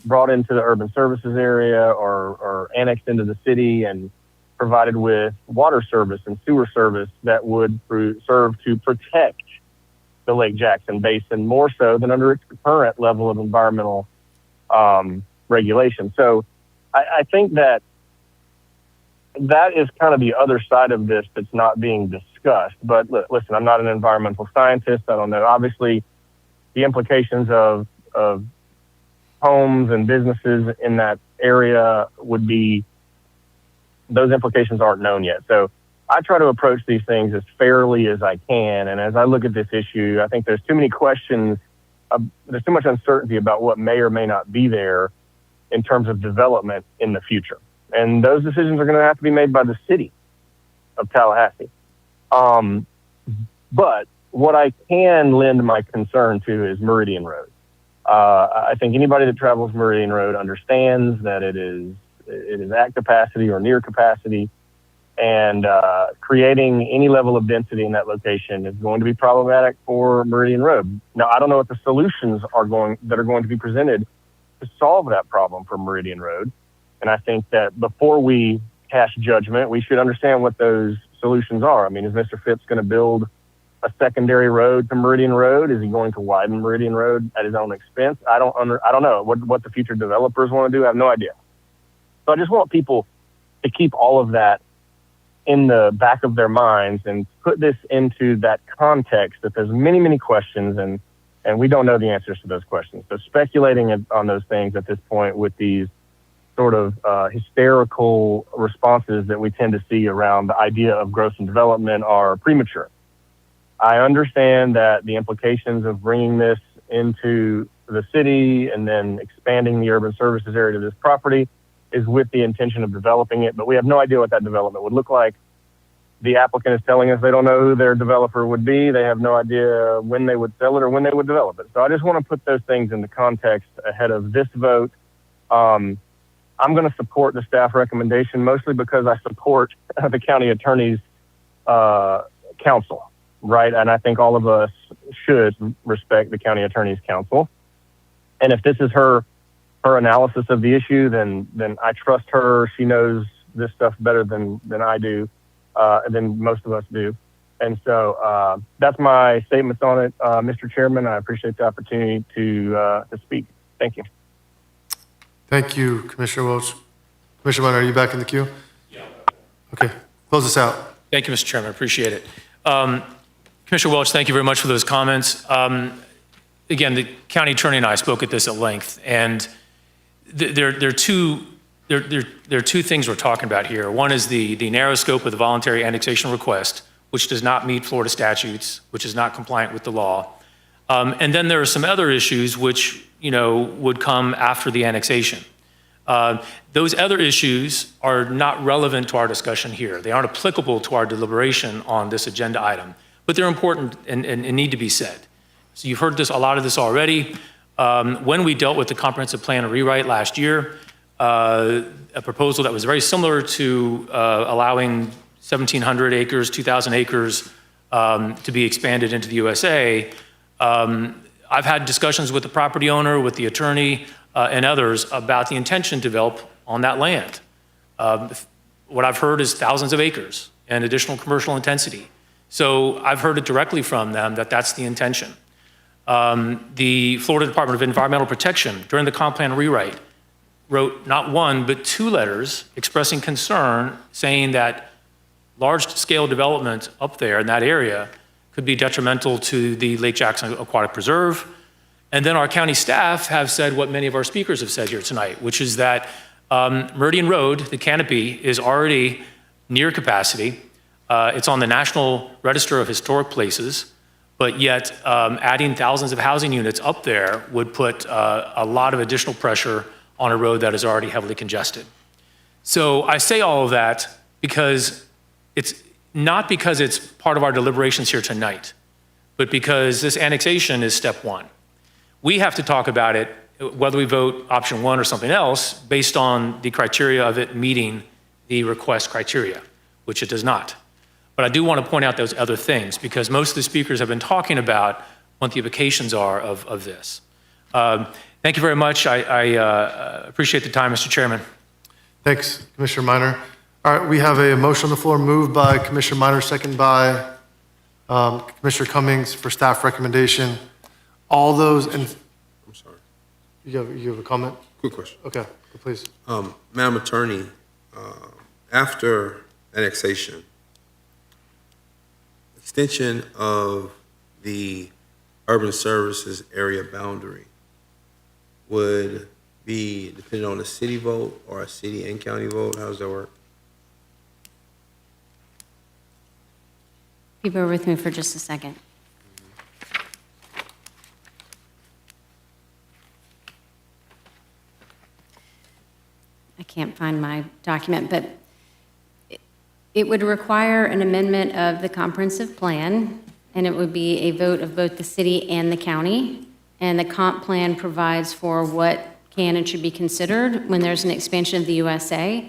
brought into the urban services area or annexed into the city and provided with water service and sewer service that would serve to protect the Lake Jackson Basin more so than under its current level of environmental regulation. So I think that is kind of the other side of this that's not being discussed. But listen, I'm not an environmental scientist. I don't know. Obviously, the implications of homes and businesses in that area would be, those implications aren't known yet. So I try to approach these things as fairly as I can. And as I look at this issue, I think there's too many questions. There's too much uncertainty about what may or may not be there in terms of development in the future. And those decisions are going to have to be made by the city of Tallahassee. But what I can lend my concern to is Meridian Road. I think anybody that travels Meridian Road understands that it is at capacity or near capacity, and creating any level of density in that location is going to be problematic for Meridian Road. Now, I don't know what the solutions are going to be presented to solve that problem for Meridian Road, and I think that before we cast judgment, we should understand what those solutions are. I mean, is Mr. Phipps going to build a secondary road to Meridian Road? Is he going to widen Meridian Road at his own expense? I don't know what the future developers want to do. I have no idea. So I just want people to keep all of that in the back of their minds and put this into that context, that there's many, many questions and we don't know the answers to those questions. So speculating on those things at this point with these sort of hysterical responses that we tend to see around the idea of growth and development are premature. I understand that the implications of bringing this into the city and then expanding the urban services area to this property is with the intention of developing it, but we have no idea what that development would look like. The applicant is telling us they don't know who their developer would be. They have no idea when they would sell it or when they would develop it. So I just want to put those things into context ahead of this vote. I'm going to support the staff recommendation, mostly because I support the county attorney's counsel, right? And I think all of us should respect the county attorney's counsel. And if this is her analysis of the issue, then I trust her. She knows this stuff better than I do, than most of us do. And so that's my statements on it, Mr. Chairman. I appreciate the opportunity to speak. Thank you. Thank you, Commissioner Welch. Commissioner Minor, are you back in the queue? Yeah. Okay, close this out. Thank you, Mr. Chairman. I appreciate it. Commissioner Welch, thank you very much for those comments. Again, the county attorney and I spoke at this at length, and there are two things we're talking about here. One is the narrow scope of the voluntary annexation request, which does not meet Florida statutes, which is not compliant with the law. And then there are some other issues which, would come after the annexation. Those other issues are not relevant to our discussion here. They aren't applicable to our deliberation on this agenda item, but they're important and need to be said. So you've heard a lot of this already. When we dealt with the comprehensive plan rewrite last year, a proposal that was very similar to allowing 1,700 acres, 2,000 acres to be expanded into the USA, I've had discussions with the property owner, with the attorney, and others about the intention to develop on that land. What I've heard is thousands of acres and additional commercial intensity. So I've heard it directly from them that that's the intention. The Florida Department of Environmental Protection, during the comp plan rewrite, wrote not one, but two letters expressing concern, saying that large-scale development up there in that area could be detrimental to the Lake Jackson Aquatic Preserve. And then our county staff have said what many of our speakers have said here tonight, which is that Meridian Road, the canopy, is already near capacity. It's on the National Register of Historic Places, but yet adding thousands of housing units up there would put a lot of additional pressure on a road that is already heavily congested. So I say all of that because it's not because it's part of our deliberations here tonight, but because this annexation is step one. We have to talk about it, whether we vote option one or something else, based on the criteria of it meeting the request criteria, which it does not. But I do want to point out those other things because most of the speakers have been talking about what the implications are of this. Thank you very much. I appreciate the time, Mr. Chairman. Thanks, Commissioner Minor. All right, we have a motion on the floor moved by Commissioner Minor, second by Commissioner Cummings for staff recommendation. All those in... I'm sorry. You have a comment? Quick question. Okay, please. Madam Attorney, after annexation, extension of the urban services area boundary would be dependent on a city vote or a city and county vote? How does that work? If you bear with me for just a second. I can't find my document, but it would require an amendment of the comprehensive plan, and it would be a vote of both the city and the county. And the comp plan provides for what can and should be considered when there's an expansion of the USA.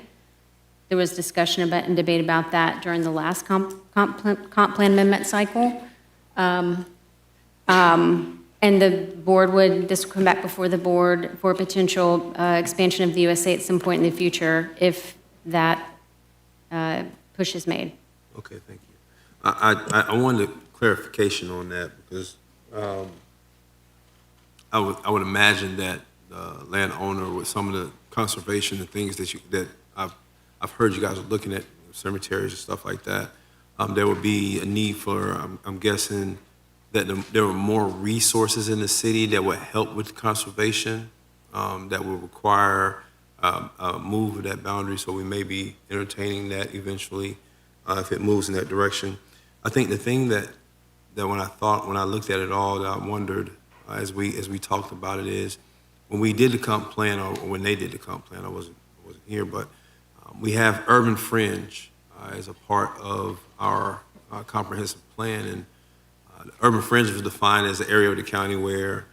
There was discussion about and debate about that during the last comp plan amendment cycle. And the board would, this would come back before the board for potential expansion of the USA at some point in the future if that push is made. Okay, thank you. I wanted clarification on that because I would imagine that the landowner with some of the conservation and things that I've heard you guys are looking at, cemeteries and stuff like that, there would be a need for, I'm guessing, that there were more resources in the city that would help with conservation, that would require a move of that boundary. So we may be entertaining that eventually if it moves in that direction. I think the thing that when I looked at it all, that I wondered as we talked about it is when we did the comp plan, or when they did the comp plan, I wasn't here, but we have urban fringe as a part of our comprehensive plan, and urban fringe was defined as an area of the county where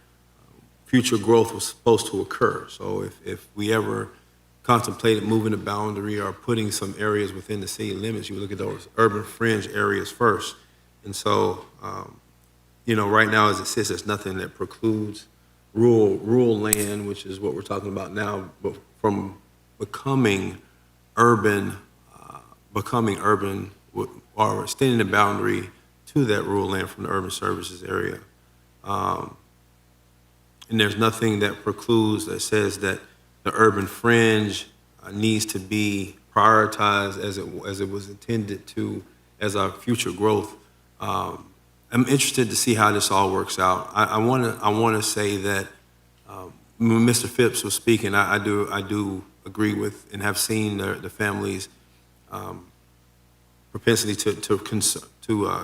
future growth was supposed to occur. So if we ever contemplated moving the boundary or putting some areas within the city limits, you would look at those urban fringe areas first. And so, right now as it sits, there's nothing that precludes rural land, which is what we're talking about now, but from becoming urban, or extending the boundary to that rural land from the urban services area. And there's nothing that precludes, that says that the urban fringe needs to be prioritized as it was intended to, as our future growth. I'm interested to see how this all works out. I want to say that when Mr. Phipps was speaking, I do agree with and have seen the family's propensity to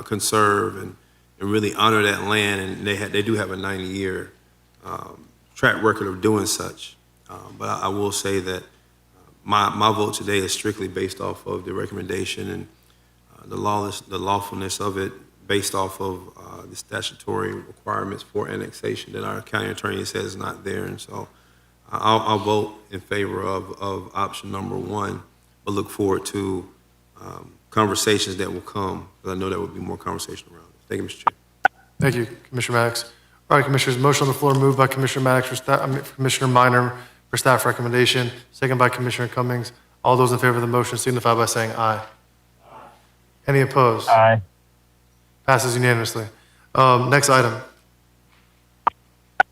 conserve and really honor that land, and they do have a 90-year track record of doing such. But I will say that my vote today is strictly based off of the recommendation and the lawfulness of it, based off of the statutory requirements for annexation that our county attorney says is not there. And so I'll vote in favor of option number one, but look forward to conversations that will come, because I know there will be more conversation around it. Thank you, Mr. Chair. Thank you, Commissioner Maddox. All right, Commissioners, motion on the floor moved by Commissioner Maddox Commissioner Minor for staff recommendation, second by Commissioner Cummings. All those in favor of the motion signify by saying aye. Any opposed? Aye. Passes unanimously. Next item.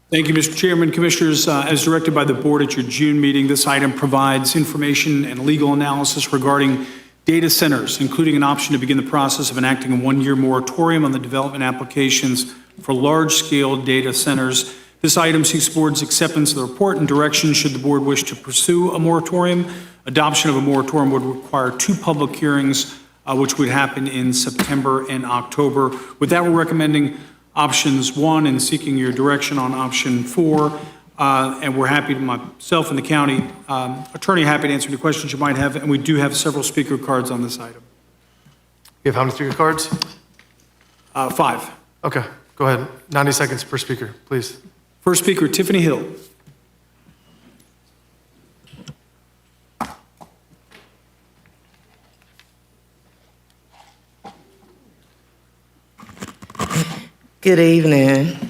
Thank you, Mr. Chairman. Commissioners, as directed by the board at your June meeting, this item provides information and legal analysis regarding data centers, including an option to begin the process of enacting a one-year moratorium on the development applications for large-scale data centers. This item seeks the board's acceptance of the report and direction should the board wish to pursue a moratorium. Adoption of a moratorium would require 2 public hearings, which would happen in September and October. With that, we're recommending options 1 and seeking your direction on option 4. And we're happy, myself and the county attorney, happy to answer any questions you might have. And we do have several speaker cards on this item. You have how many speaker cards? 5. Okay, go ahead. 90 seconds per speaker, please. First speaker, Tiffany Hill. Good evening.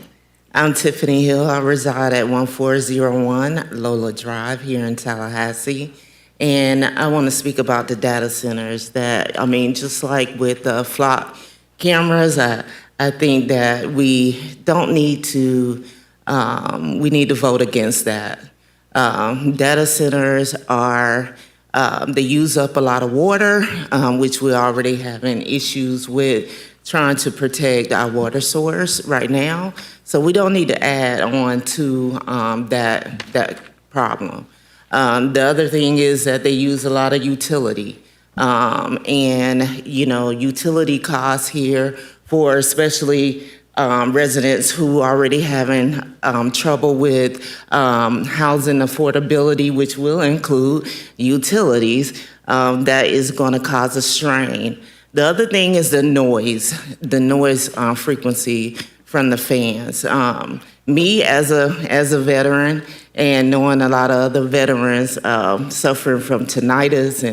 I'm Tiffany Hill. I reside at 1401 Lola Drive here in Tallahassee. And I want to speak about the data centers just like with the flock cameras, I think that we don't need to we need to vote against that. Data centers are, they use up a lot of water, which we're already having issues with trying to protect our water source right now. So we don't need to add on to that problem. The other thing is that they use a lot of utility. And, you know, utility costs here for especially residents who are already having trouble with housing affordability, which will include utilities, that is going to cause a strain. The other thing is the noise frequency from the fans. Me as a veteran and knowing a lot of other veterans suffering from tinnitus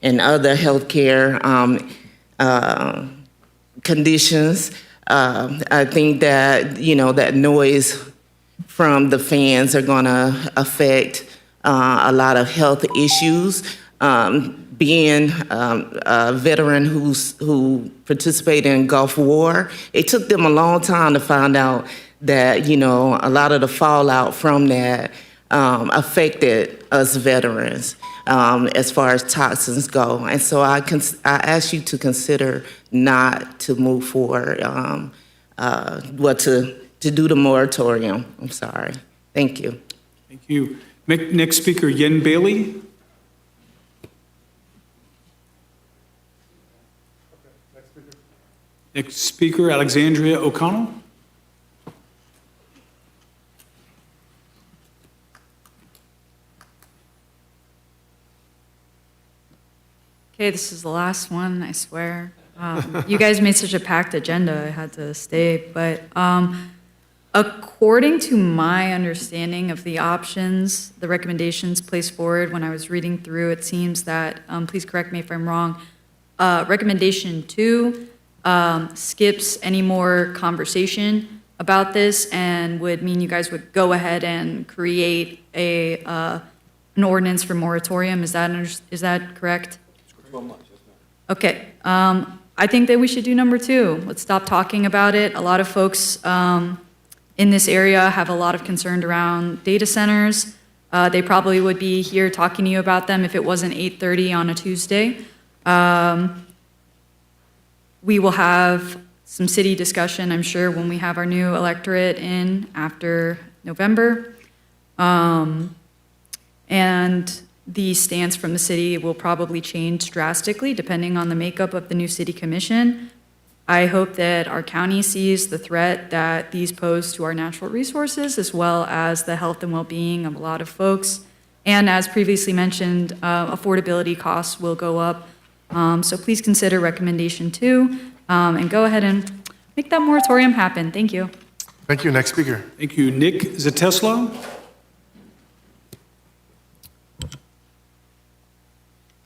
and other healthcare conditions, I think that, you know, that noise from the fans are going to affect a lot of health issues. Being a veteran who participated in Gulf War, it took them a long time to find out that, you know, a lot of the fallout from that affected us veterans as far as toxins go. And so I ask you to consider not to move forward, to do the moratorium. I'm sorry. Thank you. Thank you. Next speaker, Yen Bailey. Next speaker, Alexandria O'Connell. Okay, this is the last one, I swear. You guys made such a packed agenda, I had to stay. But according to my understanding of the options, the recommendations placed forward when I was reading through, it seems that, please correct me if I'm wrong, recommendation 2 skips any more conversation about this and would mean you guys would go ahead and create an ordinance for moratorium. Is that correct? Okay. I think that we should do number 2. Let's stop talking about it. A lot of folks in this area have a lot of concern around data centers. They probably would be here talking to you about them if it wasn't 8:30 on a Tuesday. We will have some city discussion, I'm sure, when we have our new electorate in after November. And the stance from the city will probably change drastically depending on the makeup of the new city commission. I hope that our county sees the threat that these pose to our natural resources, as well as the health and well-being of a lot of folks. And as previously mentioned, affordability costs will go up. So please consider recommendation 2 and go ahead and make that moratorium happen. Thank you. Thank you. Next speaker. Thank you. Nick Zateslo.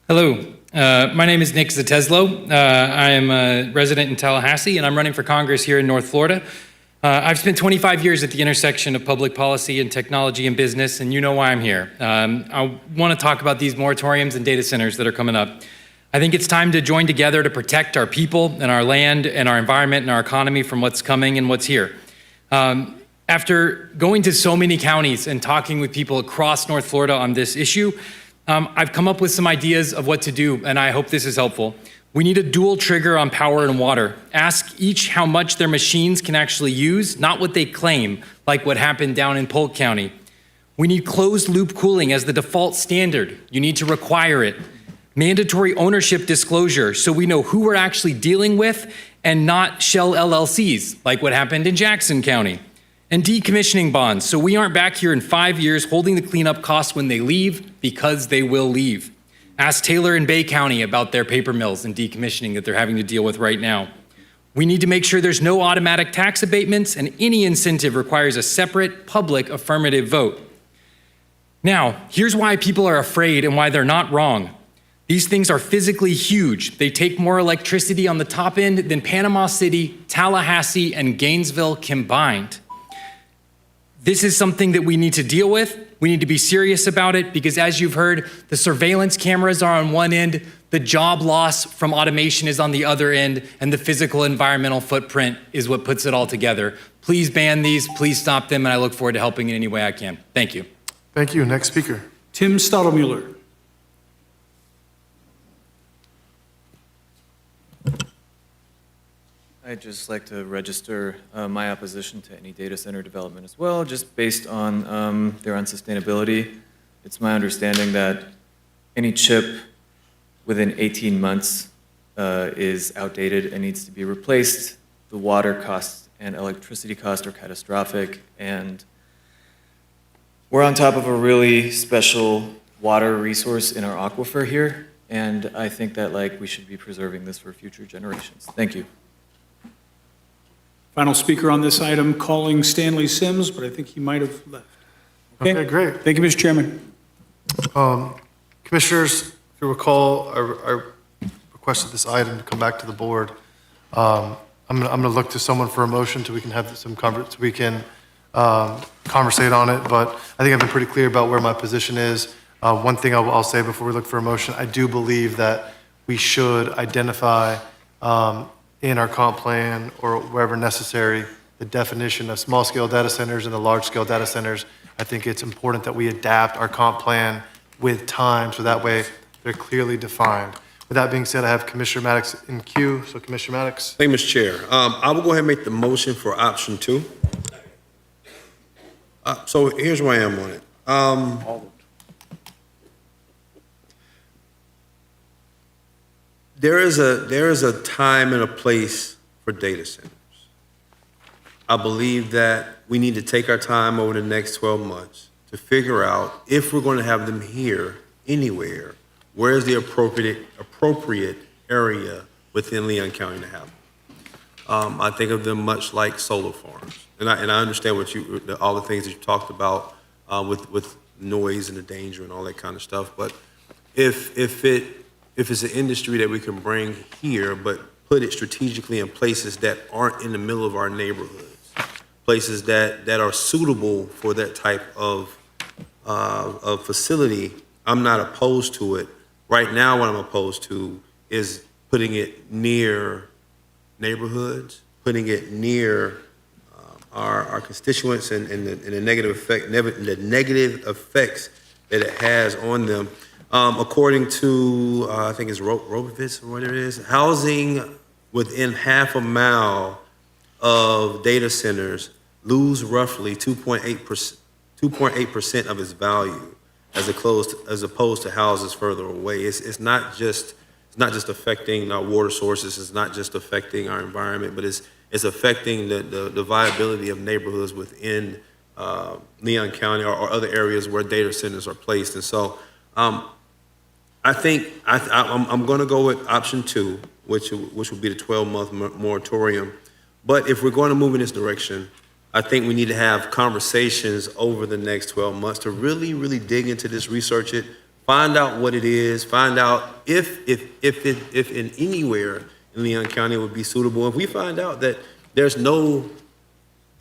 Hello, my name is Nick Zateslo. I am a resident in Tallahassee, and I'm running for Congress here in North Florida. I've spent 25 years at the intersection of public policy and technology and business, and you know why I'm here. I want to talk about these moratoriums and data centers that are coming up. I think it's time to join together to protect our people and our land and our environment and our economy from what's coming and what's here. After going to so many counties and talking with people across North Florida on this issue, I've come up with some ideas of what to do, and I hope this is helpful. We need a dual trigger on power and water. Ask each how much their machines can actually use, not what they claim, like what happened down in Polk County. We need closed loop cooling as the default standard. You need to require it. Mandatory ownership disclosure so we know who we're actually dealing with and not shell LLCs, like what happened in Jackson County. And decommissioning bonds, so we aren't back here in 5 years holding the cleanup costs when they leave, because they will leave. Ask Taylor and Bay County about their paper mills and decommissioning that they're having to deal with right now. We need to make sure there's no automatic tax abatements, and any incentive requires a separate public affirmative vote. Now, here's why people are afraid and why they're not wrong. These things are physically huge. They take more electricity on the top end than Panama City, Tallahassee, and Gainesville combined. This is something that we need to deal with. We need to be serious about it because, as you've heard, the surveillance cameras are on one end, the job loss from automation is on the other end, and the physical environmental footprint is what puts it all together. Please ban these, please stop them, and I look forward to helping in any way I can. Thank you. Thank you. Next speaker. Tim Stottlemüller. I'd just like to register my opposition to any data center development as well, just based on their unsustainability. It's my understanding that any chip within 18 months is outdated and needs to be replaced. The water costs and electricity costs are catastrophic, and we're on top of a really special water resource in our aquifer here, and I think that we should be preserving this for future generations. Thank you. Final speaker on this item, calling Stanley Sims, but I think he might have left. Okay, great. Thank you, Mr. Chairman. Commissioners, if you recall, I requested this item to come back to the board. I'm going to look to someone for a motion so we can have some conversate on it, but I think I've been pretty clear about where my position is. One thing I'll say before we look for a motion, I do believe that we should identify in our comp plan or wherever necessary the definition of small-scale data centers and the large-scale data centers. I think it's important that we adapt our comp plan with time so that way they're clearly defined. With that being said, I have Commissioner Maddox in queue. So Commissioner Maddox. Thank you, Mr. Chair. I will go ahead and make the motion for option 2. So here's where I am on it. There is a time and a place for data centers. I believe that we need to take our time over the next 12 months to figure out if we're going to have them here anywhere, where is the appropriate area within Leon County to have them. I think of them much like solar farms, and I understand all the things that you talked about with noise and the danger and all that kind of stuff. But if it's an industry that we can bring here, but put it strategically in places that aren't in the middle of our neighborhoods, places that are suitable for that type of facility, I'm not opposed to it. Right now, what I'm opposed to is putting it near neighborhoods, putting it near our constituents and the negative effects that it has on them. According to, I think it's Robovitz or whatever it is, housing within half a mile of data centers lose roughly 2.8% of its value as opposed to houses further away. It's not just affecting our water sources, it's not just affecting our environment, but it's affecting the viability of neighborhoods within Leon County or other areas where data centers are placed. And so I think I'm going to go with option 2, which would be the 12-month moratorium. But if we're going to move in this direction, I think we need to have conversations over the next 12 months to really, really dig into this, research it, find out what it is, find out if in anywhere in Leon County it would be suitable. If we find out that there's no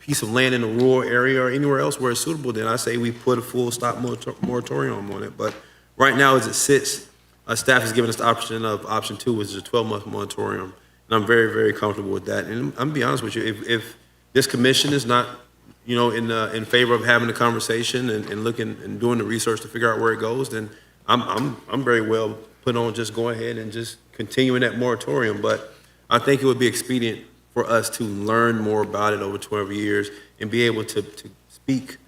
piece of land in a rural area or anywhere else where it's suitable, then I say we put a full stop moratorium on it. But right now, as it sits, staff has given us the option of option 2, which is a 12-month moratorium, and I'm very, very comfortable with that. And I'm gonna be honest with you, if this commission is not, in favor of having a conversation and looking and doing the research to figure out where it goes, then I'm very well put on just going ahead and just continuing that moratorium. But I think it would be expedient for us to learn more about it over 12 years and be able to speak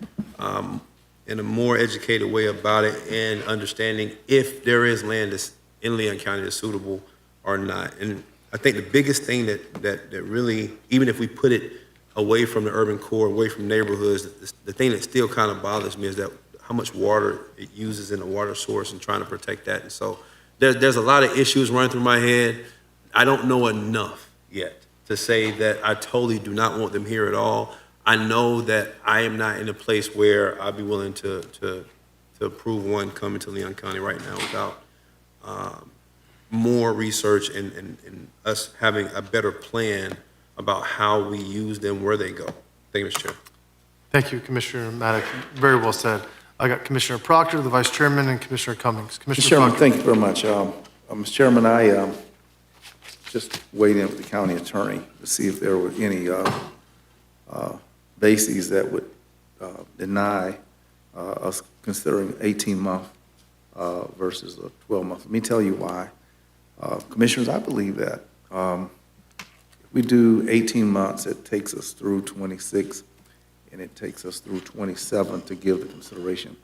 in a more educated way about it and understanding if there is land that's in Leon County that's suitable or not. And I think the biggest thing that really, even if we put it away from the urban core, away from neighborhoods, the thing that still kind of bothers me is that how much water it uses in the water source and trying to protect that. And so there's a lot of issues running through my head. I don't know enough yet to say that I totally do not want them here at all. I know that I am not in a place where I'd be willing to approve one coming to Leon County right now without more research and us having a better plan about how we use them, where they go. Thank you, Mr. Chair. Thank you, Commissioner Maddox. Very well said. I got Commissioner Proctor, the Vice Chairman, and Commissioner Cummings. Commissioner Mr. Chairman, Proctor. thank you very much. Mr. Chairman, I just waiting with the county attorney to see if there were any bases that would deny us considering 18-month versus a 12-month. Let me tell you why. Commissioners, I believe that if we do 18 months, it takes us through 26, and it takes us through 27 to give the consideration.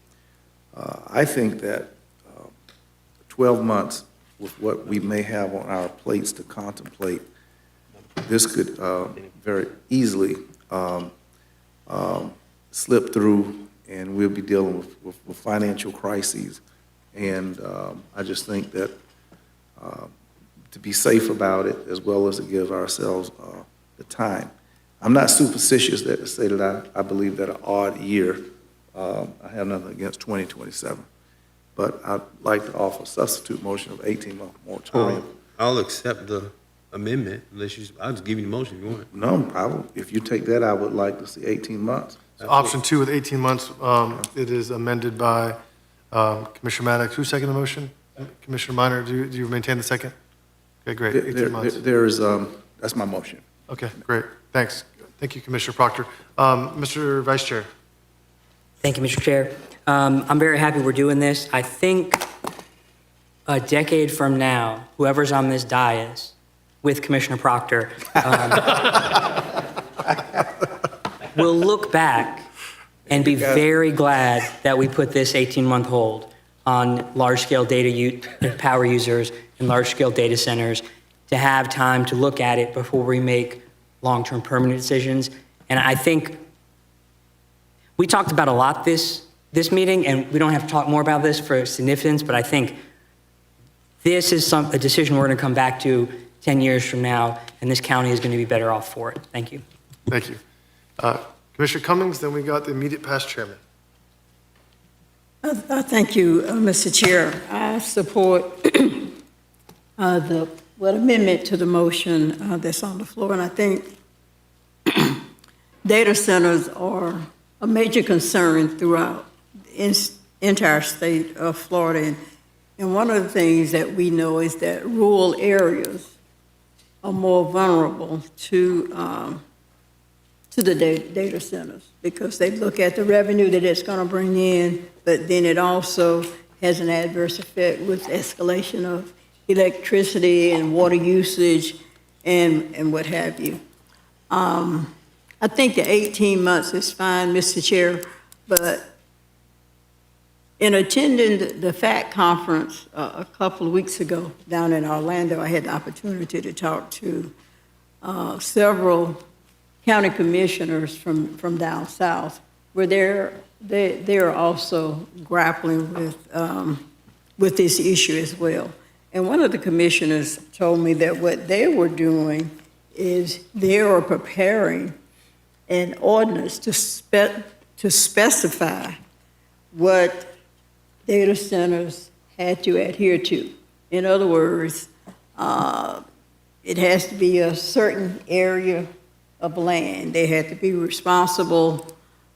I think that 12 months with what we may have on our plates to contemplate, this could very easily slip through, and we'll be dealing with financial crises. And I just think that to be safe about it, as well as to give ourselves the time. I'm not superstitious to say that I believe that an odd year, I have nothing against 2027. But I'd like to offer a substitute motion of 18-month moratorium. I'll accept the amendment unless I'll just give you the motion if you want it. No, if you take that, I would like to see 18 months. So option 2 with 18 months, it is amended by Commissioner Maddox. Who seconded the motion? Commissioner Minor, do you maintain the second? Okay, great, 18 months. That's my motion. Okay, great, thanks. Thank you, Commissioner Proctor. Mr. Vice Chair. Thank you, Mr. Chair. I'm very happy we're doing this. I think a decade from now, whoever's on this dais with Commissioner Proctor will look back and be very glad that we put this 18-month hold on large-scale power users and large-scale data centers to have time to look at it before we make long-term permanent decisions. And I think we talked about a lot this meeting, and we don't have to talk more about this for significance, but I think this is a decision we're going to come back to 10 years from now, and this county is going to be better off for it. Thank you. Thank you. Commissioner Cummings, then we got the immediate past chairman. Thank you, Mr. Chair. I support the amendment to the motion that's on the floor, and I think data centers are a major concern throughout the entire state of Florida. And one of the things that we know is that rural areas are more vulnerable to the data centers because they look at the revenue that it's going to bring in, but then it also has an adverse effect with escalation of electricity and water usage and what have you. I think the 18 months is fine, Mr. Chair, but in attending the FACT conference a couple of weeks ago down in Orlando, I had the opportunity to talk to several county commissioners from down south, where they're also grappling with this issue as well. And one of the commissioners told me that what they were doing is they were preparing an ordinance to specify what data centers had to adhere to. In other words, it has to be a certain area of land. They had to be responsible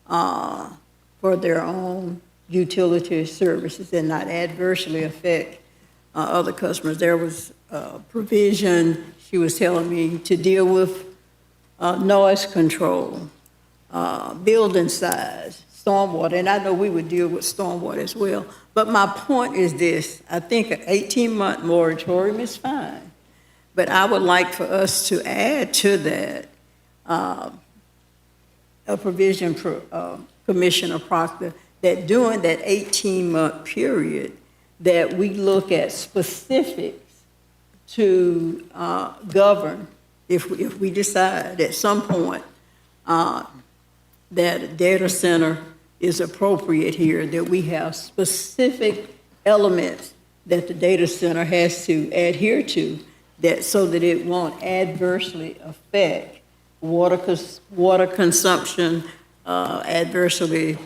for their own utility services and not adversely affect other customers. There was a provision, she was telling me, to deal with noise control, building size, stormwater, and I know we would deal with stormwater as well. But my point is this: I think an 18-month moratorium is fine, but I would like for us to add to that a provision for Commissioner Proctor that during that 18-month period that we look at specifics to govern if we decide at some point that a data center is appropriate here, that we have specific elements that the data center has to adhere to, that so that it won't adversely affect water consumption, adversely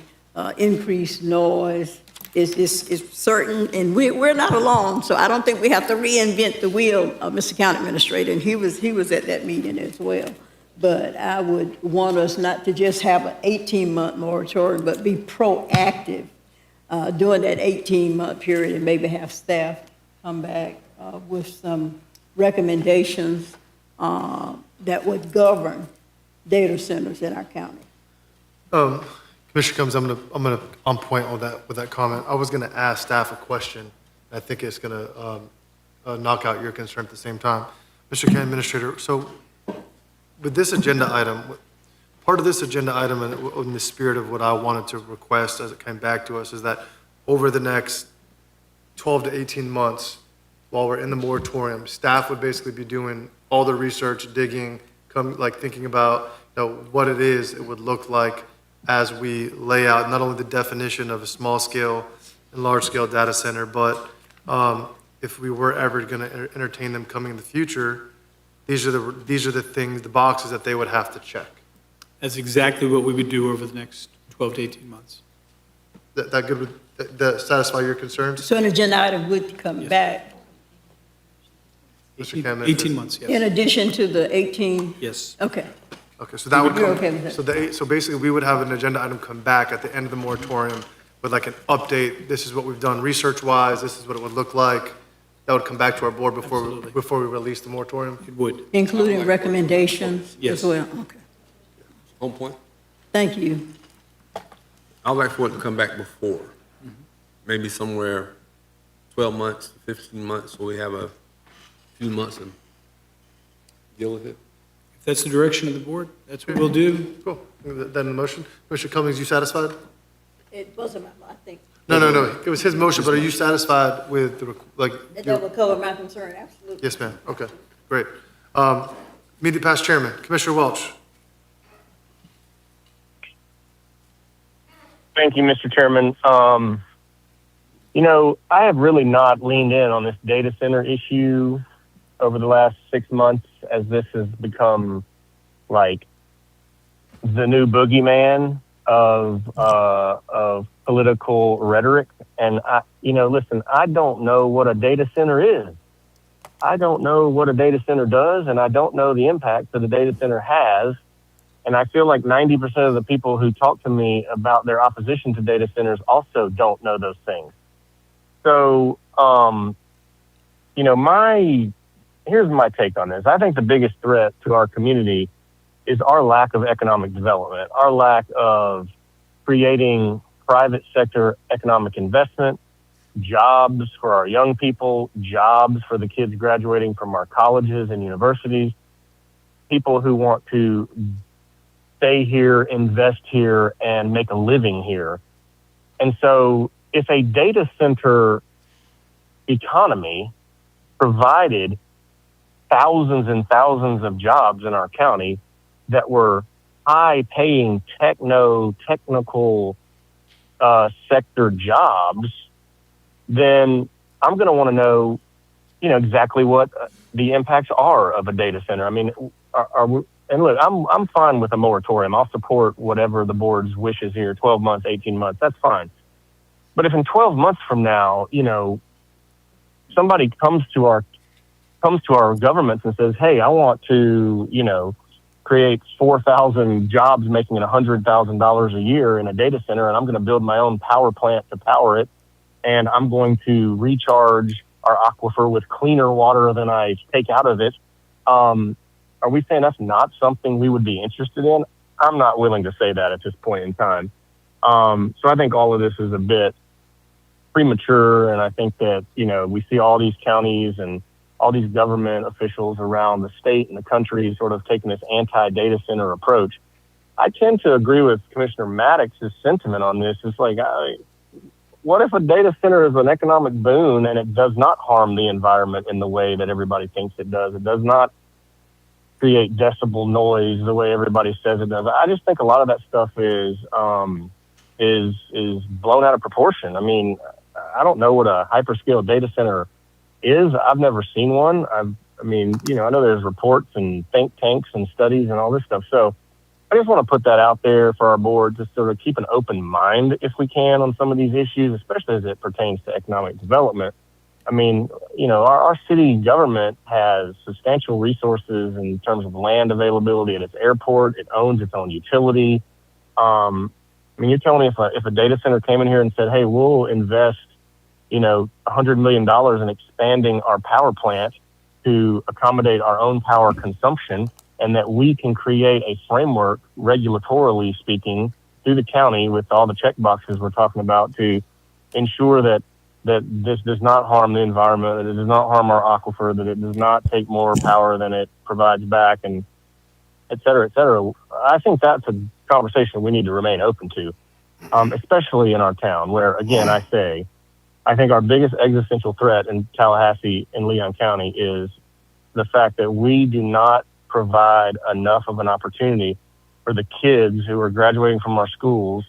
increase noise. Is certain, and we're not alone, so I don't think we have to reinvent the wheel, Mr. County Administrator, and he was at that meeting as well. But I would want us not to just have an 18-month moratorium, but be proactive during that 18-month period, and maybe have staff come back with some recommendations that would govern data centers in our county. Commissioner Cummings, I'm gonna on point with that comment. I was gonna ask staff a question. I think it's gonna knock out your concern at the same time. Mr. County Administrator, so with this agenda item, part of this agenda item and in the spirit of what I wanted to request as it came back to us is that over the next 12 to 18 months, while we're in the moratorium, staff would basically be doing all the research, digging, thinking about what it is it would look like as we lay out not only the definition of a small scale and large scale data center, but if we were ever going to entertain them coming in the future, these are the things, the boxes that they would have to check. That's exactly what we would do over the next 12 to 18 months. That good would that satisfy your concerns? So an agenda item would come back 18 months, yes. in addition to the 18? Yes. Okay. Okay, so that would You're come, okay with that? so basically we would have an agenda item come back at the end of the moratorium with like an update. This is what we've done research-wise. This is what it would look like. That would come back to our board before we release the moratorium? It would. Including recommendations Yes. as well? Okay. On point. Thank you. I'd like for it to come back before, maybe somewhere 12 months, 15 months, so we have a few months to deal with it. If that's the direction of the board, that's what we'll do. Cool. Then the motion. Commissioner Cummings, you satisfied? It wasn't, I think. No. It was his motion, but are you satisfied with That would cover my concern, absolutely. Yes, ma'am. Okay, great. Immediate past chairman, Commissioner Welch. Thank you, Mr. Chairman. I have really not leaned in on this data center issue over the last 6 months as this has become like the new boogeyman of political rhetoric. And listen, I don't know what a data center is. I don't know what a data center does, and I don't know the impact that a data center has. And I feel like 90% of the people who talk to me about their opposition to data centers also don't know those things. So, here's my take on this. I think the biggest threat to our community is our lack of economic development, our lack of creating private sector economic investment, jobs for our young people, jobs for the kids graduating from our colleges and universities, people who want to stay here, invest here, and make a living here. And so if a data center economy provided thousands and thousands of jobs in our county that were high-paying technical sector jobs, then I'm going to want to know, exactly what the impacts are of a data center. I mean, and look, I'm fine with a moratorium. I'll support whatever the board's wishes here, 12 months, 18 months, that's fine. But if in 12 months from now, somebody comes to our governments and says, hey, I want to, create 4,000 jobs making $100,000 a year in a data center, and I'm going to build my own power plant to power it, and I'm going to recharge our aquifer with cleaner water than I take out of it. Are we saying that's not something we would be interested in? I'm not willing to say that at this point in time. So I think all of this is a bit premature, and I think that, we see all these counties and all these government officials around the state and the country sort of taking this anti-data center approach. I tend to agree with Commissioner Maddox's sentiment on this. It's like, what if a data center is an economic boon and it does not harm the environment in the way that everybody thinks it does? It does not create decibel noise the way everybody says it does. I just think a lot of that stuff is blown out of proportion. I mean, I don't know what a hyperscale data center is. I've never seen one. I know there's reports and think tanks and studies and all this stuff. So I just want to put that out there for our board to sort of keep an open mind if we can on some of these issues, especially as it pertains to economic development. I mean, our city government has substantial resources in terms of land availability at its airport. It owns its own utility. You're telling me if a data center came in here and said, hey, we'll invest, $100 million in expanding our power plant to accommodate our own power consumption, and that we can create a framework, regulatorily speaking, through the county with all the check boxes we're talking about to ensure that this does not harm the environment, that it does not harm our aquifer, that it does not take more power than it provides back, and et cetera, et cetera. I think that's a conversation we need to remain open to, especially in our town where, again, I think our biggest existential threat in Tallahassee and Leon County is the fact that we do not provide enough of an opportunity for the kids who are graduating from our schools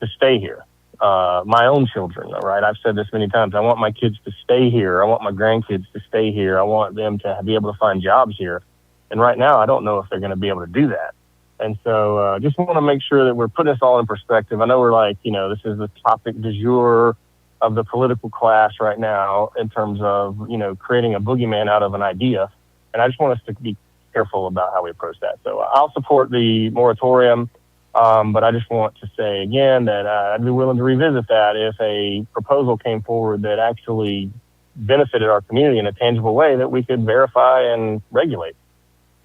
to stay here. My own children, right? I've said this many times. I want my kids to stay here. I want my grandkids to stay here. I want them to be able to find jobs here. And right now, I don't know if they're going to be able to do that. And so just want to make sure that we're putting this all in perspective. I know we're like, this is the topic du jour of the political class right now in terms of, creating a boogeyman out of an idea. And I just want us to be careful about how we approach that. So I'll support the moratorium. But I just want to say again that I'd be willing to revisit that if a proposal came forward that actually benefited our community in a tangible way that we could verify and regulate.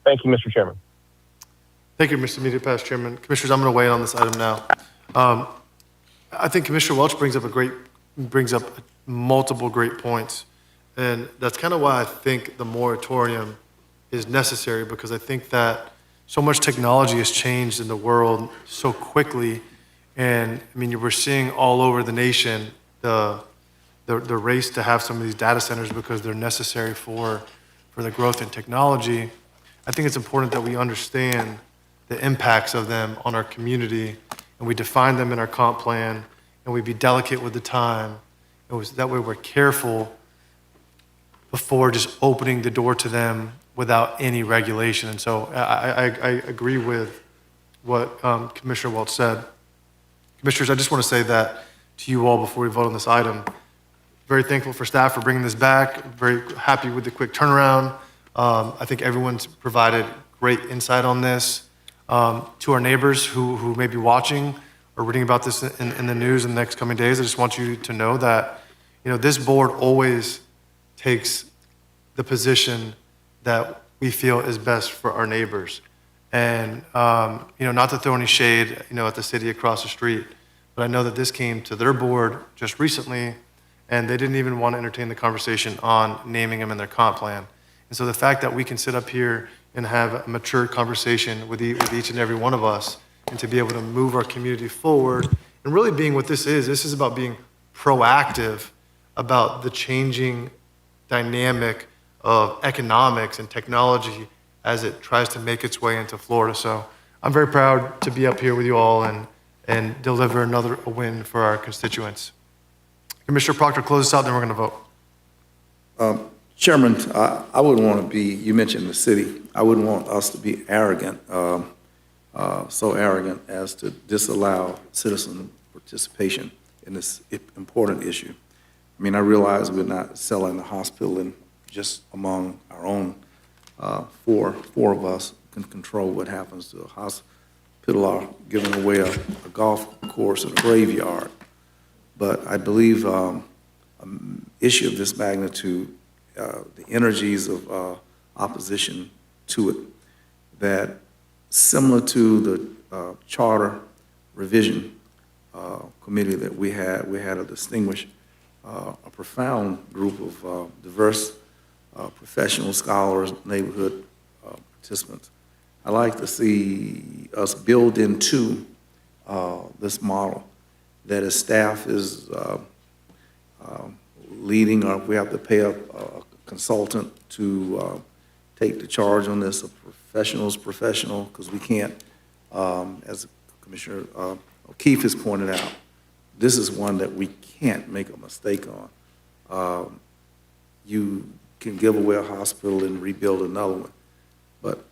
Thank you, Mr. Chairman. Thank you, Mr. Immediate Past Chairman. Commissioners, I'm going to weigh in on this item now. I think Commissioner Welch brings up multiple great points. And that's kind of why I think the moratorium is necessary, because I think that so much technology has changed in the world so quickly. And I mean, we're seeing all over the nation the race to have some of these data centers because they're necessary for the growth in technology. I think it's important that we understand the impacts of them on our community, and we define them in our comp plan, and we be delicate with the time. That way we're careful before just opening the door to them without any regulation. And so I agree with what Commissioner Welch said. Commissioners, I just want to say that to you all before we vote on this item. Very thankful for staff for bringing this back. Very happy with the quick turnaround. I think everyone's provided great insight on this. To our neighbors who may be watching or reading about this in the news in the next coming days, I just want you to know that this board always takes the position that we feel is best for our neighbors. And, not to throw any shade, at the city across the street, but I know that this came to their board just recently, and they didn't even want to entertain the conversation on naming them in their comp plan. And so the fact that we can sit up here and have a mature conversation with each and every one of us, and to be able to move our community forward, and really being what this is about being proactive about the changing dynamic of economics and technology as it tries to make its way into Florida. So I'm very proud to be up here with you all and deliver another win for our constituents. Commissioner Proctor, close us out, then we're going to vote. Chairman, I wouldn't want to be, you mentioned the city, I wouldn't want us to be arrogant, so arrogant as to disallow citizen participation in this important issue. I mean, I realize we're not selling the hospital and just among our own, four of us can control what happens to a hospital or giving away a golf course and a graveyard. But I believe an issue of this magnitude, the energies of opposition to it, that similar to the charter revision committee that we had a distinguished, a profound group of diverse professional scholars, neighborhood participants. I like to see us build into this model that as staff is leading, or if we have to pay a consultant to take the charge on this, a professional's professional, because we can't, as Commissioner O'Keefe has pointed out, this is one that we can't make a mistake on. You can give away a hospital and rebuild another one, but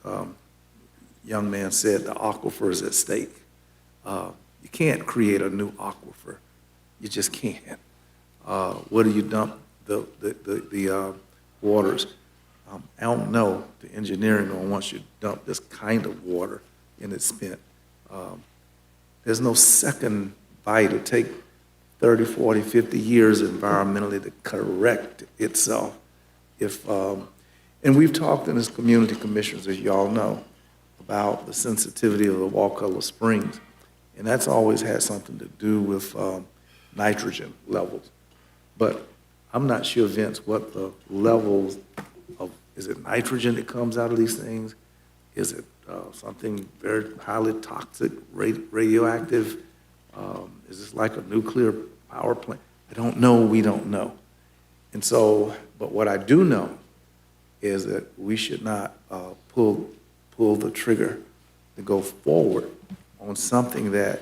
young man said the aquifer is at stake. You can't create a new aquifer. You just can't. Where do you dump the waters? I don't know. The engineering on once you dump this kind of water and it's spent. There's no second bite. It'll take 30, 40, 50 years environmentally to correct itself. And we've talked in this community, commissioners, as y'all know, about the sensitivity of the Wakulla Springs. and that's always had something to do with nitrogen levels. But I'm not sure, Vince, what the levels of, is it nitrogen that comes out of these things? Is it something very highly toxic, radioactive? Is this like a nuclear power plant? I don't know, we don't know. And so, but what I do know is that we should not pull the trigger to go forward on something that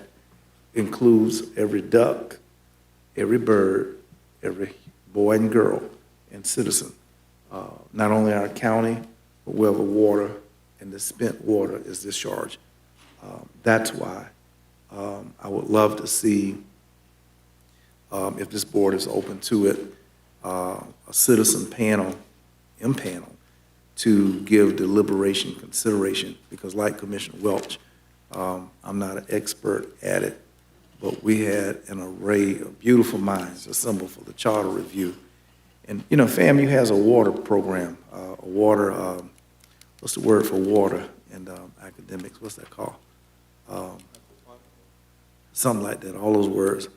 includes every duck, every bird, every boy and girl and citizen, not only our county, but where the water and the spent water is discharged. That's why I would love to see, if this board is open to it, a citizen panel, impanel, to give deliberation consideration, because like Commissioner Welch, I'm not an expert at it, but we had an array of beautiful minds assembled for the charter review. And, you know, FAMU has a water program, a water, what's the word for water in academics? What's that called? Something like that, all those words.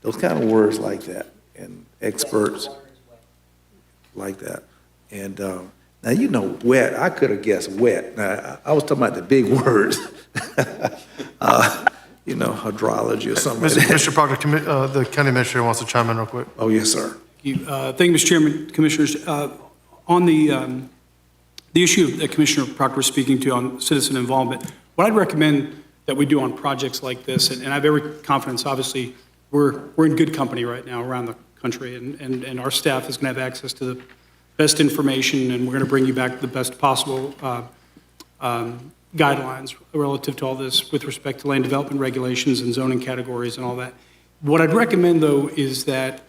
Those kind of words like that, and experts like that. And now, you know, wet, I could have guessed wet. Now, I was talking about the big words. You know, hydrology or something like that. Mr. Proctor, the county administrator wants to chime in real quick. Oh, yes, sir. Thank you, Mr. Chairman, Commissioners. On the issue that Commissioner Proctor was speaking to on citizen involvement, what I'd recommend that we do on projects like this, and I have every confidence, obviously, we're in good company right now around the country, and our staff is going to have access to the best information, and we're going to bring you back the best possible guidelines relative to all this with respect to land development regulations and zoning categories and all that. What I'd recommend, though, is that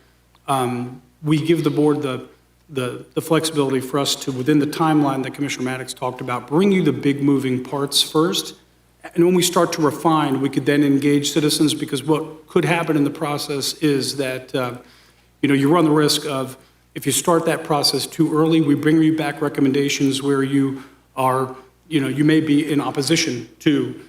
we give the board the flexibility for us to, within the timeline that Commissioner Maddox talked about, bring you the big moving parts first. And when we start to refine, we could then engage citizens, because what could happen in the process is that, you know, you run the risk of, if you start that process too early, we bring you back recommendations where you are, you know, you may be in opposition to,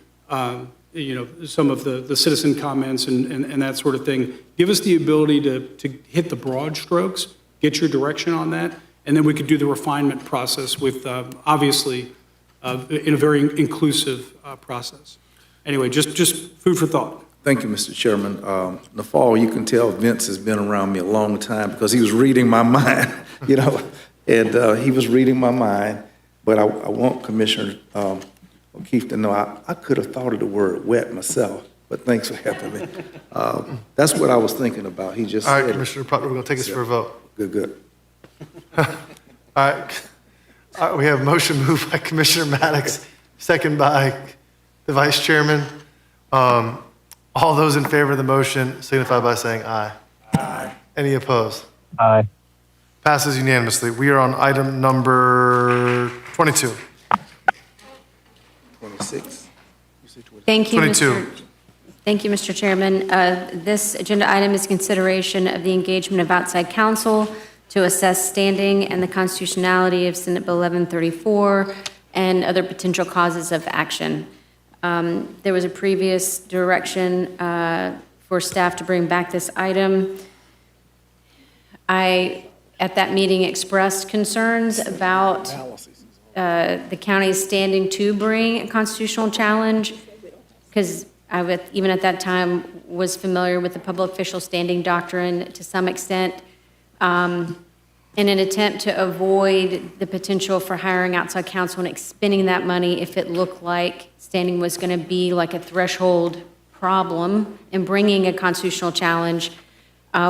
you know, some of the citizen comments and that sort of thing. Give us the ability to hit the broad strokes, get your direction on that, and then we could do the refinement process with, obviously, in a very inclusive process. Anyway, just food for thought. Thank you, Mr. Chairman. In the fall, you can tell Vince has been around me a long time because he was reading my mind, you know, and he was reading my mind. But I want Commissioner O'Keefe to know I could have thought of the word wet myself, but thanks for helping me. That's what I was thinking about. He just All right, said Commissioner Proctor, we're going to take this for a vote. Good. All right. We have a motion moved by Commissioner Maddox, second by the Vice Chairman. All those in favor of the motion signify by saying aye. Aye. Any opposed? Aye. Passes unanimously. We are on item number 22. 26. Thank you, 22. Thank you, Mr. Chairman. This agenda item is consideration of the engagement of outside counsel to assess standing and the constitutionality of Senate Bill 1134 and other potential causes of action. There was a previous direction for staff to bring back this item. I, at that meeting, expressed concerns about the county's standing to bring a constitutional challenge, because I, even at that time, was familiar with the public official standing doctrine to some extent. In an attempt to avoid the potential for hiring outside counsel and expending that money if it looked like standing was going to be like a threshold problem in bringing a constitutional challenge,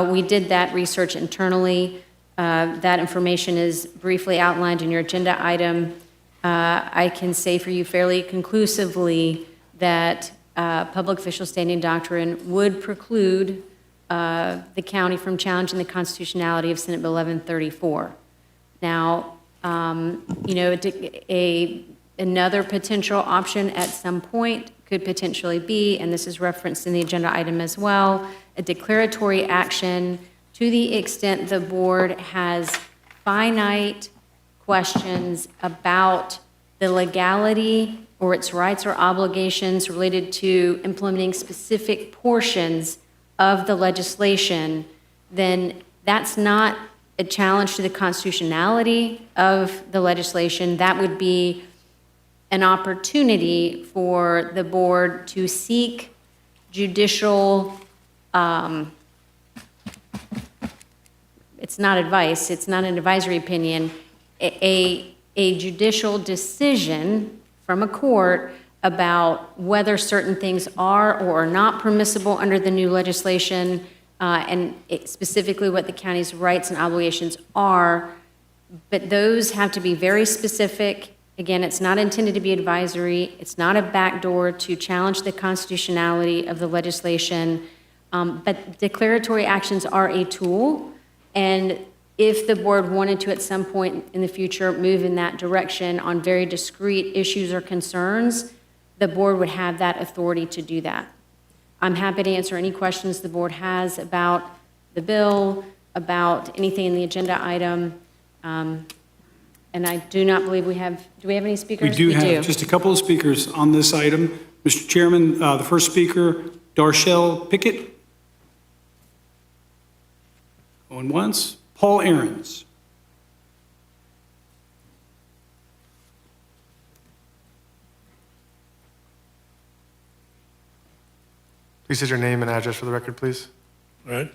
we did that research internally. That information is briefly outlined in your agenda item. I can say for you fairly conclusively that public official standing doctrine would preclude the county from challenging the constitutionality of Senate Bill 1134. Now, you know, another potential option at some point could potentially be, and this is referenced in the agenda item as well, a declaratory action to the extent the board has finite questions about the legality or its rights or obligations related to implementing specific portions of the legislation, then that's not a challenge to the constitutionality of the legislation. That would be an opportunity for the board to seek judicial, it's not advice, it's not an advisory opinion, a judicial decision from a court about whether certain things are or are not permissible under the new legislation, and specifically what the county's rights and obligations are. But those have to be very specific. Again, it's not intended to be advisory. It's not a backdoor to challenge the constitutionality of the legislation. But declaratory actions are a tool. And if the board wanted to at some point in the future move in that direction on very discrete issues or concerns, the board would have that authority to do that. I'm happy to answer any questions the board has about the bill, about anything in the agenda item. And I do not believe we have, do we have any speakers? We do have just a couple of speakers on this item. Mr. Chairman, the first speaker, Darshell Pickett. Going once. Paul Ahrens. Please state your name and address for the record, please. All right.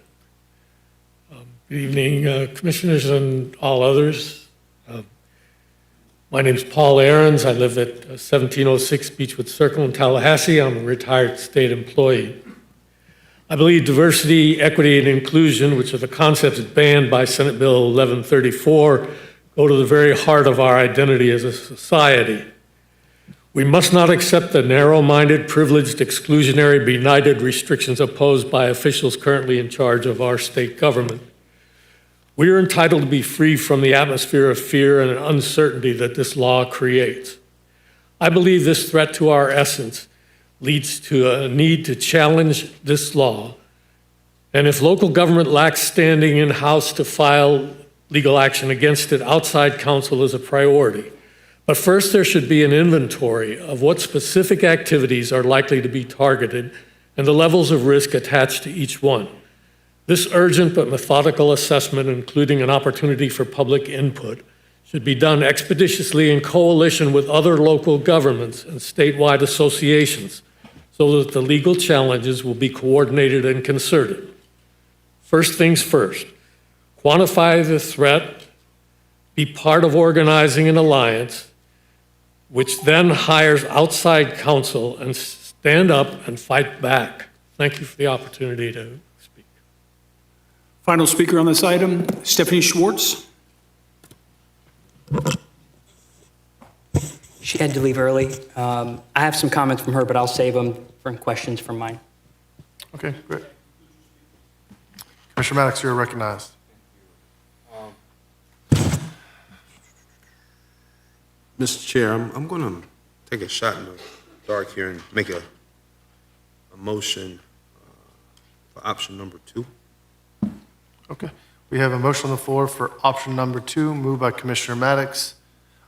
Good evening, Commissioners and all others. My name is Paul Ahrens. I live at 1706 Beechwood Circle in Tallahassee. I'm a retired state employee. I believe diversity, equity, and inclusion, which are the concepts banned by Senate Bill 1134, go to the very heart of our identity as a society. We must not accept the narrow-minded, privileged, exclusionary, benighted restrictions imposed by officials currently in charge of our state government. We are entitled to be free from the atmosphere of fear and uncertainty that this law creates. I believe this threat to our essence leads to a need to challenge this law. And if local government lacks standing in-house to file legal action against it, outside counsel is a priority. But first, there should be an inventory of what specific activities are likely to be targeted and the levels of risk attached to each one. This urgent but methodical assessment, including an opportunity for public input, should be done expeditiously in coalition with other local governments and statewide associations so that the legal challenges will be coordinated and concerted. First things first, quantify the threat, be part of organizing an alliance, which then hires outside counsel and stand up and fight back. Thank you for the opportunity to speak. Final speaker on this item, Stephanie Schwartz. She had to leave early. I have some comments from her, but I'll save them for questions from mine. Okay, great. Commissioner Maddox, you're recognized. Mr. Chair, I'm going to take a shot in the dark here and make a motion for option number 2. Okay. We have a motion on the floor for option number 2, moved by Commissioner Maddox.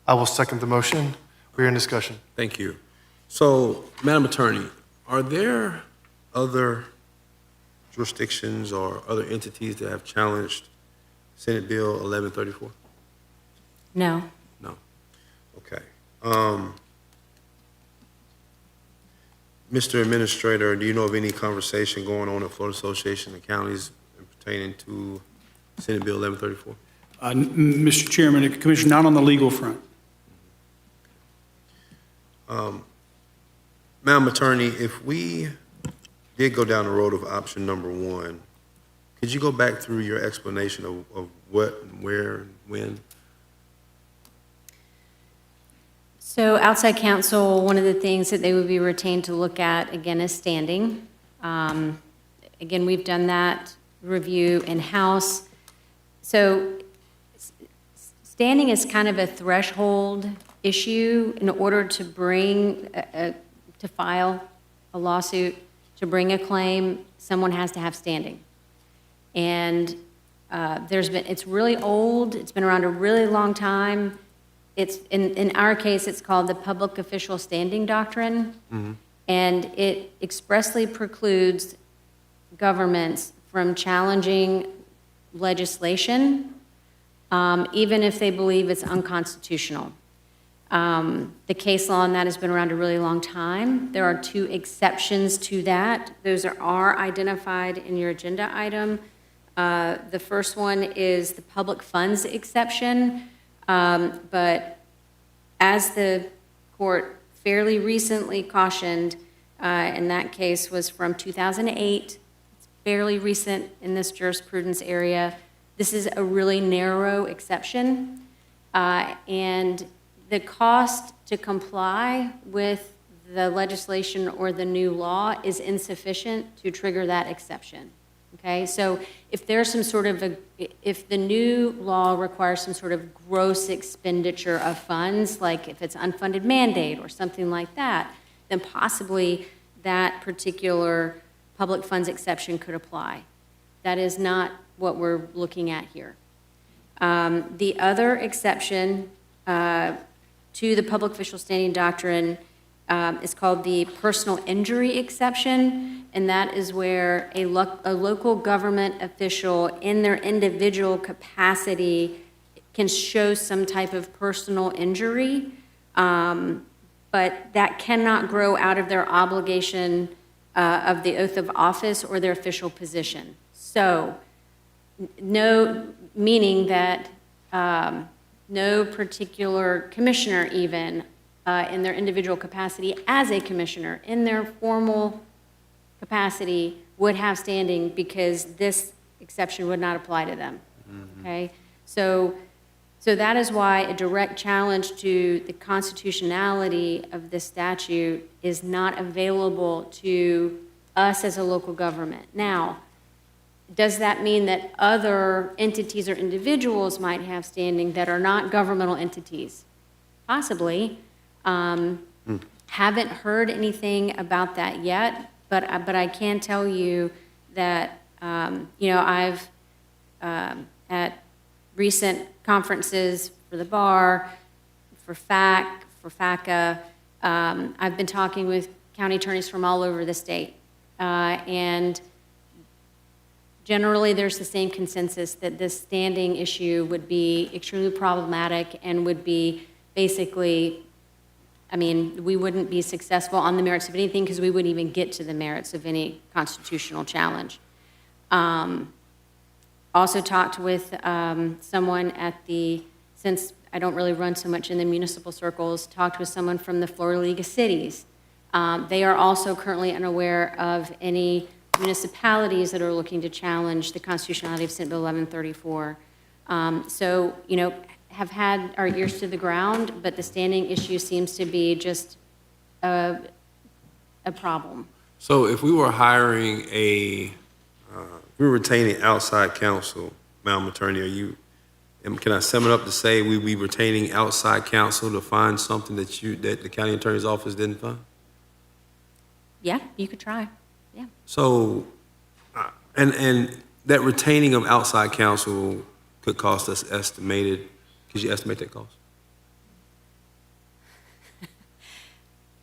I will second the motion. We're in discussion. Thank you. So, Madam Attorney, are there other jurisdictions or other entities that have challenged Senate Bill 1134? No. No. Okay. Mr. Administrator, do you know of any conversation going on at Florida Association of Counties pertaining to Senate Bill 1134? Mr. Chairman, Commissioner, not on the legal front. Madam Attorney, if we did go down the road of option number 1, could you go back through your explanation of what, and where, and when? So outside counsel, one of the things that they would be retained to look at, again, is standing. Again, we've done that review in-house. So standing is kind of a threshold issue in order to bring, to file a lawsuit, to bring a claim, someone has to have standing. And it's really old, it's been around a really long time. it's, in our case, it's called the Public Official Standing Doctrine, and it expressly precludes governments from challenging legislation, even if they believe it's unconstitutional. The case law on that has been around a really long time. There are 2 exceptions to that. Those are identified in your agenda item. The first one is the public funds exception, but as the court fairly recently cautioned, and that case was from 2008, it's fairly recent in this jurisprudence area, this is a really narrow exception, and the cost to comply with the legislation or the new law is insufficient to trigger that exception. Okay, so if there's some sort of if the new law requires some sort of gross expenditure of funds, like if it's unfunded mandate or something like that, then possibly that particular public funds exception could apply. That is not what we're looking at here. The other exception to the public official standing doctrine is called the personal injury exception, and that is where a local government official in their individual capacity can show some type of personal injury, but that cannot grow out of their obligation of the oath of office or their official position. So, meaning that no particular commissioner even in their individual capacity as a commissioner, in their formal capacity, would have standing because this exception would not apply to them. Okay? So that is why a direct challenge to the constitutionality of this statute is not available to us as a local government. Now, does that mean that other entities or individuals might have standing that are not governmental entities? Possibly. Haven't heard anything about that yet, but I can tell you that, I've, at recent conferences for the bar, for FAC, for FACA, I've been talking with county attorneys from all over the state, and generally there's the same consensus that this standing issue would be extremely problematic and would be basically, we wouldn't be successful on the merits of anything because we wouldn't even get to the merits of any constitutional challenge. Also talked with someone at since I don't really run so much in the municipal circles, talked with someone from the Florida League of Cities. They are also currently unaware of any municipalities that are looking to challenge the constitutionality of Senate Bill 1134. Have had our ears to the ground, but the standing issue seems to be just a problem. So if we were hiring if we were retaining outside counsel, Madam Attorney, can I sum it up to say we'd be retaining outside counsel to find something that the county attorney's office didn't find? Yeah, you could try. Yeah. So, and that retaining of outside counsel could cost us estimated. Could you estimate that cost?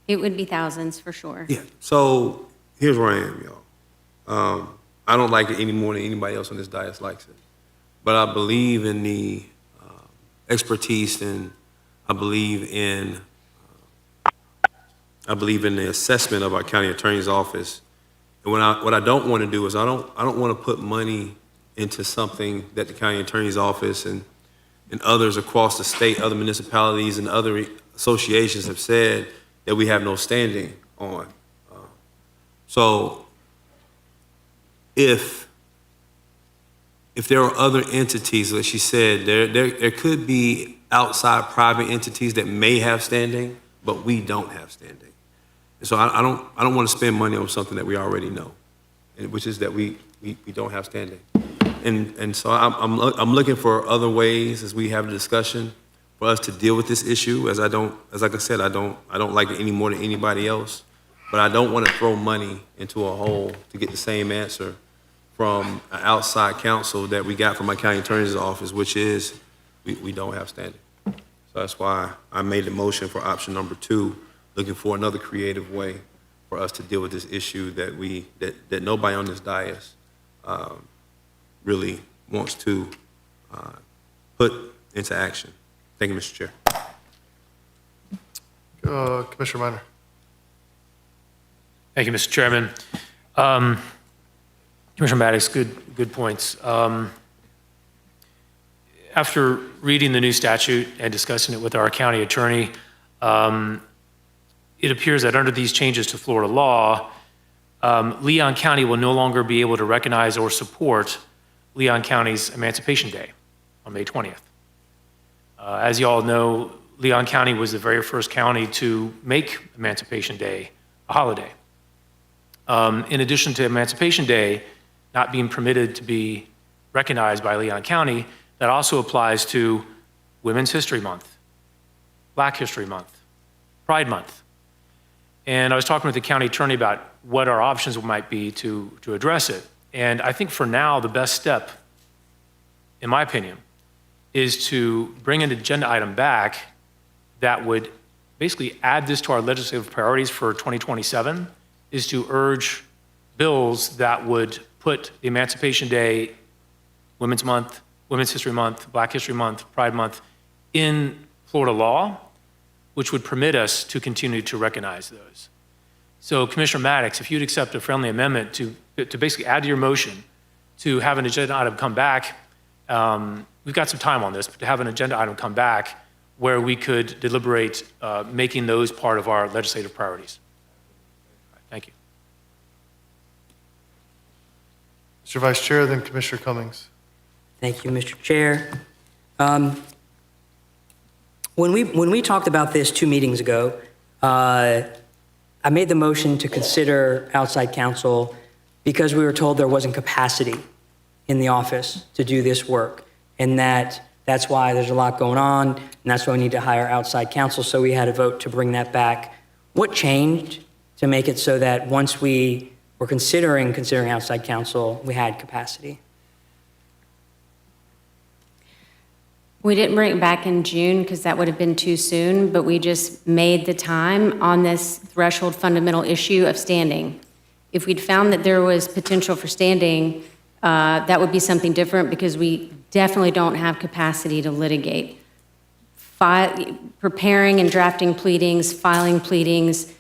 It would be thousands for sure. Yeah. So here's where I am, y'all. I don't like it any more than anybody else on this dais likes it, but I believe in the expertise, and I believe in the assessment of our county attorney's office. And what I don't want to do is I don't want to put money into something that the county attorney's office and others across the state, other municipalities and other associations have said that we have no standing on. So if there are other entities, like she said, there could be outside private entities that may have standing, but we don't have standing. And so I don't want to spend money on something that we already know, which is that we don't have standing. And so I'm looking for other ways as we have a discussion for us to deal with this issue. Like I said, I don't like it any more than anybody else, but I don't want to throw money into a hole to get the same answer from an outside counsel that we got from my county attorney's office, which is we don't have standing. So that's why I made the motion for option number 2, looking for another creative way for us to deal with this issue that nobody on this dais really wants to put into action. Thank you, Mr. Chair. Commissioner Minor. Thank you, Mr. Chairman. Commissioner Maddox, good points. After reading the new statute and discussing it with our county attorney, it appears that under these changes to Florida law, Leon County will no longer be able to recognize or support Leon County's Emancipation Day on May 20th. As you all know, Leon County was the very first county to make Emancipation Day a holiday. In addition to Emancipation Day not being permitted to be recognized by Leon County, that also applies to Women's History Month, Black History Month, Pride Month. And I was talking with the county attorney about what our options might be to address it. And I think for now, the best step, in my opinion, is to bring an agenda item back that would basically add this to our legislative priorities for 2027, is to urge bills that would put the Emancipation Day, Women's Month, Women's History Month, Black History Month, Pride Month in Florida law, which would permit us to continue to recognize those. So Commissioner Maddox, if you'd accept a friendly amendment to basically add to your motion to have an agenda item come back, we've got some time on this, but to have an agenda item come back where we could deliberate making those part of our legislative priorities. Thank you. Mr. Vice Chair, then Commissioner Cummings. Thank you, Mr. Chair. When we talked about this 2 meetings ago, I made the motion to consider outside counsel because we were told there wasn't capacity in the office to do this work, and that's why there's a lot going on, and that's why we need to hire outside counsel, so we had a vote to bring that back. What changed to make it so that once we were considering outside counsel, we had capacity? We didn't bring it back in June because that would have been too soon, but we just made the time on this threshold fundamental issue of standing. If we'd found that there was potential for standing, that would be something different because we definitely don't have capacity to litigate. Preparing and drafting pleadings, filing pleadings,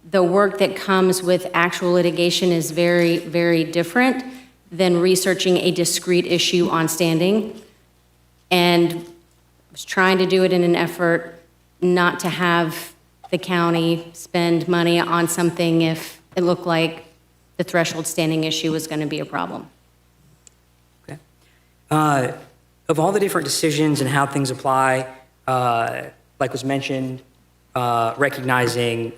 the work that comes with actual litigation is very, very different than researching a discrete issue on standing. And I was trying to do it in an effort not to have the county spend money on something if it looked like the threshold standing issue was going to be a problem. Okay. Of all the different decisions and how things apply, like was mentioned, recognizing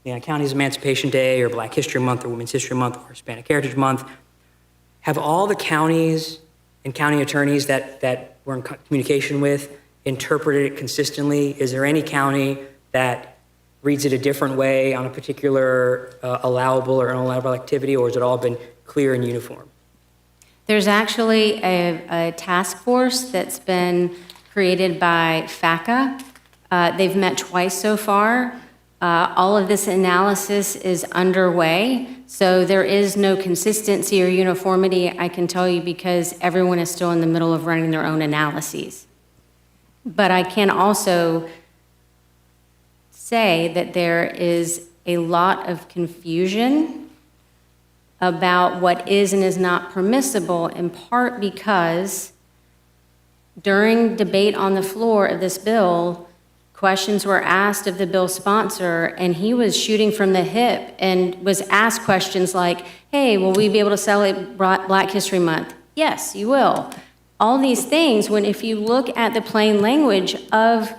County's Emancipation Day or Black History Month or Women's History Month or Hispanic Heritage Month, have all the counties and county attorneys that we're in communication with interpreted it consistently? Is there any county that reads it a different way on a particular allowable or unallowable activity, or has it all been clear and uniform? There's actually a task force that's been created by FACA. They've met twice so far. All of this analysis is underway, so there is no consistency or uniformity, I can tell you, because everyone is still in the middle of running their own analyses. But I can also say that there is a lot of confusion about what is and is not permissible, in part because during debate on the floor of this bill, questions were asked of the bill sponsor, and he was shooting from the hip and was asked questions like, hey, will we be able to celebrate Black History Month? Yes, you will. All these things, when if you look at the plain language of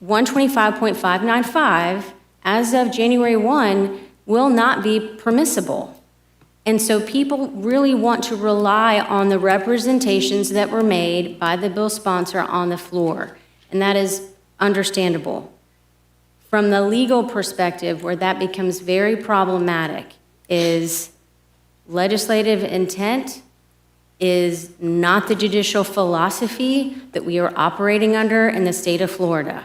125.595, as of January 1, will not be permissible. And so people really want to rely on the representations that were made by the bill sponsor on the floor, and that is understandable. From the legal perspective, where that becomes very problematic is legislative intent is not the judicial philosophy that we are operating under in the state of Florida.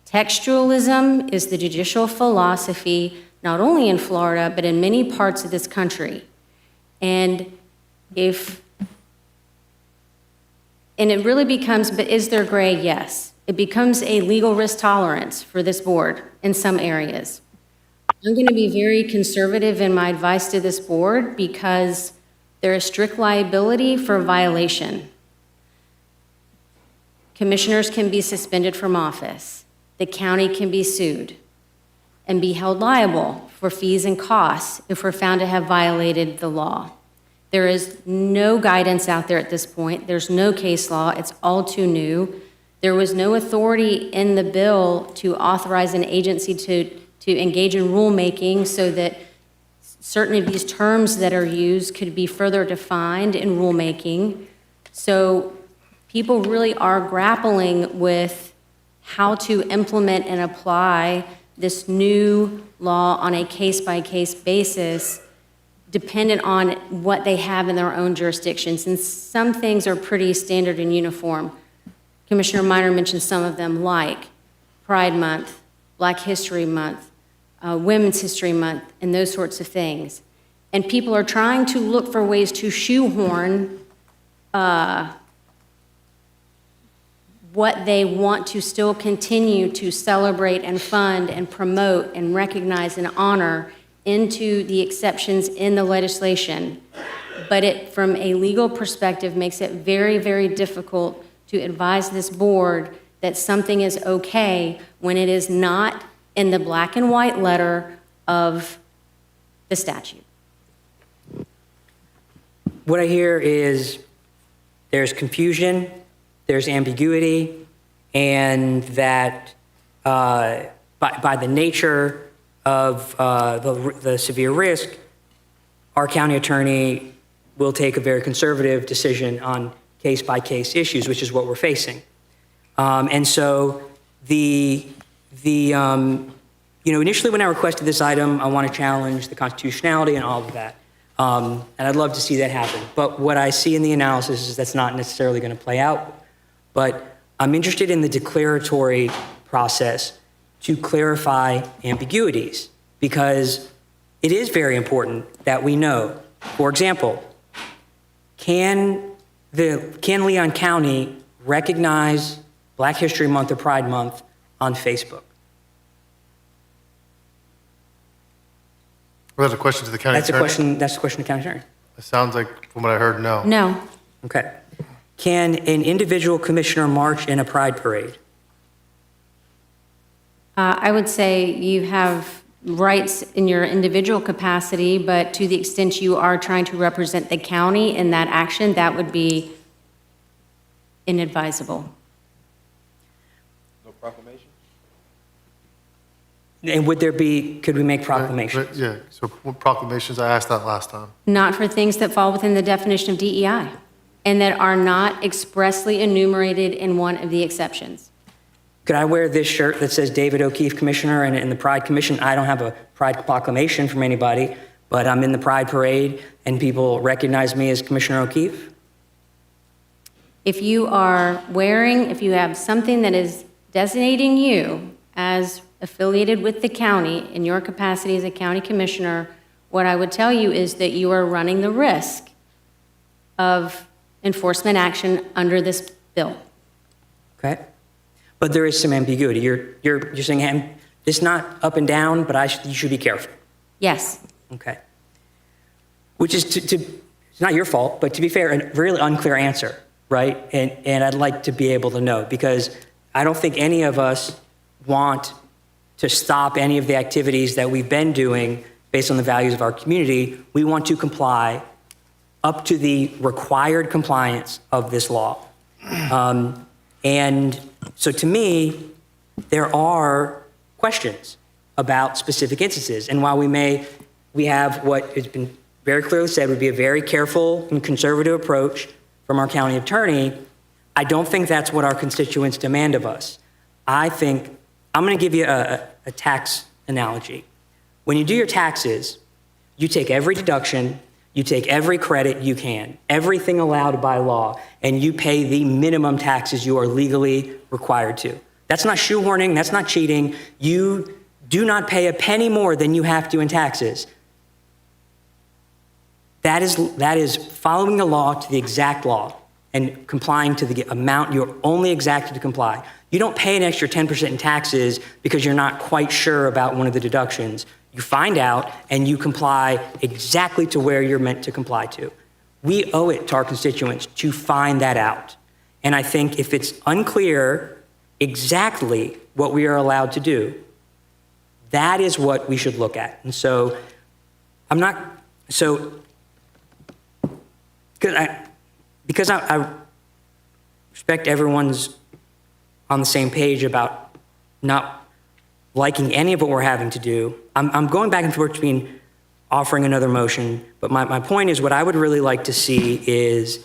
Textualism is the judicial philosophy, not only in Florida, but in many parts of this country. And it really becomes, but is there gray? Yes. It becomes a legal risk tolerance for this board in some areas. I'm going to be very conservative in my advice to this board because there is strict liability for violation. Commissioners can be suspended from office. The county can be sued and be held liable for fees and costs if we're found to have violated the law. There is no guidance out there at this point. There's no case law. It's all too new. There was no authority in the bill to authorize an agency to engage in rulemaking so that certain of these terms that are used could be further defined in rulemaking. So people really are grappling with how to implement and apply this new law on a case-by-case basis, dependent on what they have in their own jurisdictions. And some things are pretty standard and uniform. Commissioner Minor mentioned some of them, like Pride Month, Black History Month, Women's History Month, and those sorts of things. And people are trying to look for ways to shoehorn what they want to still continue to celebrate and fund and promote and recognize and honor into the exceptions in the legislation. But it, from a legal perspective, makes it very, very difficult to advise this board that something is okay when it is not in the black and white letter of the statute. What I hear is there's confusion, there's ambiguity, and that by the nature of the severe risk, our county attorney will take a very conservative decision on case-by-case issues, which is what we're facing. And so initially when I requested this item, I want to challenge the constitutionality and all of that. And I'd love to see that happen. But what I see in the analysis is that's not necessarily going to play out. But I'm interested in the declaratory process to clarify ambiguities, because it is very important that we know. For example, can Leon County recognize Black History Month or Pride Month on Facebook? Was that a question to the county attorney? That's a question to the county attorney. It sounds like, from what I heard, no. No. Okay. Can an individual commissioner march in a pride parade? I would say you have rights in your individual capacity, but to the extent you are trying to represent the county in that action, that would be inadvisable. No proclamation? And could we make proclamations? Yeah, so what proclamations, I asked that last time. Not for things that fall within the definition of DEI and that are not expressly enumerated in one of the exceptions. Could I wear this shirt that says David O'Keefe Commissioner and in the Pride Commission? I don't have a Pride proclamation from anybody, but I'm in the Pride Parade and people recognize me as Commissioner O'Keefe? If you have something that is designating you as affiliated with the county in your capacity as a county commissioner, what I would tell you is that you are running the risk of enforcement action under this bill. Okay. But there is some ambiguity. You're saying, hey, it's not up and down, but you should be careful. Yes. Okay. Which is it's not your fault, but to be fair, a really unclear answer, right? And I'd like to be able to know, because I don't think any of us want to stop any of the activities that we've been doing based on the values of our community. We want to comply up to the required compliance of this law. And so to me, there are questions about specific instances. And while we have what has been very clearly said would be a very careful and conservative approach from our county attorney, I don't think that's what our constituents demand of us. I'm going to give you a tax analogy. When you do your taxes, you take every deduction, You take every credit you can, everything allowed by law, and you pay the minimum taxes you are legally required to. That's not shoehorning, that's not cheating. You do not pay a penny more than you have to in taxes. That is following the law to the exact law and complying to the amount you're only exacted to comply. You don't pay an extra 10% in taxes because you're not quite sure about one of the deductions. You find out and you comply exactly to where you're meant to comply to. We owe it to our constituents to find that out. And I think if it's unclear exactly what we are allowed to do, that is what we should look at. And so because I respect everyone's on the same page about not liking any of what we're having to do, I'm going back and forth between offering another motion, but my point is what I would really like to see is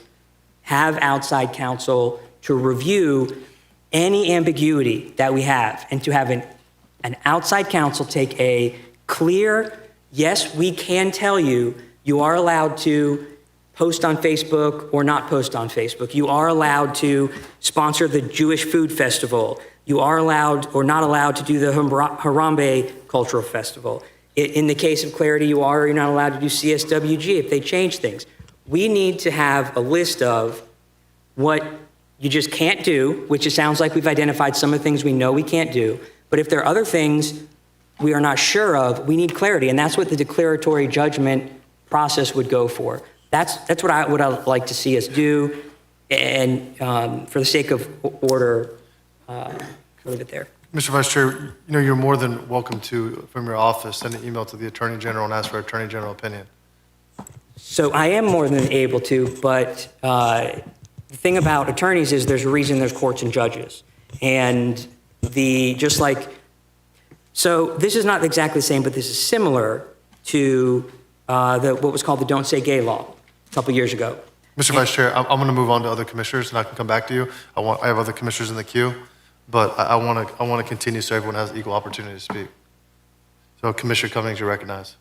have outside counsel to review any ambiguity that we have and to have an outside counsel take a clear, yes, we can tell you, you are allowed to post on Facebook or not post on Facebook. You are allowed to sponsor the Jewish Food Festival. You are allowed or not allowed to do the Harambe Cultural Festival. In the case of Clarity, you are or you're not allowed to do CSWG if they change things. We need to have a list of what you just can't do, which it sounds like we've identified some of the things we know we can't do. But if there are other things we are not sure of, we need clarity. And that's what the declaratory judgment process would go for. That's what I would like to see us do. And for the sake of order, I'll leave it there. Mr. Vice Chair, you're more than welcome to, from your office, send an email to the Attorney General and ask for Attorney General opinion. So I am more than able to, but the thing about attorneys is there's a reason there's courts and judges. And so this is not exactly the same, but this is similar to what was called the Don't Say Gay law a couple years ago. Mr. Vice Chair, I'm going to move on to other commissioners, and I can come back to you. I have other commissioners in the queue, but I want to continue so everyone has equal opportunity to speak. So Commissioner Cummings, you're recognized.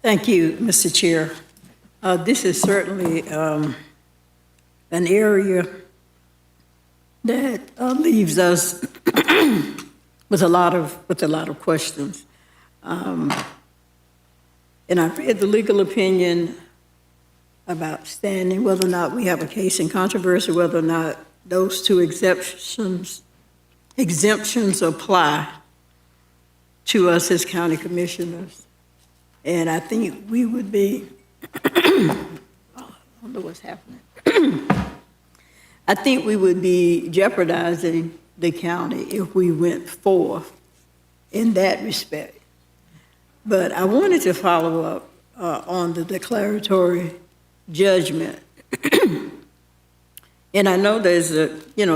Thank you, Mr. Chair. This is certainly an area that leaves us with a lot of questions. And I've read the legal opinion about standing, whether or not we have a case in controversy, whether or not those two exemptions apply to us as county commissioners. And I think we would be, I don't know what's happening. I think we would be jeopardizing the county if we went forth in that respect. But I wanted to follow up on the declaratory judgment. And I know there's a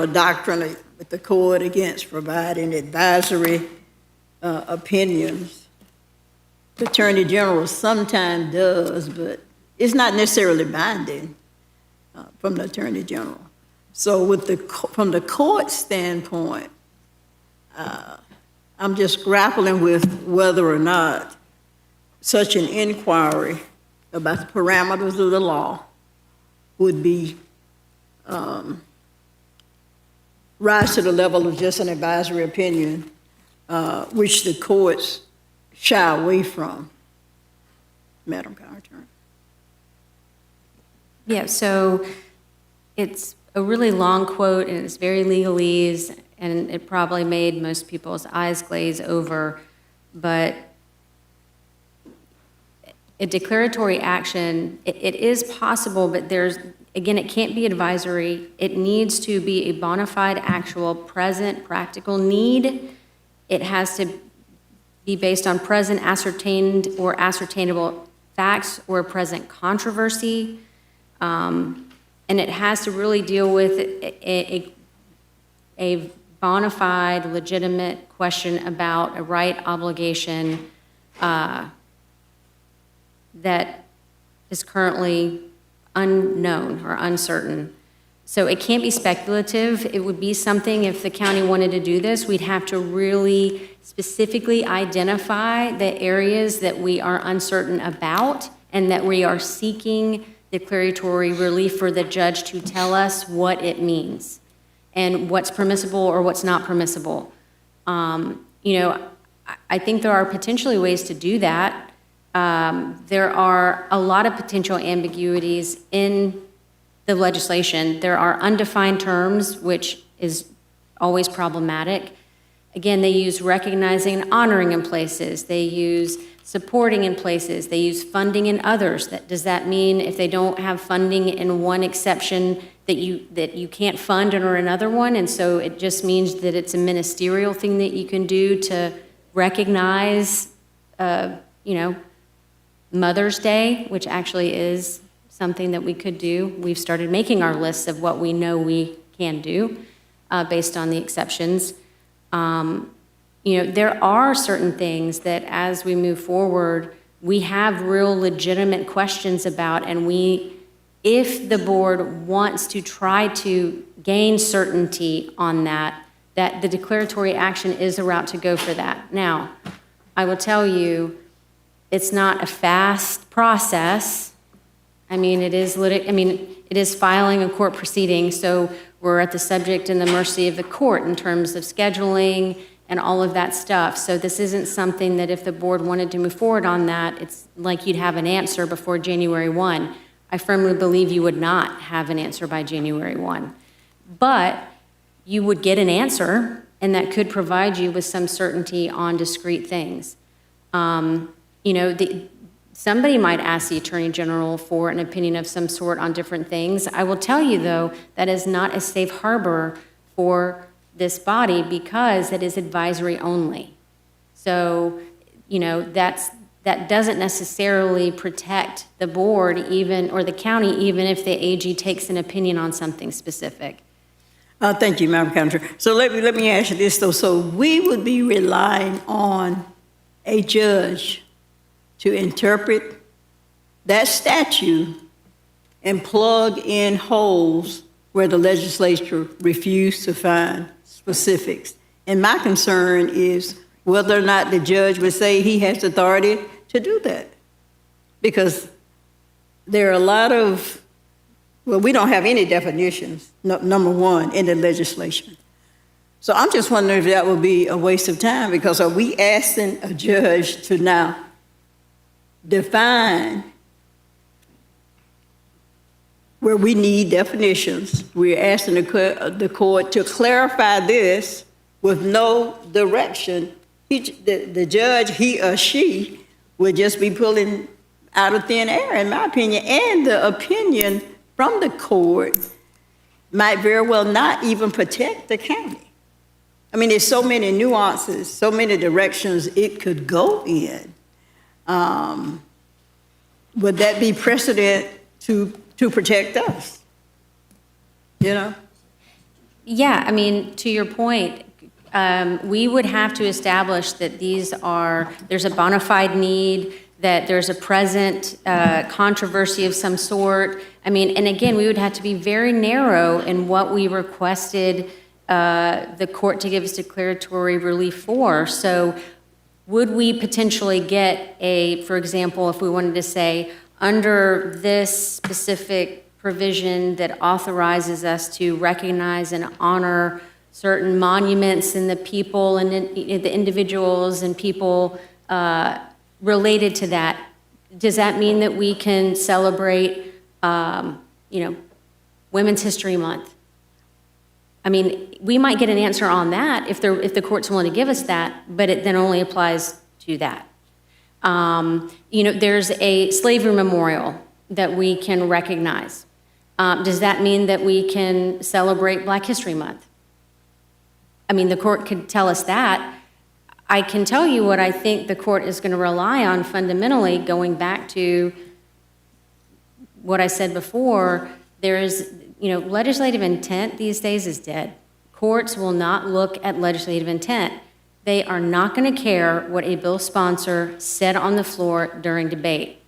doctrine with the court against providing advisory opinions. The Attorney General sometimes does, but it's not necessarily binding from the Attorney General. So from the court standpoint, I'm just grappling with whether or not such an inquiry about the parameters of the law would be rise to the level of just an advisory opinion, which the courts shy away from. Madam County Attorney. Yeah, so it's a really long quote, and it's very legalese, and it probably made most people's eyes glaze over, but a declaratory action, it is possible, but again, it can't be advisory. It needs to be a bona fide, actual, present, practical need. It has to be based on present, ascertained, or ascertainable facts or present controversy. And it has to really deal with a bona fide, legitimate question about a right obligation that is currently unknown or uncertain. So it can't be speculative. It would be something, if the county wanted to do this, we'd have to really specifically identify the areas that we are uncertain about and that we are seeking declaratory relief for the judge to tell us what it means and what's permissible or what's not permissible. I think there are potentially ways to do that. There are a lot of potential ambiguities in the legislation. There are undefined terms, which is always problematic. Again, they use recognizing and honoring in places. They use supporting in places. They use funding in others. Does that mean if they don't have funding in one exception that you can't fund under another one? And so it just means that it's a ministerial thing that you can do to recognize, Mother's Day, which actually is something that we could do. We've started making our lists of what we know we can do based on the exceptions. There are certain things that as we move forward, we have real legitimate questions about, and if the board wants to try to gain certainty on that the declaratory action is a route to go for that. Now, I will tell you, it's not a fast process. It is filing a court proceeding, so we're at the subject and the mercy of the court in terms of scheduling and all of that stuff. So this isn't something that if the board wanted to move forward on that, it's like you'd have an answer before January 1. I firmly believe you would not have an answer by January 1. But you would get an answer, and that could provide you with some certainty on discrete things. Somebody might ask the Attorney General for an opinion of some sort on different things. I will tell you, though, that is not a safe harbor for this body because it is advisory only. So, that doesn't necessarily protect the board or the county, even if the AG takes an opinion on something specific. Thank you, Madam Counsel. So let me ask you this, though. So we would be relying on a judge to interpret that statute and plug in holes where the legislature refused to find specifics. And my concern is whether or not the judge would say he has authority to do that. Because there are a lot of, we don't have any definitions, number one, in the legislation. So I'm just wondering if that would be a waste of time, because are we asking a judge to now define where we need definitions? We're asking the court to clarify this with no direction. The judge, he or she, would just be pulling out of thin air, in my opinion, and the opinion from the court might very well not even protect the county. There's so many nuances, so many directions it could go in. Would that be precedent to protect us? Yeah, to your point, we would have to establish that there's a bona fide need, that there's a present controversy of some sort. And again, we would have to be very narrow in what we requested the court to give us declaratory relief for. So would we potentially get for example, if we wanted to say, under this specific provision that authorizes us to recognize and honor certain monuments and the people and the individuals and people related to that, does that mean that we can celebrate, Women's History Month? We might get an answer on that if the court's willing to give us that, but it then only applies to that. There's a slavery memorial that we can recognize. Does that mean that we can celebrate Black History Month? The court could tell us that. I can tell you what I think the court is going to rely on fundamentally, going back to what I said before. Legislative intent these days is dead. Courts will not look at legislative intent. They are not going to care what a bill sponsor said on the floor during debate.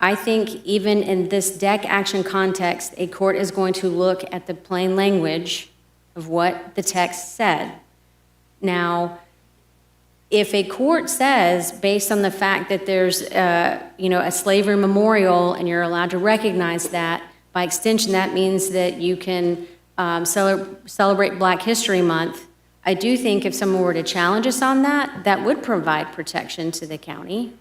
I think even in this deck action context, a court is going to look at the plain language of what the text said. Now, if a court says, based on the fact that there's, a slavery memorial and you're allowed to recognize that, by extension, that means that you can celebrate Black History Month. I do think if someone were to challenge us on that, that would provide protection to the county.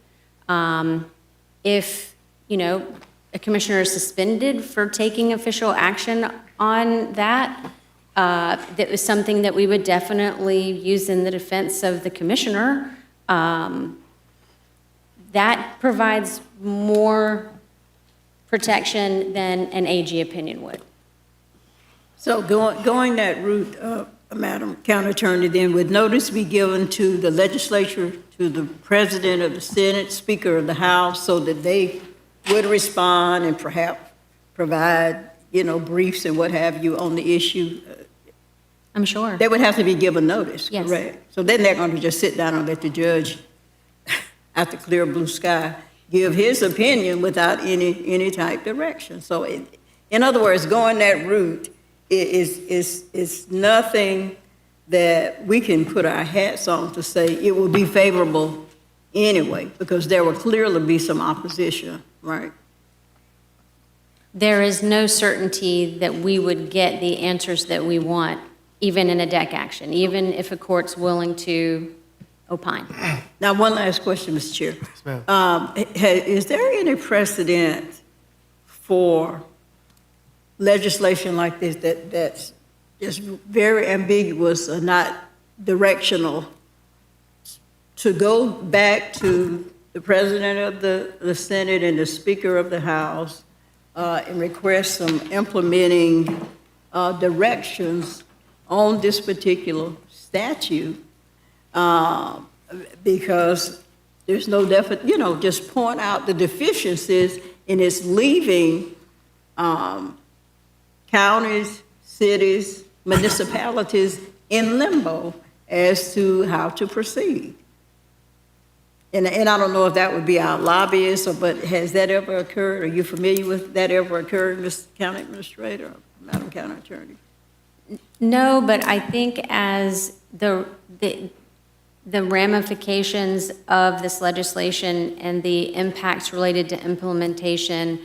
If, a commissioner is suspended for taking official action on that, that was something that we would definitely use in the defense of the commissioner. That provides more protection than an AG opinion would. So going that route, Madam County Attorney, then would notice be given to the legislature, to the President of the Senate, Speaker of the House, so that they would respond and perhaps provide, briefs and what have you on the issue? I'm sure. They would have to be given notice, Yes. correct? So then they're going to just sit down and let the judge, at the clear blue sky, give his opinion without any type direction. So in other words, going that route is nothing that we can put our hats on to say it will be favorable anyway, because there will clearly be some opposition, right? There is no certainty that we would get the answers that we want, even in a deck action, even if a court's willing to opine. Now, one last question, Mr. Chair. Yes, ma'am. Is there any precedent for legislation like this that's just very ambiguous or not directional, to go back to the President of the Senate and the Speaker of the House and request some implementing directions on this particular statute, because there's no just point out the deficiencies, and it's leaving counties, cities, municipalities in limbo as to how to proceed. And I don't know if that would be our lobbyists, but has that ever occurred? Are you familiar with that ever occurred, Mr. County Administrator, or Madam County Attorney? No, but I think as the ramifications of this legislation and the impacts related to implementation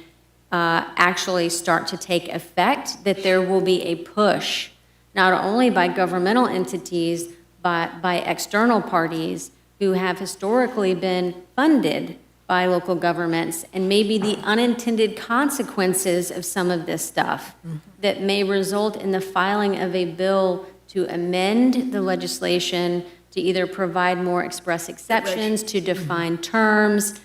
actually start to take effect, that there will be a push, not only by governmental entities, but by external parties who have historically been funded by local governments, and maybe the unintended consequences of some of this stuff that may result in the filing of a bill to amend the legislation to either provide more express exceptions, to define terms,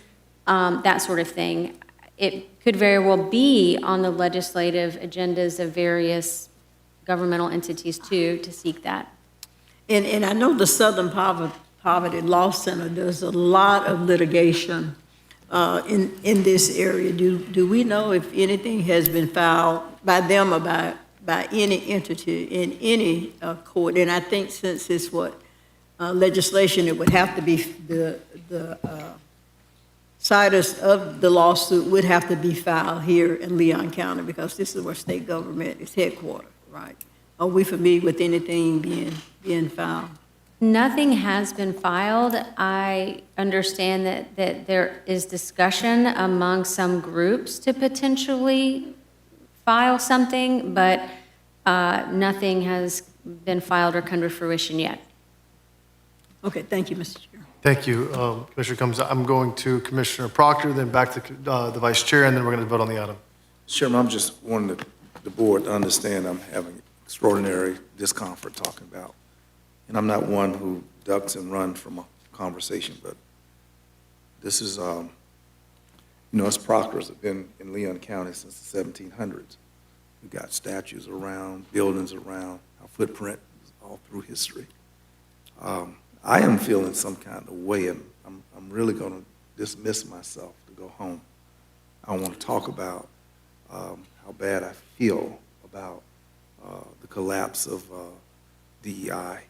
that sort of thing. It could very well be on the legislative agendas of various governmental entities too, to seek that. And I know the Southern Poverty Law Center does a lot of litigation in this area. Do we know if anything has been filed by them or by any entity in any court? And I think since it's legislation, it would have to be the citus of the lawsuit would have to be filed here in Leon County, because this is where state government is headquartered, right? Are we familiar with anything being filed? Nothing has been filed. I understand that there is discussion among some groups to potentially file something, but nothing has been filed or come to fruition yet. Okay, thank you, Mr. Chair. Thank you, Commissioner Combs. I'm going to Commissioner Proctor, then back to the Vice Chair, and then we're going to vote on the item. Chairman, I'm just wanting the board to understand I'm having extraordinary discomfort talking about. And I'm not one who ducks and runs from a conversation, but this is, us Proctors have been in Leon County since the 1700s. We've got statues around, buildings around, our footprint is all through history. I am feeling some kind of way, and I'm really going to dismiss myself to go home. I want to talk about how bad I feel about the collapse of DEI,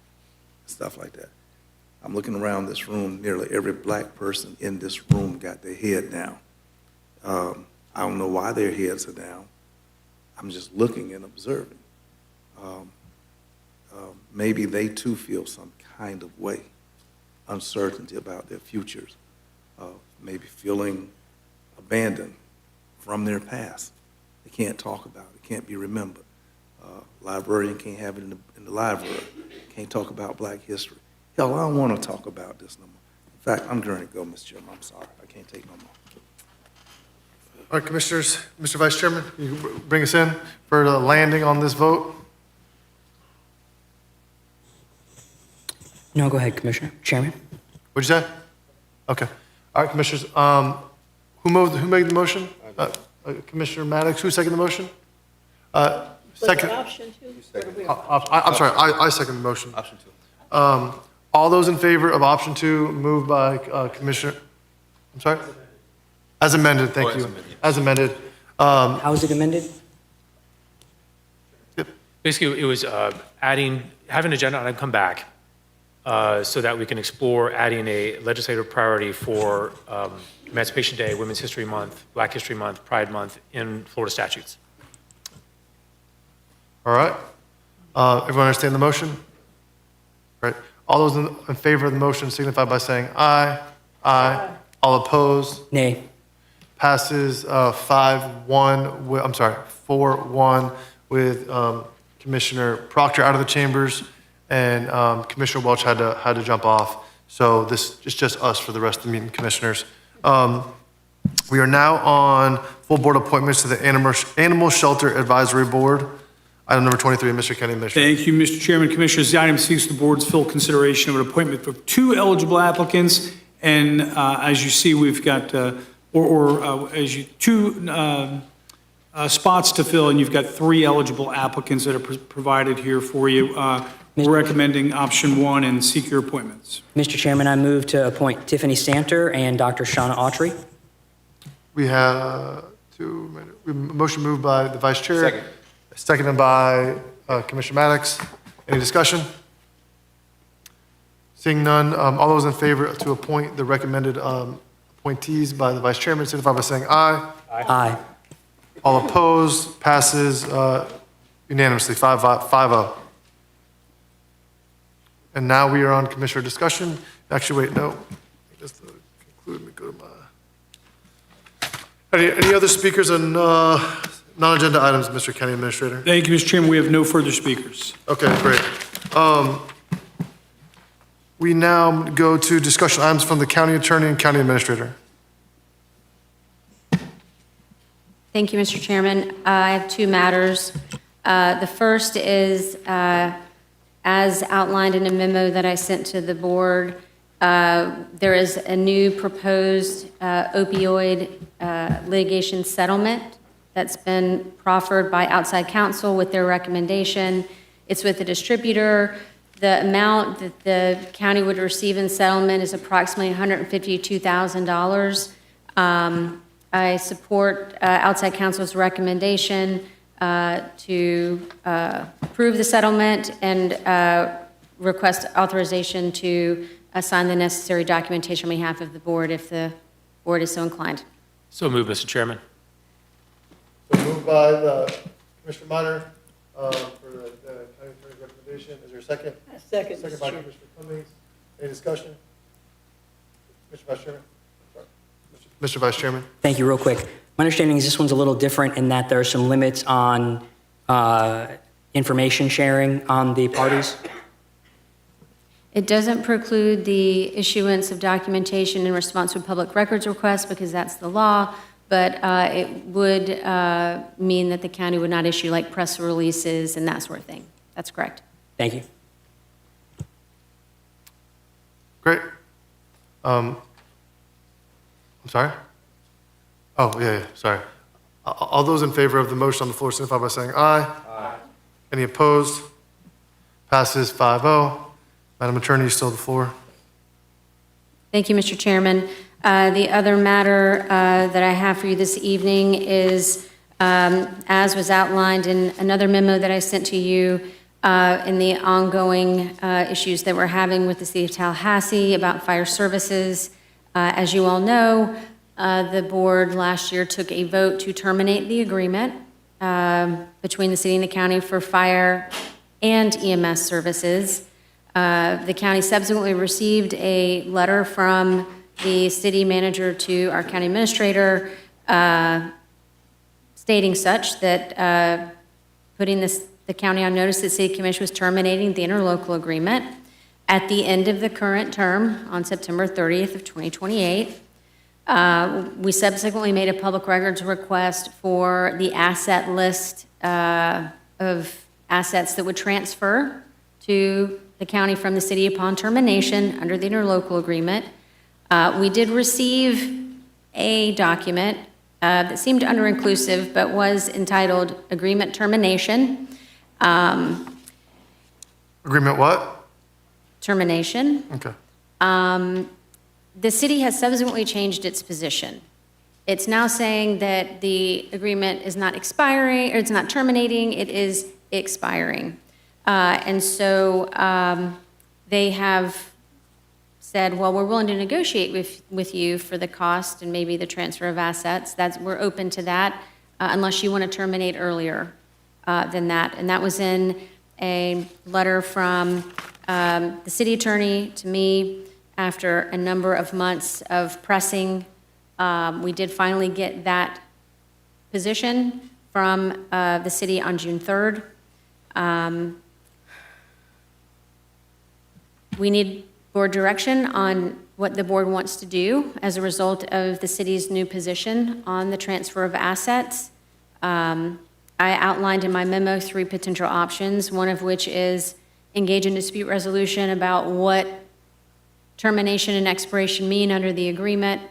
stuff like that. I'm looking around this room, nearly every black person in this room got their head down. I don't know why their heads are down. I'm just looking and observing. Maybe they too feel some kind of way, uncertainty about their futures, maybe feeling abandoned from their past. They can't talk about it, can't be remembered. Librarian can't have it in the library, can't talk about Black history. Hell, I don't want to talk about this no more. In fact, I'm going to go, Mr. Chairman. I'm sorry. I can't take no more. All right, Commissioners, Mr. Vice Chairman, you bring us in for the landing on this vote. No, go ahead, Commissioner. Chairman? What'd you say? Okay. All right, Commissioners, who made the motion? Commissioner Maddox, who seconded the motion? Second. Option two? I'm sorry, I second the motion. Option 2. All those in favor of option 2, moved by Commissioner, I'm sorry? As amended, thank as you. amended, yes. As amended. How is it amended? Basically, it was having an agenda item come back so that we can explore adding a legislative priority for Emancipation Day, Women's History Month, Black History Month, Pride Month in Florida statutes. All right. Everyone understand the motion? Right. All those in favor of the motion signify by saying aye. Aye. All opposed? Nay. Passes 4-1 with Commissioner Proctor out of the chambers, and Commissioner Welch had to jump off. So this is just us for the rest of the meeting, Commissioners. We are now on full board appointments to the Animal Shelter Advisory Board. Item number 23, Mr. County Administrator. Thank you, Mr. Chairman. Commissioners, the item seeks the board's full consideration of an appointment for 2 eligible applicants. And as you see, we've got, 2 spots to fill, and you've got 3 eligible applicants that are provided here for you. We're recommending option 1 and seek your appointments. Mr. Chairman, I move to appoint Tiffany Santer and Dr. Shauna Autry. We have motion moved by the Vice Chair. Second. Seconded by Commissioner Maddox. Any discussion? Seeing none, all those in favor to appoint the recommended appointees by the Vice Chairman signify by saying aye. Aye. All opposed, passes unanimously, 5-0. And now we are on Commissioner discussion. Actually, wait, no. Just to conclude, let me go to my. Any other speakers on non-agenda items, Mr. County Administrator? Thank you, Mr. Chairman. We have no further speakers. Okay, great. We now go to discussion items from the County Attorney and County Administrator. Thank you, Mr. Chairman. I have 2 matters. The first is, as outlined in a memo that I sent to the board, there is a new proposed opioid litigation settlement that's been proffered by outside counsel with their recommendation. It's with the distributor. The amount that the county would receive in settlement is approximately $152,000. I support outside counsel's recommendation to approve the settlement and request authorization to assign the necessary documentation on behalf of the board if the board is so inclined. So moved, Mr. Chairman. So moved by Commissioner Minor for the County Attorney's recommendation. Is there a second? Second. Second by Commissioner Cummings. Any discussion? Mr. Vice Chairman? Mr. Vice Chairman? Thank you. Real quick. My understanding is this one's a little different in that there are some limits on information sharing on the parties. It doesn't preclude the issuance of documentation in response to a public records request because that's the law, but it would mean that the county would not issue like press releases and that sort of thing. That's correct. Thank you. Great. I'm sorry? Oh, yeah, sorry. All those in favor of the motion on the floor signify by saying aye. Aye. Any opposed? Passes 5-0. Madam Attorney, you still have the floor. Thank you, Mr. Chairman. The other matter that I have for you this evening is, as was outlined in another memo that I sent to you in the ongoing issues that we're having with the city of Tallahassee about fire services. As you all know, the board last year took a vote to terminate the agreement between the city and the county for fire and EMS services. The county subsequently received a letter from the city manager to our county administrator stating such that putting the county on notice that City Commission was terminating the interlocal agreement at the end of the current term on September 30th of 2028. We subsequently made a public records request for the asset list of assets that would transfer to the county from the city upon termination under the interlocal agreement. We did receive a document that seemed under-inclusive, but was entitled Agreement Termination. Agreement what? Termination. Okay. The city has subsequently changed its position. It's now saying that the agreement is not expiring, or it's not terminating, it is expiring. And so they have said, well, we're willing to negotiate with you for the cost and maybe the transfer of assets. We're open to that unless you want to terminate earlier than that. And that was in a letter from the city attorney to me after a number of months of pressing. We did finally get that position from the city on June 3rd. We need board direction on what the board wants to do as a result of the city's new position on the transfer of assets. I outlined in my memo 3 potential options, one of which is engage in dispute resolution about what termination and expiration mean under the agreement.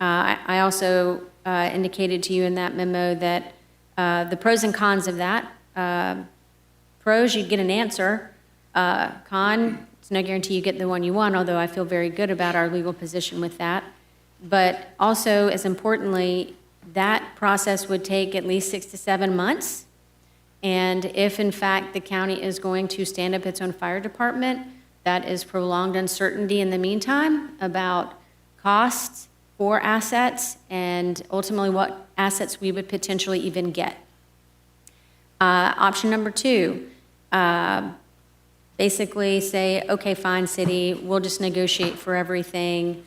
I also indicated to you in that memo that the pros and cons of that. Pros, you'd get an answer. Con, it's no guarantee you get the one you want, although I feel very good about our legal position with that. But also, as importantly, that process would take at least 6 to 7 months. And if, in fact, the county is going to stand up its own fire department, that is prolonged uncertainty in the meantime about costs for assets and ultimately what assets we would potentially even get. Option number 2, basically say, okay, fine, city, we'll just negotiate for everything,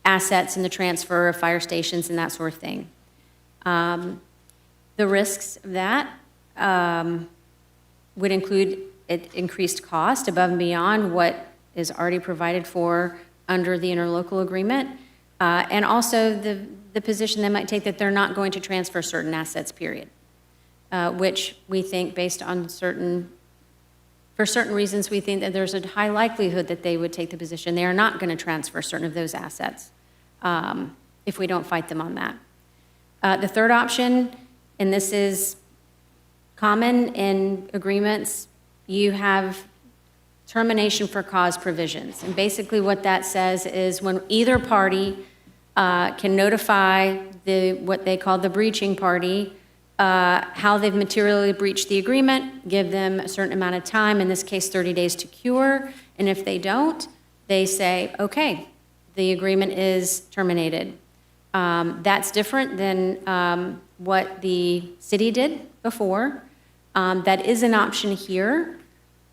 assets and the transfer of fire stations and that sort of thing. The risks of that would include increased cost above and beyond what is already provided for under the interlocal agreement, and also the position they might take that they're not going to transfer certain assets, period, which we think based on for certain reasons, we think that there's a high likelihood that they would take the position they are not going to transfer certain of those assets if we don't fight them on that. The third option, and this is common in agreements, you have termination for cause provisions. And basically what that says is when either party can notify what they call the breaching party how they've materially breached the agreement, give them a certain amount of time, in this case 30 days to cure, and if they don't, they say, okay, the agreement is terminated. That's different than what the city did before. That is an option here.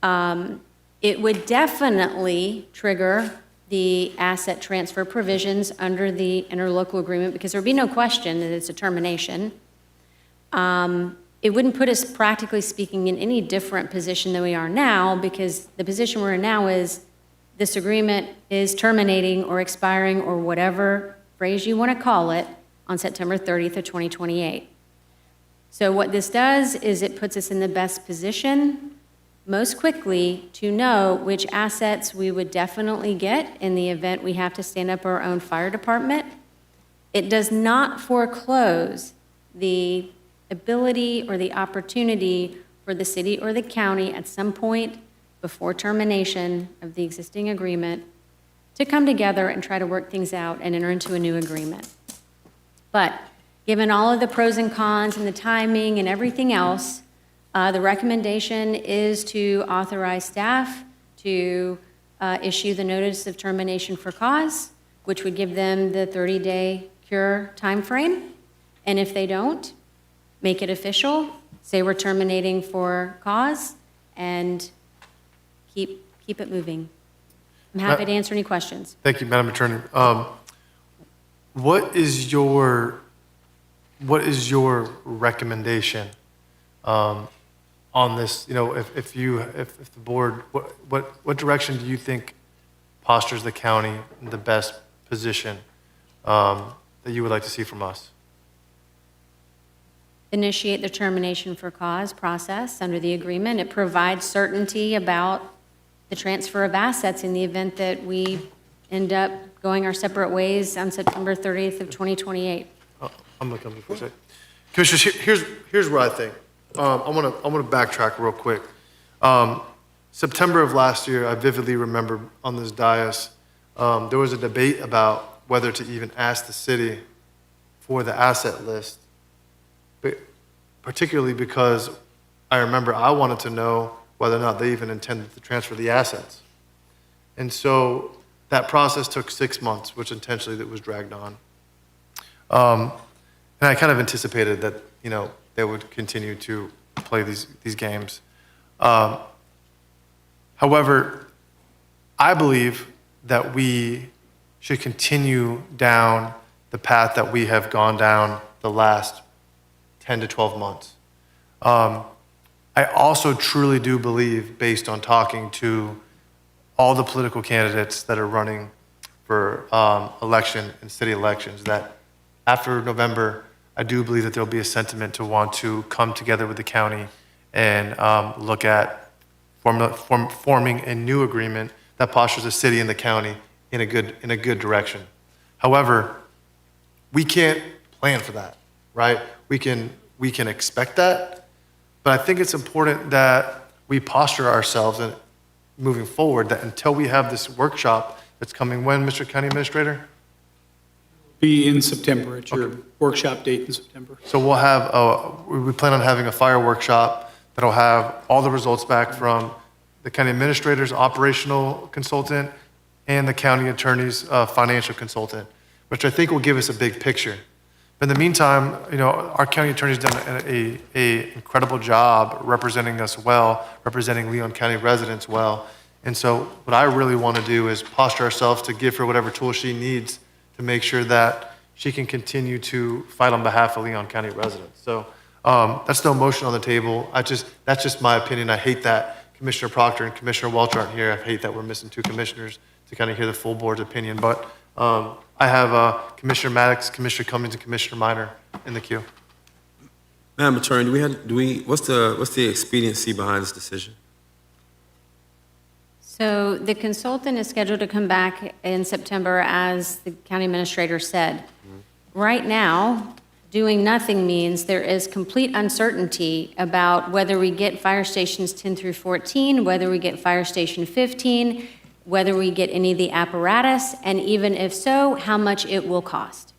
It would definitely trigger the asset transfer provisions under the interlocal agreement because there would be no question that it's a termination. It wouldn't put us, practically speaking, in any different position than we are now because the position we're in now is this agreement is terminating or expiring or whatever phrase you want to call it on September 30th of 2028. So what this does is it puts us in the best position most quickly to know which assets we would definitely get in the event we have to stand up our own fire department. It does not foreclose the ability or the opportunity for the city or the county at some point before termination of the existing agreement to come together and try to work things out and enter into a new agreement. But given all of the pros and cons and the timing and everything else, the recommendation is to authorize staff to issue the notice of termination for cause which would give them the 30-day cure timeframe. And if they don't, make it official, say we're terminating for cause, and keep it moving. I'm happy to answer any questions. Thank you, Madam Attorney. What is your recommendation on this? You know, if the board, what direction do you think postures the county in the best position that you would like to see from us? Initiate the termination for cause process under the agreement. It provides certainty about the transfer of assets in the event that we end up going our separate ways on September 30th of 2028. I'm gonna come before a second. Commissioners, here's what I think. I want to backtrack real quick. September of last year, I vividly remember on this dais, there was a debate about whether to even ask the city for the asset list, but particularly because I remember I wanted to know whether or not they even intended to transfer the assets. And so that process took 6 months, which intentionally that was dragged on. And I kind of anticipated that, you know, they would continue to play these games. However, I believe that we should continue down the path that we have gone down the last 10 to 12 months. I also truly do believe, based on talking to all the political candidates that are running for election and city elections, that after November, I do believe that there'll be a sentiment to want to come together with the county and look at forming a new agreement that postures the city and the county in a good direction. However, we can't plan for that, right? We can expect that, but I think it's important that we posture ourselves and moving forward, that until we have this workshop that's coming when, Mr. County Administrator? Be in September, at your workshop date in September. So we'll have, we plan on having a fire workshop that'll have all the results back from the county administrator's operational consultant and the county attorney's financial consultant, which I think will give us a big picture. But in the meantime, you know, our county attorney's done a incredible job representing us well, representing Leon County residents well. And so what I really want to do is posture ourselves to give her whatever tool she needs to make sure that she can continue to fight on behalf of Leon County residents. So that's no motion on the table. That's just my opinion. I hate that Commissioner Proctor and Commissioner Welch aren't here. I hate that we're missing two commissioners to kind of hear the full board's opinion. But I have Commissioner Maddox, Commissioner Cummings, and Commissioner Minor in the queue. Madam Attorney, what's the expediency behind this decision? So the consultant is scheduled to come back in September, as the county administrator said. Right now, doing nothing means there is complete uncertainty about whether we get fire stations 10 through 14, whether we get fire station 15, whether we get any of the apparatus, and even if so, how much it will cost.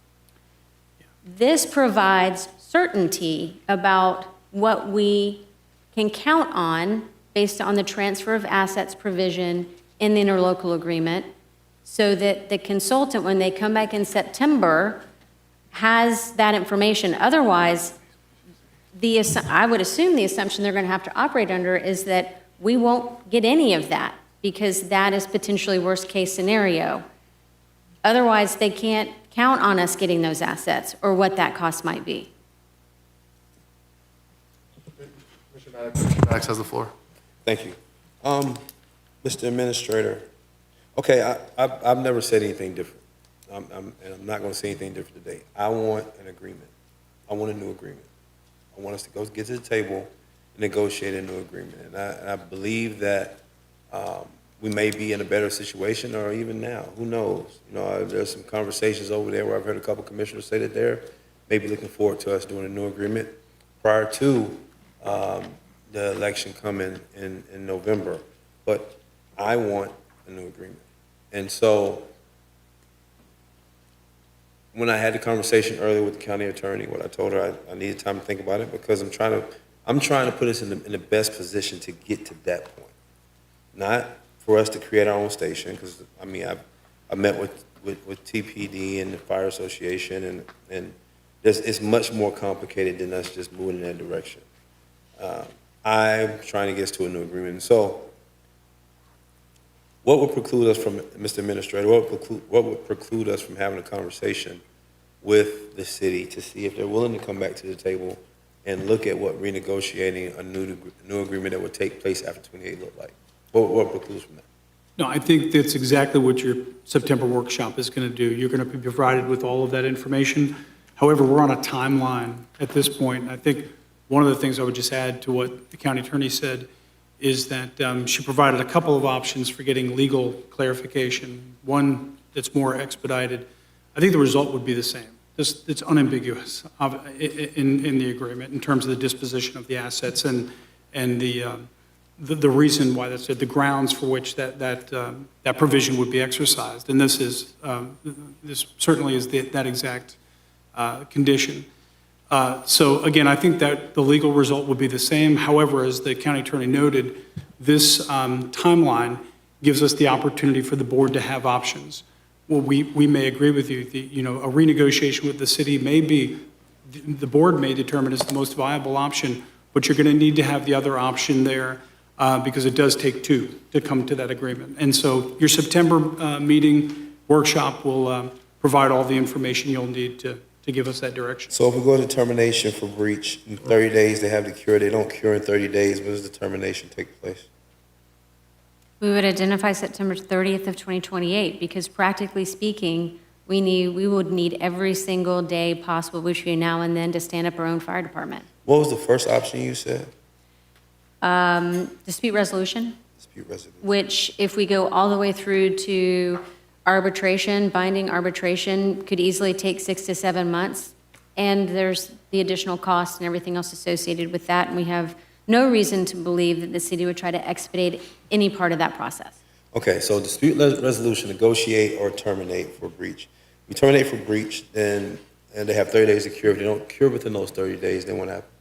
This provides certainty about what we can count on based on the transfer of assets provision in the interlocal agreement, so that the consultant, when they come back in September, has that information. Otherwise, I would assume the assumption they're going to have to operate under is that we won't get any of that, because that is potentially worst-case scenario. Otherwise, they can't count on us getting those assets or what that cost might be. Commissioner Maddox has the floor. Thank you. Mr. Administrator, okay, I've never said anything different. And I'm not going to say anything different today. I want an agreement. I want a new agreement. I want us to go get to the table and negotiate a new agreement. And I believe that we may be in a better situation, or even now. Who knows? You know, there's some conversations over there where I've heard a couple commissioners say that they're maybe looking forward to us doing a new agreement prior to the election coming in November. But I want a new agreement. And so when I had the conversation earlier with the county attorney, what I told her, I needed time to think about it, because I'm trying to put us in the best position to get to that point. Not for us to create our own station, because I mean, I met with with TPD and the Fire Association, and it's much more complicated than us just moving in that direction. I'm trying to get us to a new agreement. So what would preclude us from, Mr. Administrator, what would preclude us from having a conversation with the city to see if they're willing to come back to the table and look at what renegotiating a new agreement that would take place after 28 look like? What precludes from that? No, I think that's exactly what your September workshop is going to do. You're going to be provided with all of that information. However, we're on a timeline at this point. I think one of the things I would just add to what the county attorney said is that she provided a couple of options for getting legal clarification. One that's more expedited. I think the result would be the same. It's unambiguous in the agreement in terms of the disposition of the assets and the reason why that's the grounds for which that provision would be exercised. And this certainly is that exact condition. So again, I think that the legal result would be the same. However, as the county attorney noted, this timeline gives us the opportunity for the board to have options. Well, we may agree with you. A renegotiation with the city may be, the board may determine is the most viable option, but you're going to need to have the other option there because it does take two to come to that agreement. And so your September meeting workshop will provide all the information you'll need to give us that direction. So if we go to termination for breach, in 30 days they have to cure, they don't cure in 30 days, when does the termination take place? We would identify September 30th of 2028 because practically speaking, we would need every single day possible between now and then to stand up our own fire department. What was the first option you said? Dispute resolution, Dispute resolution. which if we go all the way through to arbitration, binding arbitration could easily take 6 to 7 months. And there's the additional cost and everything else associated with that. And we have no reason to believe that the city would try to expedite any part of that process. Okay, so dispute resolution, negotiate or terminate for breach. We terminate for breach, then, and they have 30 days to cure. If they don't cure within those 30 days, then what happens?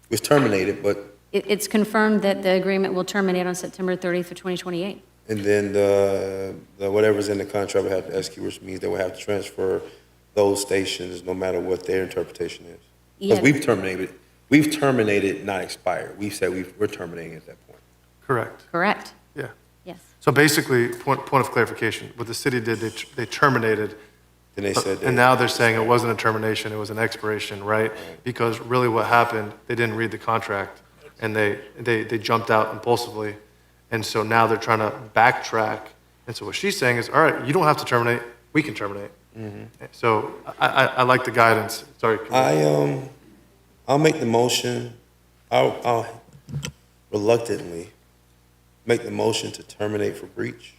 It's terminated, but, It's confirmed that the agreement will terminate on September 30th of 2028. and then the whatever's in the contract will have to execute, which means they will have to transfer those stations no matter what their interpretation is. Because Yes. we've terminated, not expired. We've said we're terminating at that point. Correct. Correct. Yeah. Yes. So basically, point of clarification, what the city did, they terminated. Then they said. And now they're saying it wasn't a termination, it was an expiration, right? Because really what happened, they didn't read the contract and they jumped out impulsively. And so now they're trying to backtrack. And so what she's saying is, all right, you don't have to terminate, we can terminate. So I like the guidance. Sorry. I'll make the motion. I'll reluctantly make the motion to terminate for breach.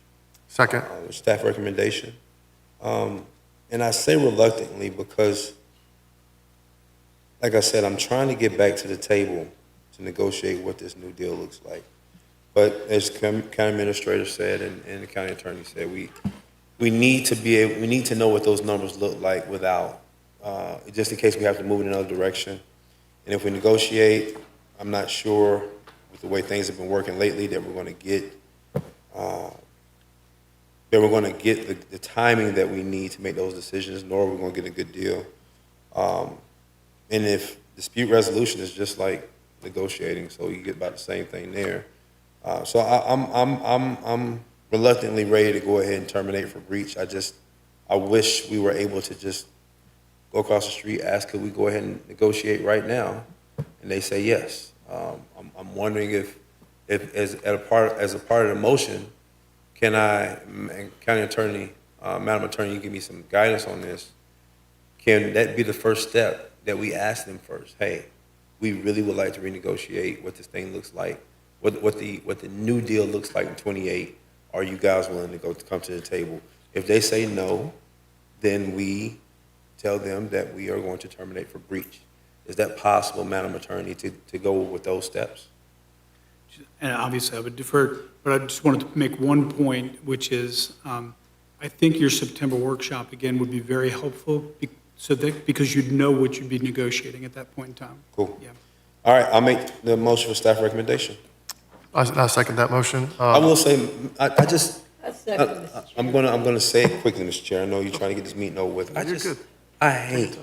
Second. Staff recommendation. And I say reluctantly because, like I said, I'm trying to get back to the table to negotiate what this new deal looks like. But as county administrator said and the county attorney said, we need to know what those numbers look like without, just in case we have to move in another direction. And if we negotiate, I'm not sure with the way things have been working lately that we're going to get the timing that we need to make those decisions, nor we're going to get a good deal. And if dispute resolution is just like negotiating, so you get about the same thing there. So I'm reluctantly ready to go ahead and terminate for breach. I wish we were able to just go across the street, ask, could we go ahead and negotiate right now? And they say yes. I'm wondering if as a part of the motion, can I, and County Attorney, Madam Attorney, you give me some guidance on this. Can that be the first step that we ask them first? Hey, we really would like to renegotiate what this thing looks like, what the new deal looks like in 28. Are you guys willing to come to the table? If they say no, then we tell them that we are going to terminate for breach. Is that possible, Madam Attorney, to go with those steps? And obviously, I would defer, but I just wanted to make one point, which is I think your September workshop, again, would be very helpful because you'd know what you'd be negotiating at that point in time. Cool. Yeah. All right, I'll make the motion for staff recommendation. I second that motion. I will say, I'm gonna say it quickly, Mr. Chair. I know you're trying to get this meeting over with. I hate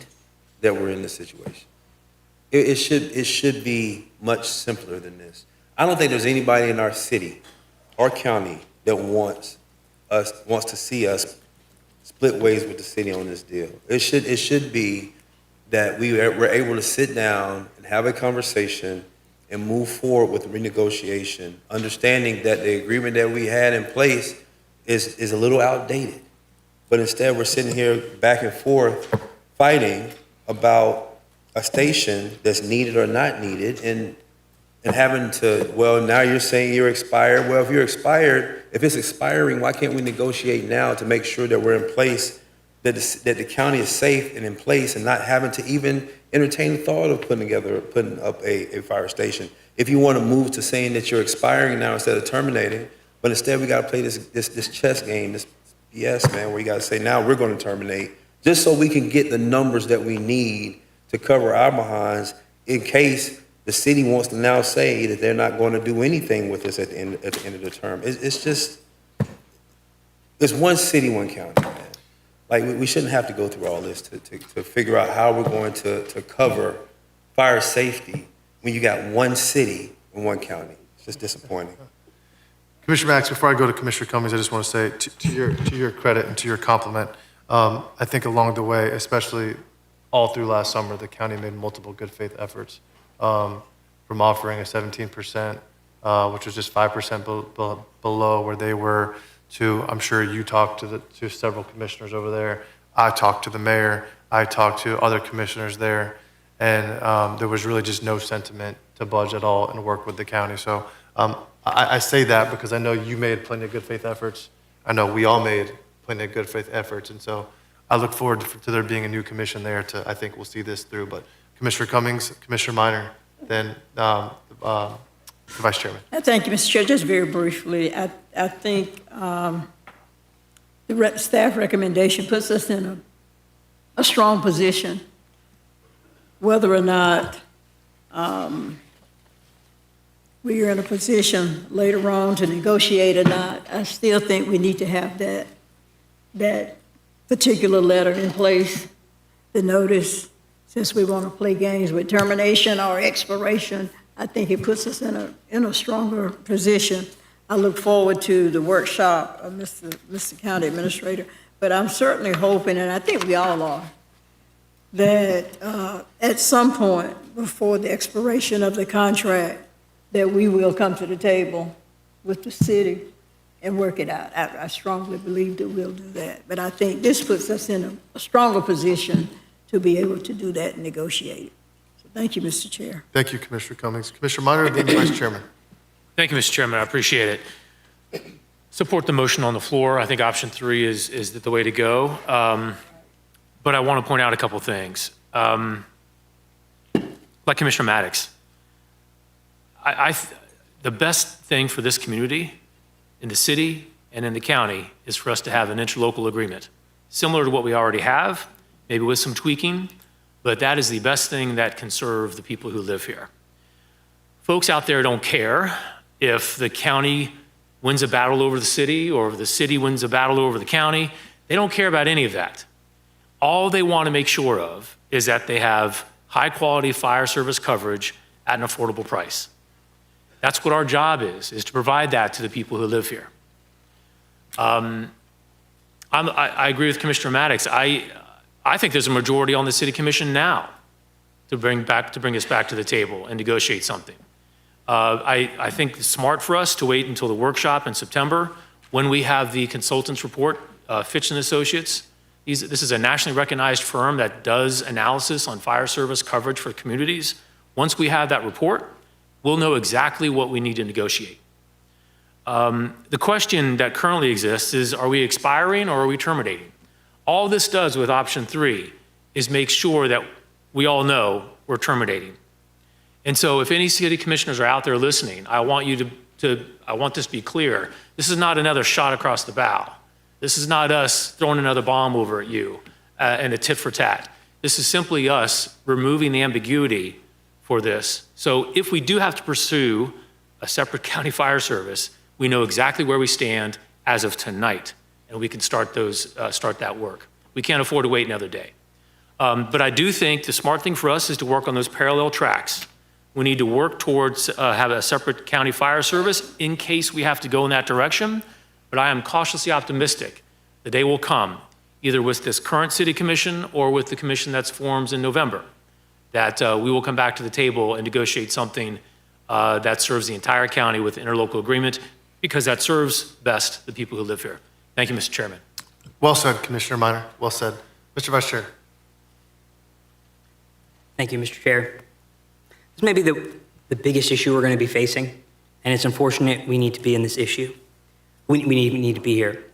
that we're in this situation. It should be much simpler than this. I don't think there's anybody in our city or county that wants to see us split ways with the city on this deal. It should be that we're able to sit down and have a conversation and move forward with renegotiation, understanding that the agreement that we had in place is a little outdated. But instead, we're sitting here back and forth fighting about a station that's needed or not needed, and having to, well, now you're saying you're expired. Well, if it's expiring, why can't we negotiate now to make sure that we're in place, that the county is safe and in place, and not having to even entertain the thought of putting up a fire station? If you want to move to saying that you're expiring now instead of terminating, but instead we got to play this chess game, this BS, man, where you got to say, now we're going to terminate, just so we can get the numbers that we need to cover our behinds in case the city wants to now say that they're not going to do anything with us at the end of the term. It's one city, one county, man. Like, we shouldn't have to go through all this to figure out how we're going to cover fire safety when you got one city and one county. It's just disappointing. Commissioner Max, before I go to Commissioner Cummings, I just want to say to your credit and to your compliment, I think along the way, especially all through last summer, the county made multiple good faith efforts, from offering a 17%, which was just 5% below where they were, to, I'm sure you talked to several commissioners over there. I talked to the mayor. I talked to other commissioners there, and there was really just no sentiment to budge at all and work with the county. So I say that because I know you made plenty of good faith efforts. I know we all made plenty of good faith efforts, and so I look forward to there being a new commission there I think we'll see this through. But Commissioner Cummings, Commissioner Minor, then the Vice Chairman. Thank you, Mr. Chair. Just very briefly, I think the staff recommendation puts us in a strong position. Whether or not we are in a position later on to negotiate or not, I still think we need to have that particular letter in place, the notice, since we want to play games with termination or expiration. I think it puts us in a stronger position. I look forward to the workshop of Mr. County Administrator, but I'm certainly hoping, and I think we all are, that at some point before the expiration of the contract, that we will come to the table with the city and work it out. I strongly believe that we'll do that. But I think this puts us in a stronger position to be able to do that and negotiate it. So thank you, Mr. Chair. Thank you, Commissioner Cummings. Commissioner Minor, then the Vice Chairman. Thank you, Mr. Chairman. I appreciate it. Support the motion on the floor. I think option 3 is the way to go. But I want to point out a couple things. Like Commissioner Maddox, the best thing for this community, in the city and in the county, is for us to have an interlocal agreement, similar to what we already have, maybe with some tweaking, but that is the best thing that can serve the people who live here. Folks out there don't care if the county wins a battle over the city or if the city wins a battle over the county. They don't care about any of that. All they want to make sure of is that they have high-quality fire service coverage at an affordable price. That's what our job is to provide that to the people who live here. I agree with Commissioner Maddox. I think there's a majority on the City Commission now to bring us back to the table and negotiate something. I think it's smart for us to wait until the workshop in September when we have the consultant's report, Fitch & Associates. This is a nationally recognized firm that does analysis on fire service coverage for communities. Once we have that report, we'll know exactly what we need to negotiate. The question that currently exists is, are we expiring or are we terminating? All this does with option 3 is make sure that we all know we're terminating. And so if any city commissioners are out there listening, I want this to be clear. This is not another shot across the bow. This is not us throwing another bomb over at you and a tit for tat. This is simply us removing the ambiguity for this. So if we do have to pursue a separate county fire service, we know exactly where we stand as of tonight, and we can start that work. We can't afford to wait another day. But I do think the smart thing for us is to work on those parallel tracks. We need to work towards have a separate county fire service in case we have to go in that direction. But I am cautiously optimistic the day will come, either with this current city commission or with the commission that's formed in November, that we will come back to the table and negotiate something that serves the entire county with interlocal agreement, because that serves best the people who live here. Thank you, Mr. Chairman. Well said, Commissioner Minor. Well said. Mr. Vice Chair. Thank you, Mr. Chair. This may be the biggest issue we're going to be facing, and it's unfortunate we need to be in this issue. We need to be here.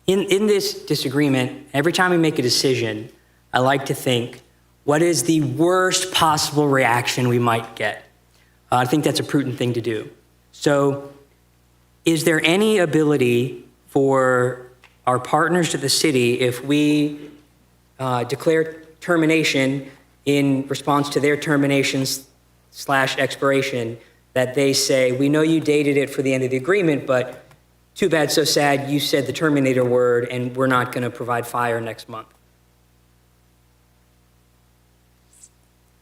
In this disagreement, every time we make a decision, I like to think, what is the worst possible reaction we might get? I think that's a prudent thing to do. So, is there any ability for our partners at the city, if we declare termination in response to their terminations/expiration, that they say, we know you dated it for the end of the agreement, but too bad, so sad, you said the terminator word, and we're not going to provide fire next month?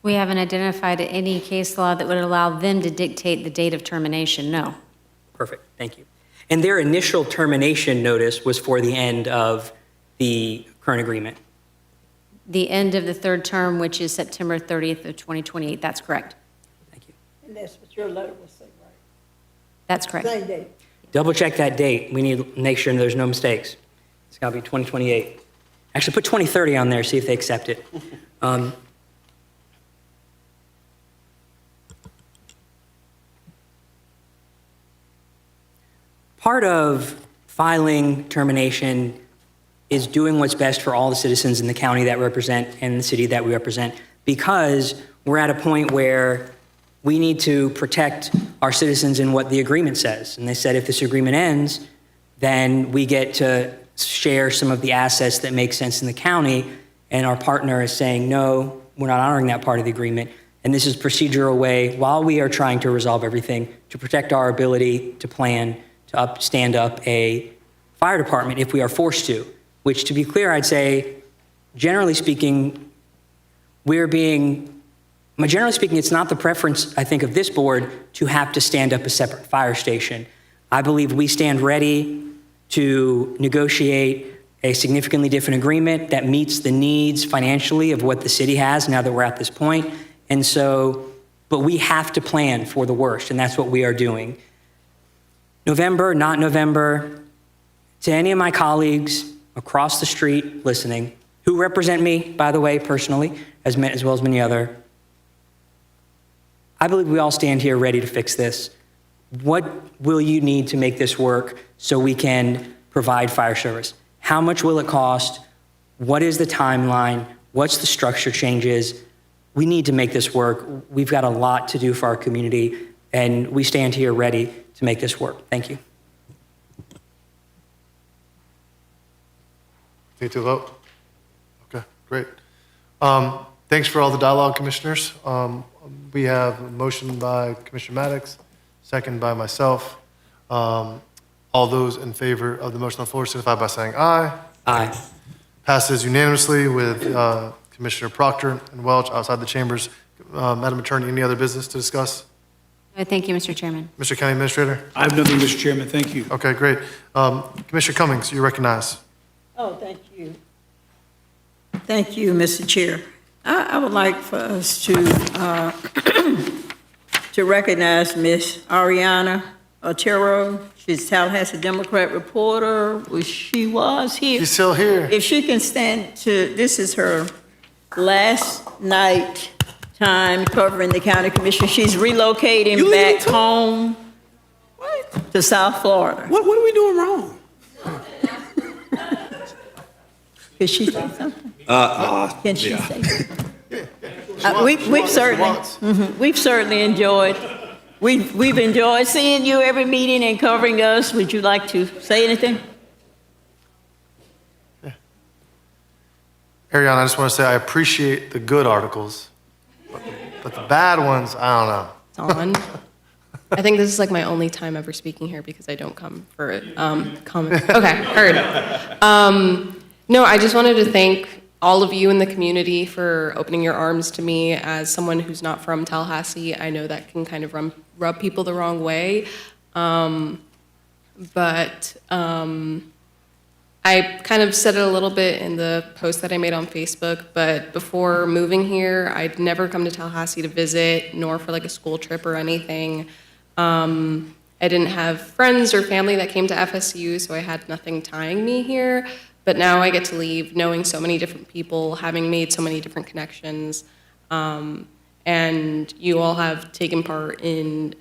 We haven't identified any case law that would allow them to dictate the date of termination, no. Perfect, thank you. And their initial termination notice was for the end of the current agreement? The end of the third term, which is September 30th of 2028, that's correct. And that's what your letter will say, right? That's correct. Same day. Double check that date. We need to make sure there's no mistakes. It's got to be 2028. Actually, put 2030 on there, see if they accept it. Part of filing termination is doing what's best for all the citizens in the county that represent and the city that we represent, because we're at a point where we need to protect our citizens in what the agreement says. And they said if this agreement ends, then we get to share some of the assets that make sense in the county, and our partner is saying, no, we're not honoring that part of the agreement. And this is procedural way, while we are trying to resolve everything, to protect our ability to plan to stand up a fire department if we are forced to, which, to be clear, I'd say, generally speaking, generally speaking, it's not the preference, I think, of this board to have to stand up a separate fire station. I believe we stand ready to negotiate a significantly different agreement that meets the needs financially of what the city has now that we're at this point. And so, but we have to plan for the worst, and that's what we are doing. November, not November, to any of my colleagues across the street listening, who represent me, by the way, personally, as well as many other, I believe we all stand here ready to fix this. What will you need to make this work so we can provide fire service? How much will it cost? What is the timeline? What's the structure changes? We need to make this work. We've got a lot to do for our community, and we stand here ready to make this work. Thank you. Need to vote? Okay, great. Thanks for all the dialogue, commissioners. We have a motion by Commissioner Maddox, second by myself. All those in favor of the motion on the floor signify by saying aye. Aye. Passes unanimously with Commissioner Proctor and Welch outside the chambers. Madam Attorney, any other business to discuss? Thank you, Mr. Chairman. Mr. County Administrator? I have nothing, Mr. Chairman. Thank you. Okay, great. Commissioner Cummings, you recognize. Oh, thank you. Thank you, Mr. Chair. I would like for us to recognize Miss Ariana Otero. She's Tallahassee Democrat reporter. She was here. She's still here. If she can stand to, this is her last night time covering the county commission. She's relocating back home to South Florida. What are we doing wrong? Can she say something? Can she say something? We've certainly enjoyed. We've enjoyed seeing you every meeting and covering us. Would you like to say anything? Ariana, I just want to say I appreciate the good articles, but the bad ones, I don't know. On. I think this is like my only time ever speaking here because I don't come for comments. Okay, heard. No, I just wanted to thank all of you in the community for opening your arms to me. As someone who's not from Tallahassee, I know that can kind of rub people the wrong way. But I kind of said it a little bit in the post that I made on Facebook, but before moving here, I'd never come to Tallahassee to visit, nor for like a school trip or anything. I didn't have friends or family that came to FSU, so I had nothing tying me here. But now I get to leave knowing so many different people, having made so many different connections. And you all have taken part in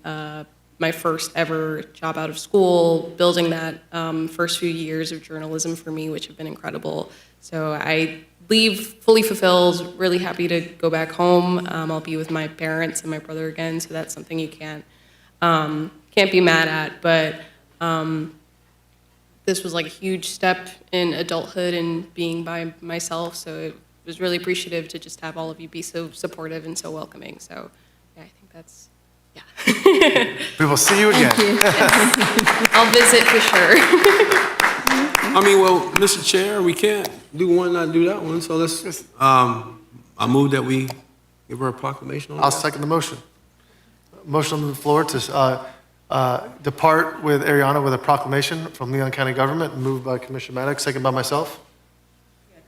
my first ever job out of school, building that first few years of journalism for me, which have been incredible. So I leave fully fulfilled, really happy to go back home. I'll be with my parents and my brother again, so that's something you can't be mad at. But this was like a huge step in adulthood and being by myself, so it was really appreciative to just have all of you be so supportive and so welcoming. So yeah, I think that's, yeah. We will see you again. I'll visit for sure. I mean, well, Mr. Chair, we can't do one, not do that one, so let's, I move that we give her a proclamation on that. I'll second the motion. Motion on the floor to depart with Ariana with a proclamation from Leon County Government, moved by Commissioner Maddox, second by myself.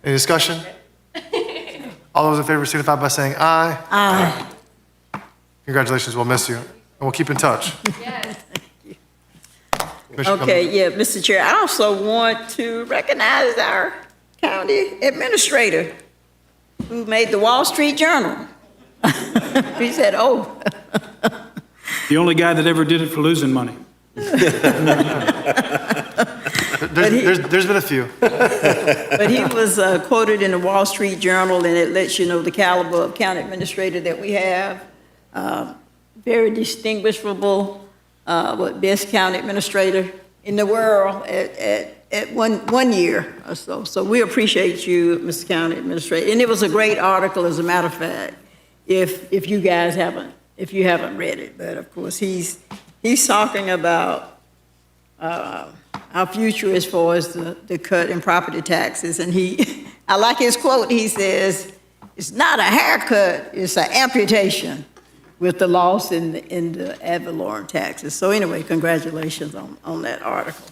Any discussion? All those in favor signify by saying aye. Aye. Congratulations, we'll miss you, and we'll keep in touch. Yes. Commissioner Okay, Cummings. yeah, Mr. Chair, I also want to recognize our county administrator who made the Wall Street Journal. He said, oh. The only guy that ever did it for losing money. There's been a few. But he was quoted in the Wall Street Journal, and it lets you know the caliber of county administrator that we have. Very distinguishable, best county administrator in the world at one year or so. So we appreciate you, Mr. County Administrator. And it was a great article, as a matter of fact, if you guys haven't read it. But of course, he's talking about our future as far as the cut in property taxes. And I like his quote. He says, "It's not a haircut, it's an amputation with the loss in the ad valorem taxes." So anyway, congratulations on that article.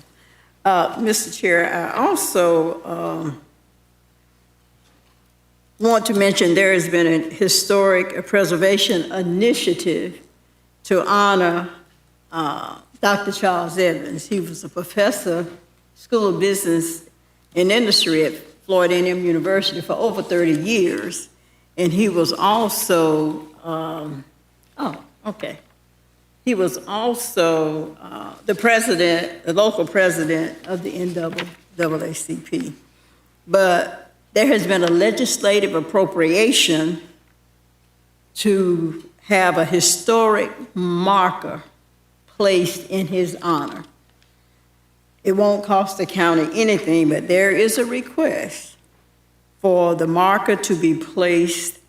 Mr. Chair, I also want to mention there has been a historic preservation initiative to honor Dr. Charles Evans. He was a professor, School of Business and Industry at Florida A&M University for over 30 years. And he was also, he was also the local president of the NAACP. But there has been a legislative appropriation to have a historic marker placed in his honor. It won't cost the county anything, but there is a request for the marker to be placed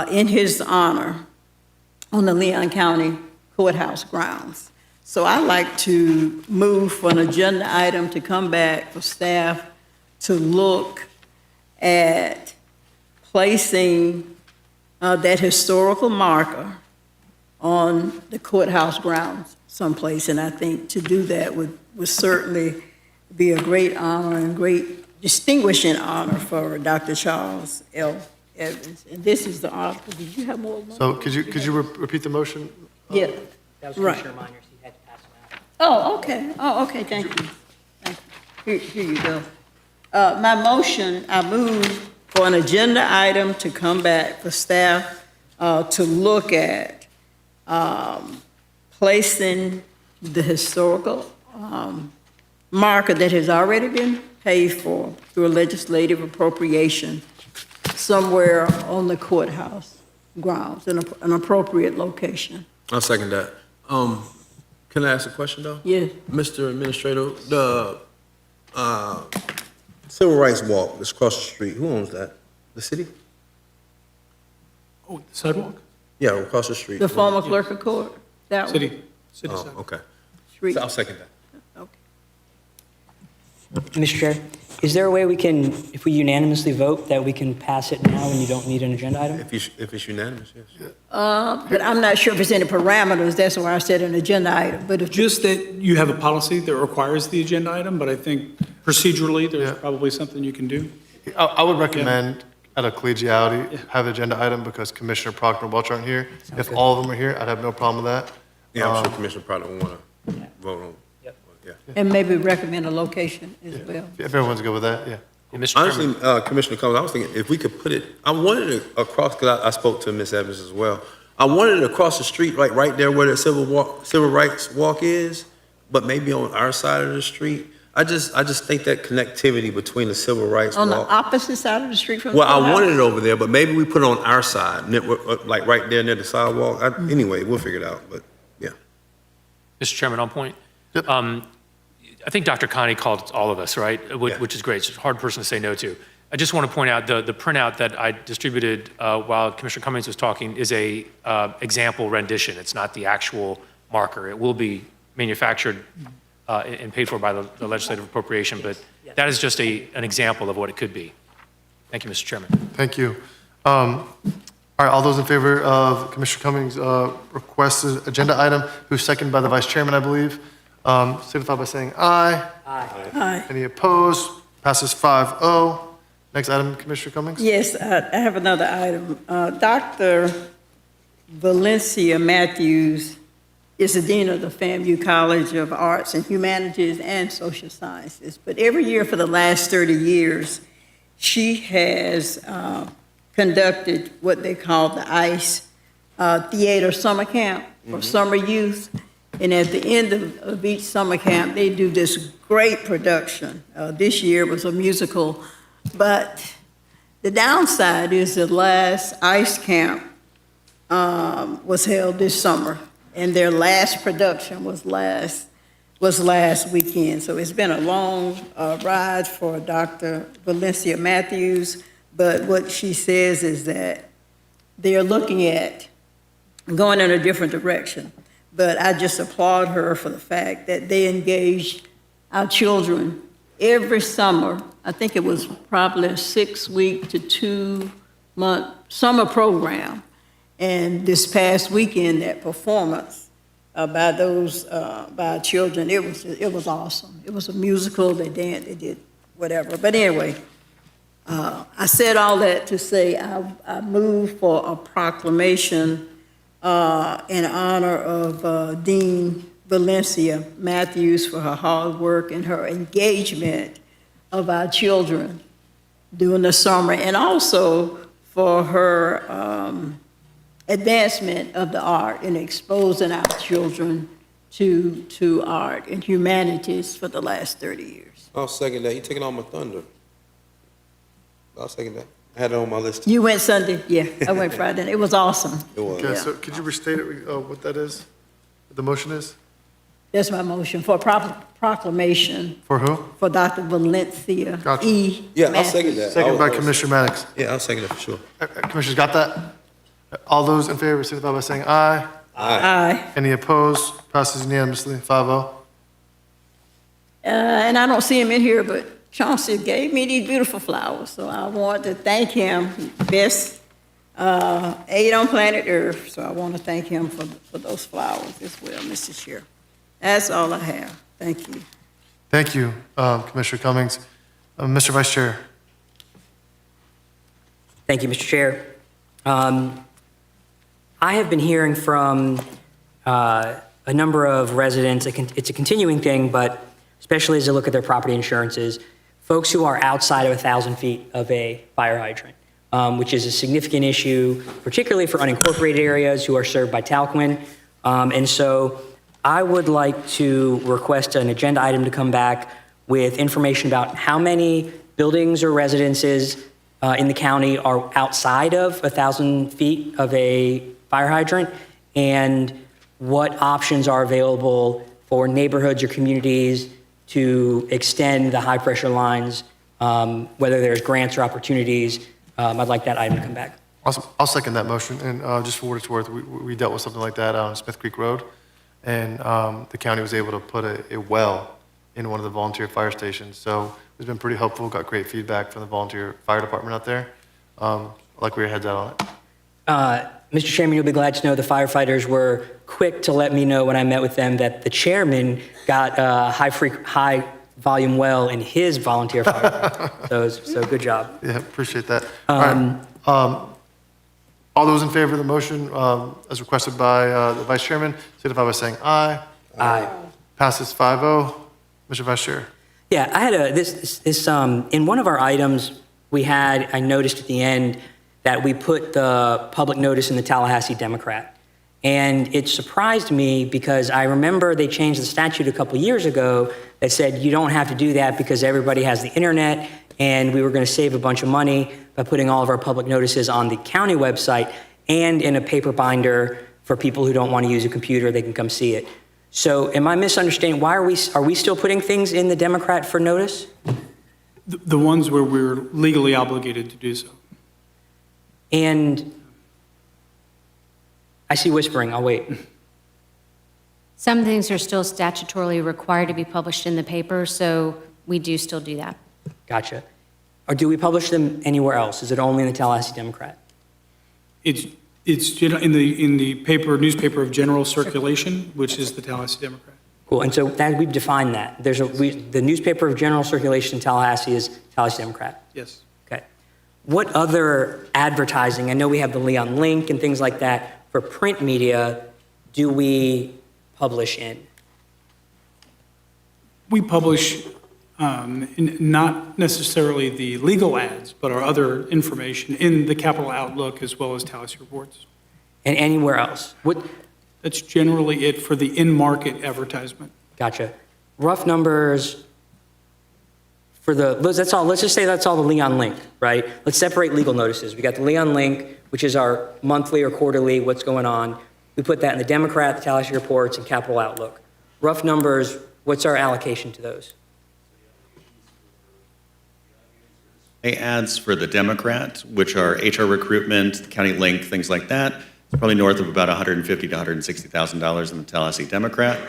in his honor on the Leon County Courthouse grounds. So I'd like to move for an agenda item to come back for staff to look at placing that historical marker on the courthouse grounds someplace. And I think to do that would certainly be a great honor and great distinguishing honor for Dr. Charles L. Evans. And this is the article. Did you have more? So could you repeat the motion? Yeah. That was Right. Commissioner Miners. He had to pass them out. Oh, okay. Oh, okay, thank you. Thank you. Here you go. My motion, I move for an agenda item to come back for staff to look at placing the historical marker that has already been paid for through a legislative appropriation somewhere on the courthouse grounds, in an appropriate location. I'll second that. Can I ask a question, though? Yes. Mr. Administrator, the Civil Rights Walk that's across the street, who owns that? The city? Oh, the sidewalk? Yeah, across the street. The former clerk of court, that one. City. City side. Okay. Street. So I'll second that. Mr. Chair, is there a way we can, if we unanimously vote, that we can pass it now and you don't need an agenda item? If it's unanimous, yes. But I'm not sure if it's any parameters, that's why I said an agenda item, but if. Just that you have a policy that requires the agenda item, but I think procedurally, there's probably something you can do. I would recommend, out of collegiality, have an agenda item because Commissioner Proctor and Welch aren't here. If good. all of them are here, I'd have no problem with that. Yeah, I'm sure Commissioner Pratt will want to vote on. Yeah. And maybe recommend a location as well. If everyone's good with that, yeah. Honestly, Commissioner Cummings, I was thinking if we could put it, I wanted it across, because I spoke to Ms. Evans as well. I wanted it across the street, like right there where the Civil Rights Walk is, but maybe on our side of the street. I just think that connectivity between the Civil Rights On the Walk. opposite side of the street from the Well, I courthouse? wanted it over there, but maybe we put it on our side, like right there near the sidewalk. Anyway, we'll figure it out, but yeah. Mr. Chairman, on point. I think Dr. Connie called all of us, right? Which is great. It's a hard person to say no to. I just want to point out the printout that I distributed while Commissioner Cummings was talking is a example rendition. It's not the actual marker. It will be manufactured and paid for by the legislative appropriation, but that is just an example of what it could be. Thank you, Mr. Chairman. Thank you. All right, all those in favor of Commissioner Cummings' requested agenda item, who's seconded by the Vice Chairman, I believe, signify by saying aye. Aye. Any opposed? Passes 5-0. Next item, Commissioner Cummings? Yes, I have another item. Dr. Valencia Matthews is the Dean of the FAMU College of Arts and Humanities and Social Sciences. But every year for the last 30 years, she has conducted what they call the ICE Theater Summer Camp for summer youth. And at the end of each summer camp, they do this great production. This year was a musical, but the downside is the last ICE camp was held this summer, and their last production was last weekend. So it's been a long ride for Dr. Valencia Matthews, but what she says is that they're looking at going in a different direction. But I just applaud her for the fact that they engaged our children every summer. I think it was probably a 6-week to 2-month summer program. And this past weekend, that performance by our children, it was awesome. It was a musical, they danced, they did whatever. But anyway, I said all that to say I moved for a proclamation in honor of Dean Valencia Matthews for her hard work and her engagement of our children during the summer, and also for her advancement of the art and exposing our children to art and humanities for the last 30 years. I'll second that. You're taking all my thunder. I'll second that. I had it on my list. You went Sunday? Yeah, I went Friday. It was awesome. It was. Okay, so could you restate it, what that is? What the motion is? That's my motion for a proclamation For who? for Dr. Valencia Gotcha. E. Yeah, I'll Matthews. second that. Second by Commissioner Maddox. Yeah, I'll second that for sure. Commissioners got that? All those in favor signify by saying aye. Aye. Any opposed? Passes unanimously, 5-0. And I don't see him in here, but Chauncey gave me these beautiful flowers, so I want to thank him. Best aid on planet Earth, so I want to thank him for those flowers as well, Mr. Chair. That's all I have. Thank you. Thank you, Commissioner Cummings. Mr. Vice Chair. Thank you, Mr. Chair. I have been hearing from a number of residents, it's a continuing thing, but especially as they look at their property insurances, folks who are outside of 1,000 feet of a fire hydrant, which is a significant issue, particularly for unincorporated areas who are served by Talquin. And so I would like to request an agenda item to come back with information about how many buildings or residences in the county are outside of 1,000 feet of a fire hydrant, and what options are available for neighborhoods or communities to extend the high-pressure lines, whether there's grants or opportunities. I'd like that item to come back. Awesome. I'll second that motion. And just for what it's worth, we dealt with something like that on Smith Creek Road. and the county was able to put a well in one of the volunteer fire stations. So it's been pretty helpful, got great feedback from the volunteer fire department out there. I like where your head's at on it. Mr. Chairman, you'll be glad to know the firefighters were quick to let me know when I met with them that the chairman got a high volume well in his volunteer fire. so good job. Yeah, appreciate that. All right. All those in favor of the motion as requested by the vice chairman, signify by saying aye. Aye. Passes 5-0. Mr. Vice Chair. Yeah, I had in one of our items, I noticed at the end that we put the public notice in the Tallahassee Democrat. And it surprised me because I remember they changed the statute a couple years ago that said you don't have to do that because everybody has the internet, and we were going to save a bunch of money by putting all of our public notices on the county website and in a paper binder for people who don't want to use a computer, they can come see it. So am I misunderstanding? Why are we still putting things in the Democrat for notice? The ones where we're legally obligated to do so. And I see whispering, I'll wait. Some things are still statutorily required to be published in the paper, so we do still do that. Gotcha. Or do we publish them anywhere else? Is it only in the Tallahassee Democrat? It's in the newspaper of general circulation, which is the Tallahassee Democrat. Cool, and so that we've defined that. The newspaper of general circulation in Tallahassee is Tallahassee Democrat. Yes. Okay. What other advertising, I know we have the Leon Link and things like that, for print media, do we publish in? We publish not necessarily the legal ads, but our other information in the Capital Outlook as well as Tallahassee Reports. And anywhere else? That's generally it for the in-market advertisement. Gotcha. Rough numbers for let's just say that's all the Leon Link, right? Let's separate legal notices. We got the Leon Link, which is our monthly or quarterly, what's going on. We put that in the Democrat, the Tallahassee Reports, and Capital Outlook. Rough numbers, what's our allocation to those? Ads for the Democrat, which are HR recruitment, county link, things like that. It's probably north of about $150,000 to $160,000 in the Tallahassee Democrat.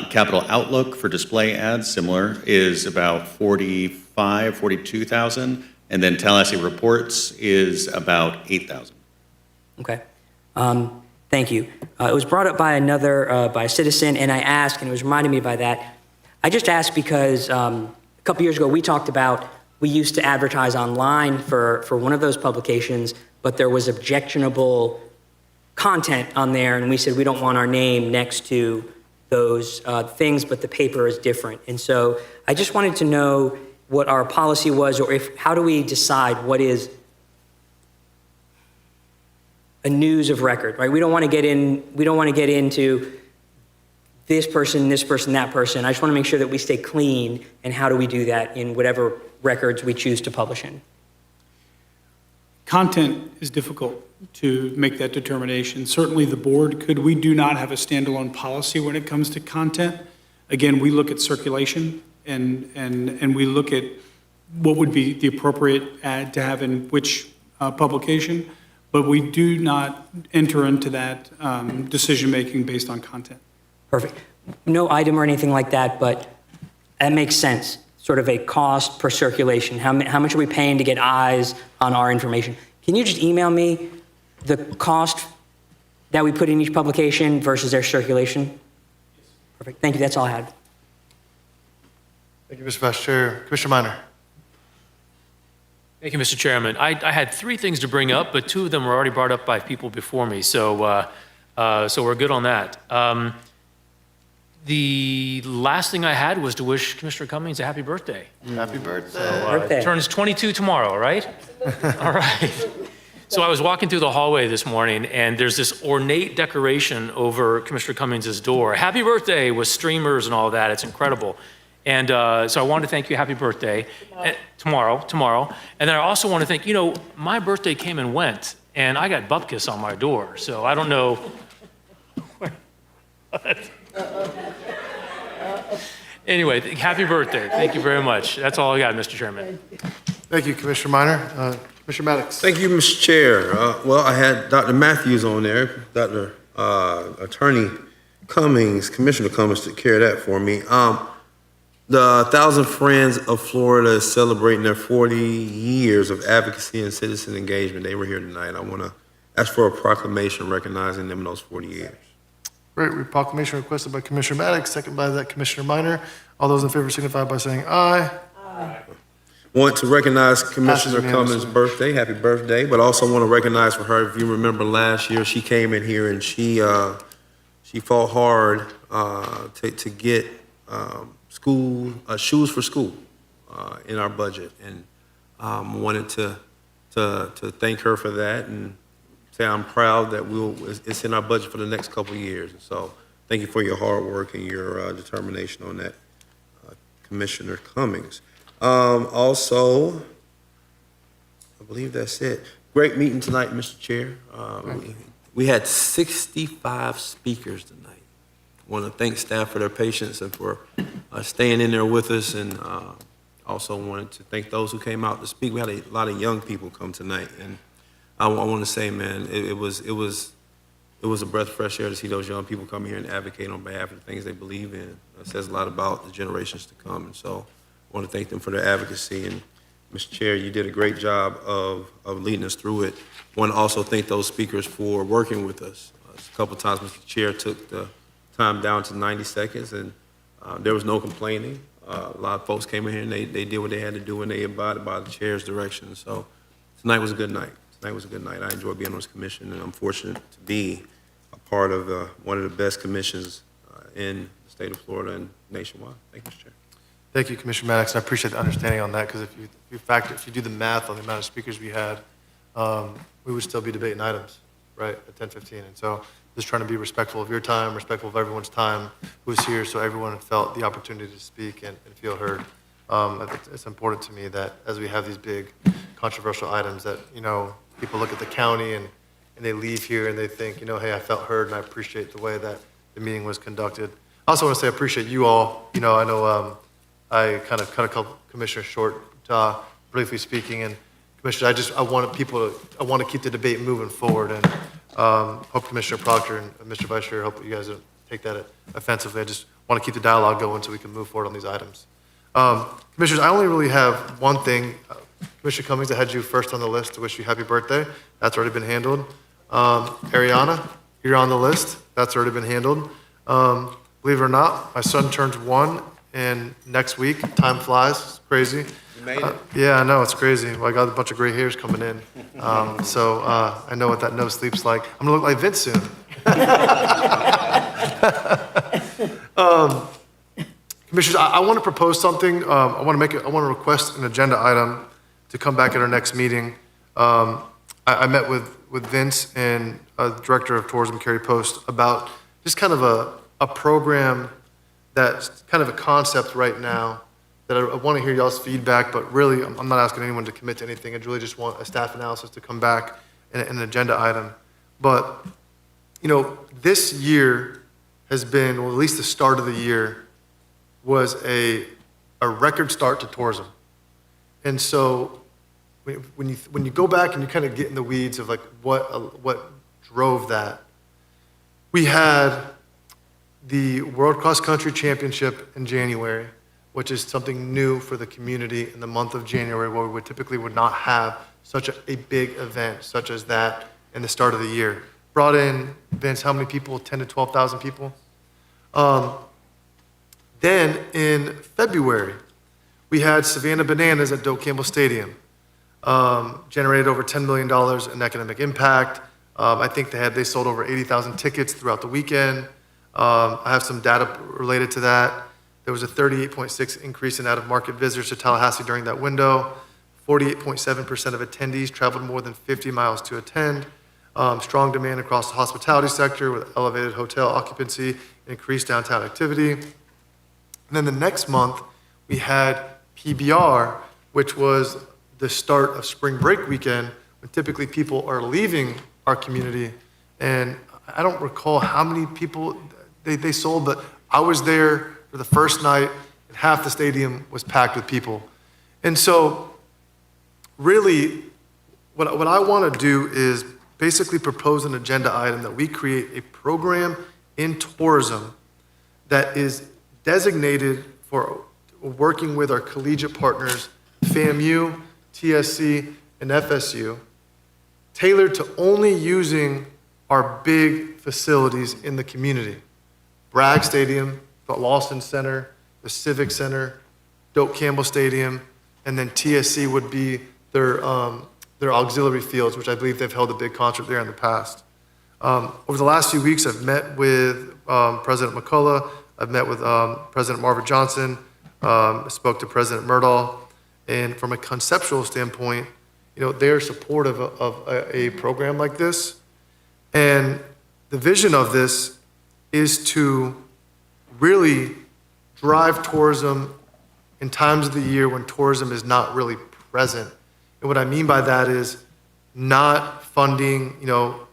Capital Outlook for display ads, similar, is about $42,000, and then Tallahassee Reports is about $8,000. Okay. Thank you. It was brought up by by a citizen, and I asked, and it was reminding me by that. I just asked because a couple years ago we talked about we used to advertise online for one of those publications, but there was objectionable content on there, and we said we don't want our name next to those things, but the paper is different. And so I just wanted to know what our policy was, or how do we decide what is a news of record, right? We don't want to get into this person, that person. I just want to make sure that we stay clean, and how do we do that in whatever records we choose to publish in? Content is difficult to make that determination. Certainly the board could. We do not have a standalone policy when it comes to content. Again, we look at circulation and we look at what would be the appropriate ad to have in which publication, but we do not enter into that decision-making based on content. Perfect. No item or anything like that, but that makes sense. Sort of a cost per circulation. How much are we paying to get eyes on our information? Can you just email me the cost that we put in each publication versus their circulation? Perfect. Thank you. That's all I had. Thank you, Mr. Vice Chair. Commissioner Minor. Thank you, Mr. Chairman. I had three things to bring up, but two of them were already brought up by people before me, so we're good on that. The last thing I had was to wish Commissioner Cummings a happy birthday. Happy birthday. So, turns 22 tomorrow, right? All right. So I was walking through the hallway this morning, and there's this ornate decoration over Commissioner Cummings' door. Happy birthday with streamers and all that. It's incredible. And so I wanted to thank you. Happy birthday. Tomorrow. And then I also want to thank, my birthday came and went, and I got bupkis on my door. So I don't know. Anyway, happy birthday. Thank you very much. That's all I got, Mr. Chairman. Thank you, Commissioner Minor. Commissioner Maddox. Thank you, Mr. Chair. Well, I had Dr. Matthews on there, Attorney Commissioner Cummings took care of that for me. The 1,000 Friends of Florida is celebrating their 40 years of advocacy and citizen engagement. They were here tonight. I want to ask for a proclamation recognizing them in those 40 years. Great. Proclamation requested by Commissioner Maddox, second by that Commissioner Minor. All those in favor signify by saying aye. Want to recognize Commissioner Passes Cummings' unanimously. birthday. Happy birthday. But also want to recognize for her, if you remember last year, she came in here and she fought hard to get shoes for school in our budget. And wanted to thank her for that and say I'm proud that it's in our budget for the next couple of years. And so thank you for your hard work and your determination on that, Commissioner Cummings. Also, I believe that's it. Great meeting tonight, Mr. Chair. We had 65 speakers tonight. Want to thank staff for their patience and for staying in there with us, and also wanted to thank those who came out to speak. We had a lot of young people come tonight, and I want to say, man, it was a breath of fresh air to see those young people come here and advocate on behalf of the things they believe in. It says a lot about the generations to come, and so I want to thank them for their advocacy. And Mr. Chair, you did a great job of leading us through it. I want to also thank those speakers for working with us. A couple times, Mr. Chair took the time down to 90 seconds, and there was no complaining. A lot of folks came in here and they did what they had to do, and they abided by the chair's direction. So tonight was a good night. Tonight was a good night. I enjoyed being on this commission, and I'm fortunate to be a part of one of the best commissions in the state of Florida and nationwide. Thank you, Mr. Chair. Thank you, Commissioner Maddox. I appreciate the understanding on that, because if you do the math on the amount of speakers we had, we would still be debating items, right, at 10:15. And so just trying to be respectful of your time, respectful of everyone's time who's here, so everyone felt the opportunity to speak and feel heard. It's important to me that as we have these big controversial items that, people look at the county and they leave here and they think, hey, I felt heard and I appreciate the way that the meeting was conducted. I also want to say I appreciate you all. I know I kind of cut a couple commissioners short, briefly speaking, and commissioners, I want to keep the debate moving forward, and hope Commissioner Proctor and Mr. Vice Chair, hope you guys don't take that offensively. I just want to keep the dialogue going so we can move forward on these items. Commissioners, I only really have one thing. Commissioner Cummings, I had you first on the list to wish you happy birthday. That's already been handled. Ariana, you're on the list. That's already been handled. Believe it or not, my son turns 1 and next week. Time flies. It's crazy. You made it? Yeah, I know. It's crazy. Well, I got a bunch of gray hairs coming in. So I know what that no sleep's like. I'm going to look like Vince soon. Commissioners, I want to propose something. I want to request an agenda item to come back at our next meeting. I met with Vince and the Director of Tourism, Carrie Post, about just kind of a program that's kind of a concept right now that I want to hear y'all's feedback, but really I'm not asking anyone to commit to anything. I really just want a staff analysis to come back in an agenda item. But, this year has been, or at least the start of the year, was a record start to tourism. And so when you go back and you kind of get in the weeds of like what drove that, we had the World Cross Country Championship in January, which is something new for the community in the month of January, where we typically would not have such a big event such as that in the start of the year. Brought in, Vince, how many people? 10 to 12,000 people. Then in February, we had Savannah Bananas at Doak Campbell Stadium. Generated over $10 million in economic impact. I think they sold over 80,000 tickets throughout the weekend. I have some data related to that. There was a 38.6% increase in out-of-market visitors to Tallahassee during that window. 48.7% of attendees traveled more than 50 miles to attend. Strong demand across the hospitality sector with elevated hotel occupancy and increased downtown activity. And then the next month, we had PBR, which was the start of spring break weekend, when typically people are leaving our community. And I don't recall how many people they sold, but I was there for the first night, and half the stadium was packed with people. And so really, what I want to do is basically propose an agenda item that we create a program in tourism that is designated for working with our collegiate partners, FAMU, TSC, and FSU, tailored to only using our big facilities in the community. Bragg Stadium, the Lawson Center, the Civic Center, Doak Campbell Stadium, and then TSC would be their auxiliary fields, which I believe they've held a big concert there in the past. Over the last few weeks, I've met with President McCullough, I've met with President Marvin Johnson, spoke to President Murdahl, and from a conceptual standpoint, they're supportive of a program like this. And the vision of this is to really drive tourism in times of the year when tourism is not really present. And what I mean by that is not funding,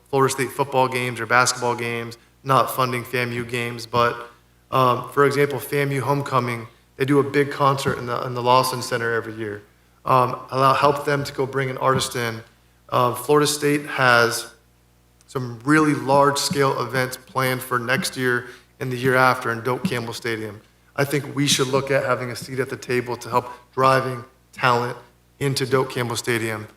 Florida State football games or basketball games, not funding FAMU games, but for example, FAMU Homecoming, they do a big concert in the Lawson Center every year. Help them to go bring an artist in. Florida State has some really large-scale events planned for next year and the year after in Doak Campbell Stadium. I think we should look at having a seat at the table to help driving talent into Doak Campbell Stadium.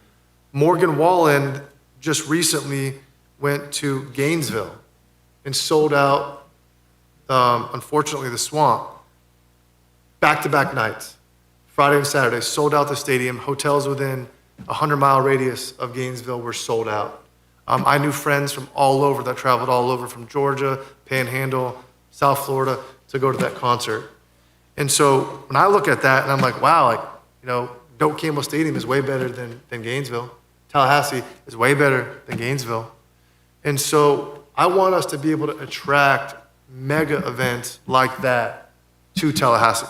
Morgan Wallen just recently went to Gainesville and sold out, unfortunately, the Swamp. Back-to-back nights, Friday and Saturday, sold out the stadium. Hotels within a 100-mile radius of Gainesville were sold out. I knew friends from all over that traveled all over from Georgia, Panhandle, South Florida to go to that concert. And so when I look at that and I'm like, wow, Doak Campbell Stadium is way better than Gainesville. Tallahassee is way better than Gainesville. And so I want us to be able to attract mega events like that to Tallahassee.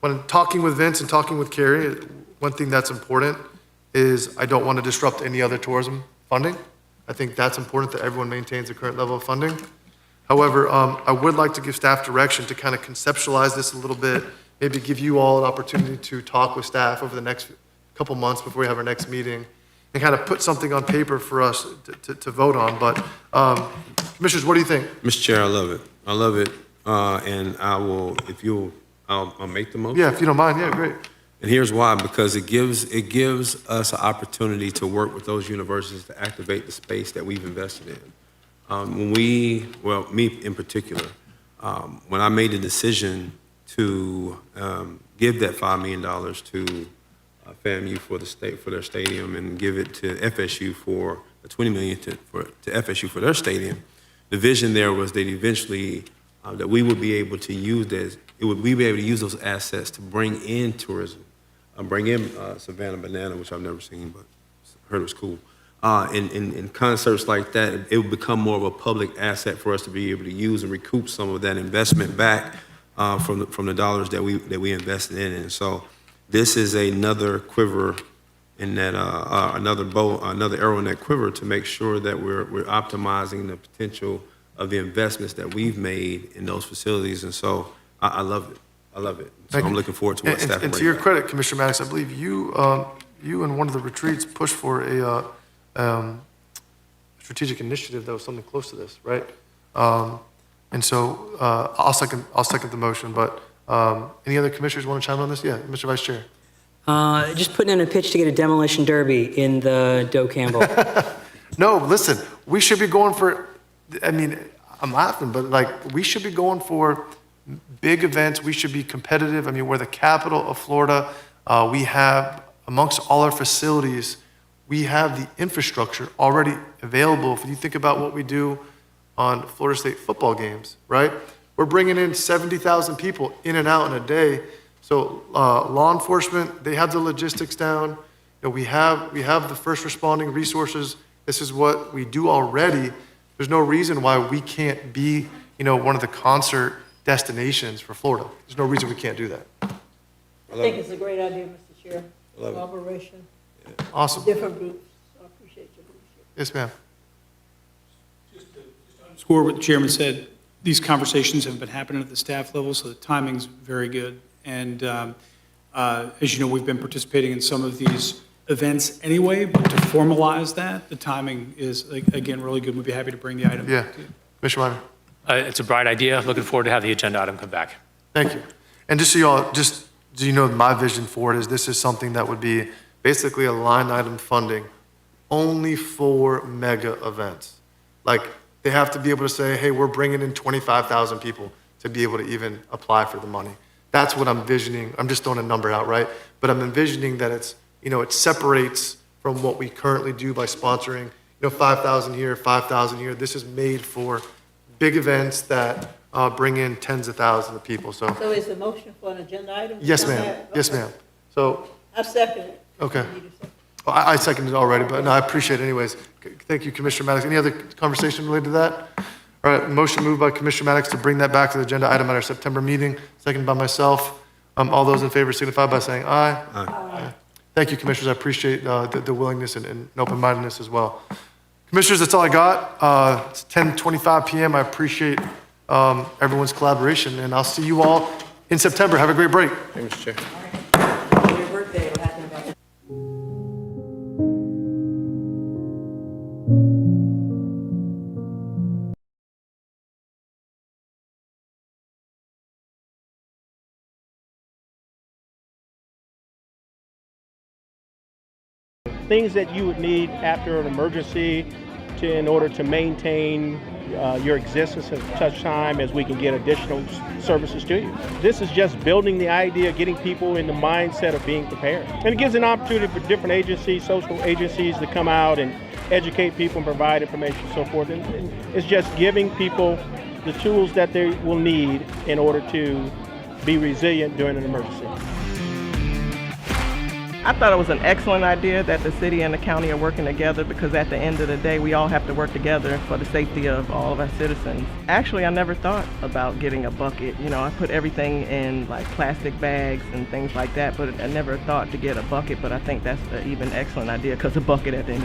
When talking with Vince and talking with Carrie, one thing that's important is I don't want to disrupt any other tourism funding. I think that's important that everyone maintains the current level of funding. However, I would like to give staff direction to kind of conceptualize this a little bit, maybe give you all an opportunity to talk with staff over the next couple months before we have our next meeting and kind of put something on paper for us to vote on. But commissioners, what do you think? Mr. Chair, I love it. I love it. And I will, I'll make the motion. Yeah, if you don't mind, yeah, great. And here's why, because it gives us an opportunity to work with those universities to activate the space that we've invested in. Me in particular, when I made the decision to give that $5 million to FAMU for their stadium and give it to FSU for the $20 million to FSU for their stadium, the vision there was that eventually that we would be able to use those assets to bring in tourism, bring in Savannah Banana, which I've never seen, but heard it was cool. In concerts like that, it would become more of a public asset for us to be able to use and recoup some of that investment back from the dollars that we invested in. And so this is another quiver in that, another arrow in that quiver to make sure that we're optimizing the potential of the investments that we've made in those facilities. And so I love it. I love it. So I'm looking forward to what staff And to your credit, Commissioner Maddox, I believe you in one of the retreats pushed for a strategic initiative that was something close to this, right? And so I'll second the motion. But any other commissioners want to chime in on this? Yeah, Mr. Vice Chair. Just putting in a pitch to get a demolition derby in the Doak Campbell. No, listen, we should be going for, I'm laughing, but we should be going for big events. We should be competitive. We're the capital of Florida. We have, amongst all our facilities, we have the infrastructure already available. If you think about what we do on Florida State football games, right? We're bringing in 70,000 people in and out in a day. So law enforcement, they have the logistics down. We have the first responding resources. This is what we do already. There's no reason why we can't be, one of the concert destinations for Florida. There's no reason we can't do that. I think it's a great idea, Mr. Chair. Cooperation. Awesome. Different groups. I appreciate your leadership. Yes, ma'am. Score what the chairman said, these conversations have been happening at the staff level, so the timing's very good. And as you know, we've been participating in some of these events anyway, but to formalize that, the timing is, again, really good. We'd be happy to bring the item. Yeah. Commissioner Minor? It's a bright idea. Looking forward to have the agenda item come back. Thank you. And just so you know, my vision for it is this is something that would be basically a line item funding only for mega events. Like, they have to be able to say, hey, we're bringing in 25,000 people to be able to even apply for the money. That's what I'm envisioning. I'm just throwing a number out, right? But I'm envisioning that it's, it separates from what we currently do by sponsoring, 5,000 here, 5,000 here. This is made for big events that bring in tens of thousands of people. So is the motion for an agenda item? yes, ma'am. Yes, ma'am. So, I second it. okay. Well, I seconded it already, but no, I appreciate it anyways. Thank you, Commissioner Maddox. Any other conversation related to that? All right, motion moved by Commissioner Maddox to bring that back to the agenda item at our September meeting, seconded by myself. All those in favor signify by saying aye. Aye. Thank you, Commissioners. I appreciate the willingness and open-mindedness as well. Commissioners, that's all I got. It's 10:25 p.m. I appreciate everyone's collaboration, and I'll see you all in September. Have a great break. Thank you, Mr. Chair. Your birthday will happen about things that you would need after an emergency in order to maintain your existence at such time as we can get additional services to you. This is just building the idea, getting people in the mindset of being prepared. And it gives an opportunity for different agencies, social agencies, to come out and educate people and provide information and so forth. And it's just giving people the tools that they will need in order to be resilient during an emergency. I thought it was an excellent idea that the city and the county are working together, because at the end of the day, we all have to work together for the safety of all of our citizens. Actually, I never thought about getting a bucket. I put everything in like plastic bags and things like that, but I never thought to get a bucket. But I think that's an even excellent idea, because a bucket at the end of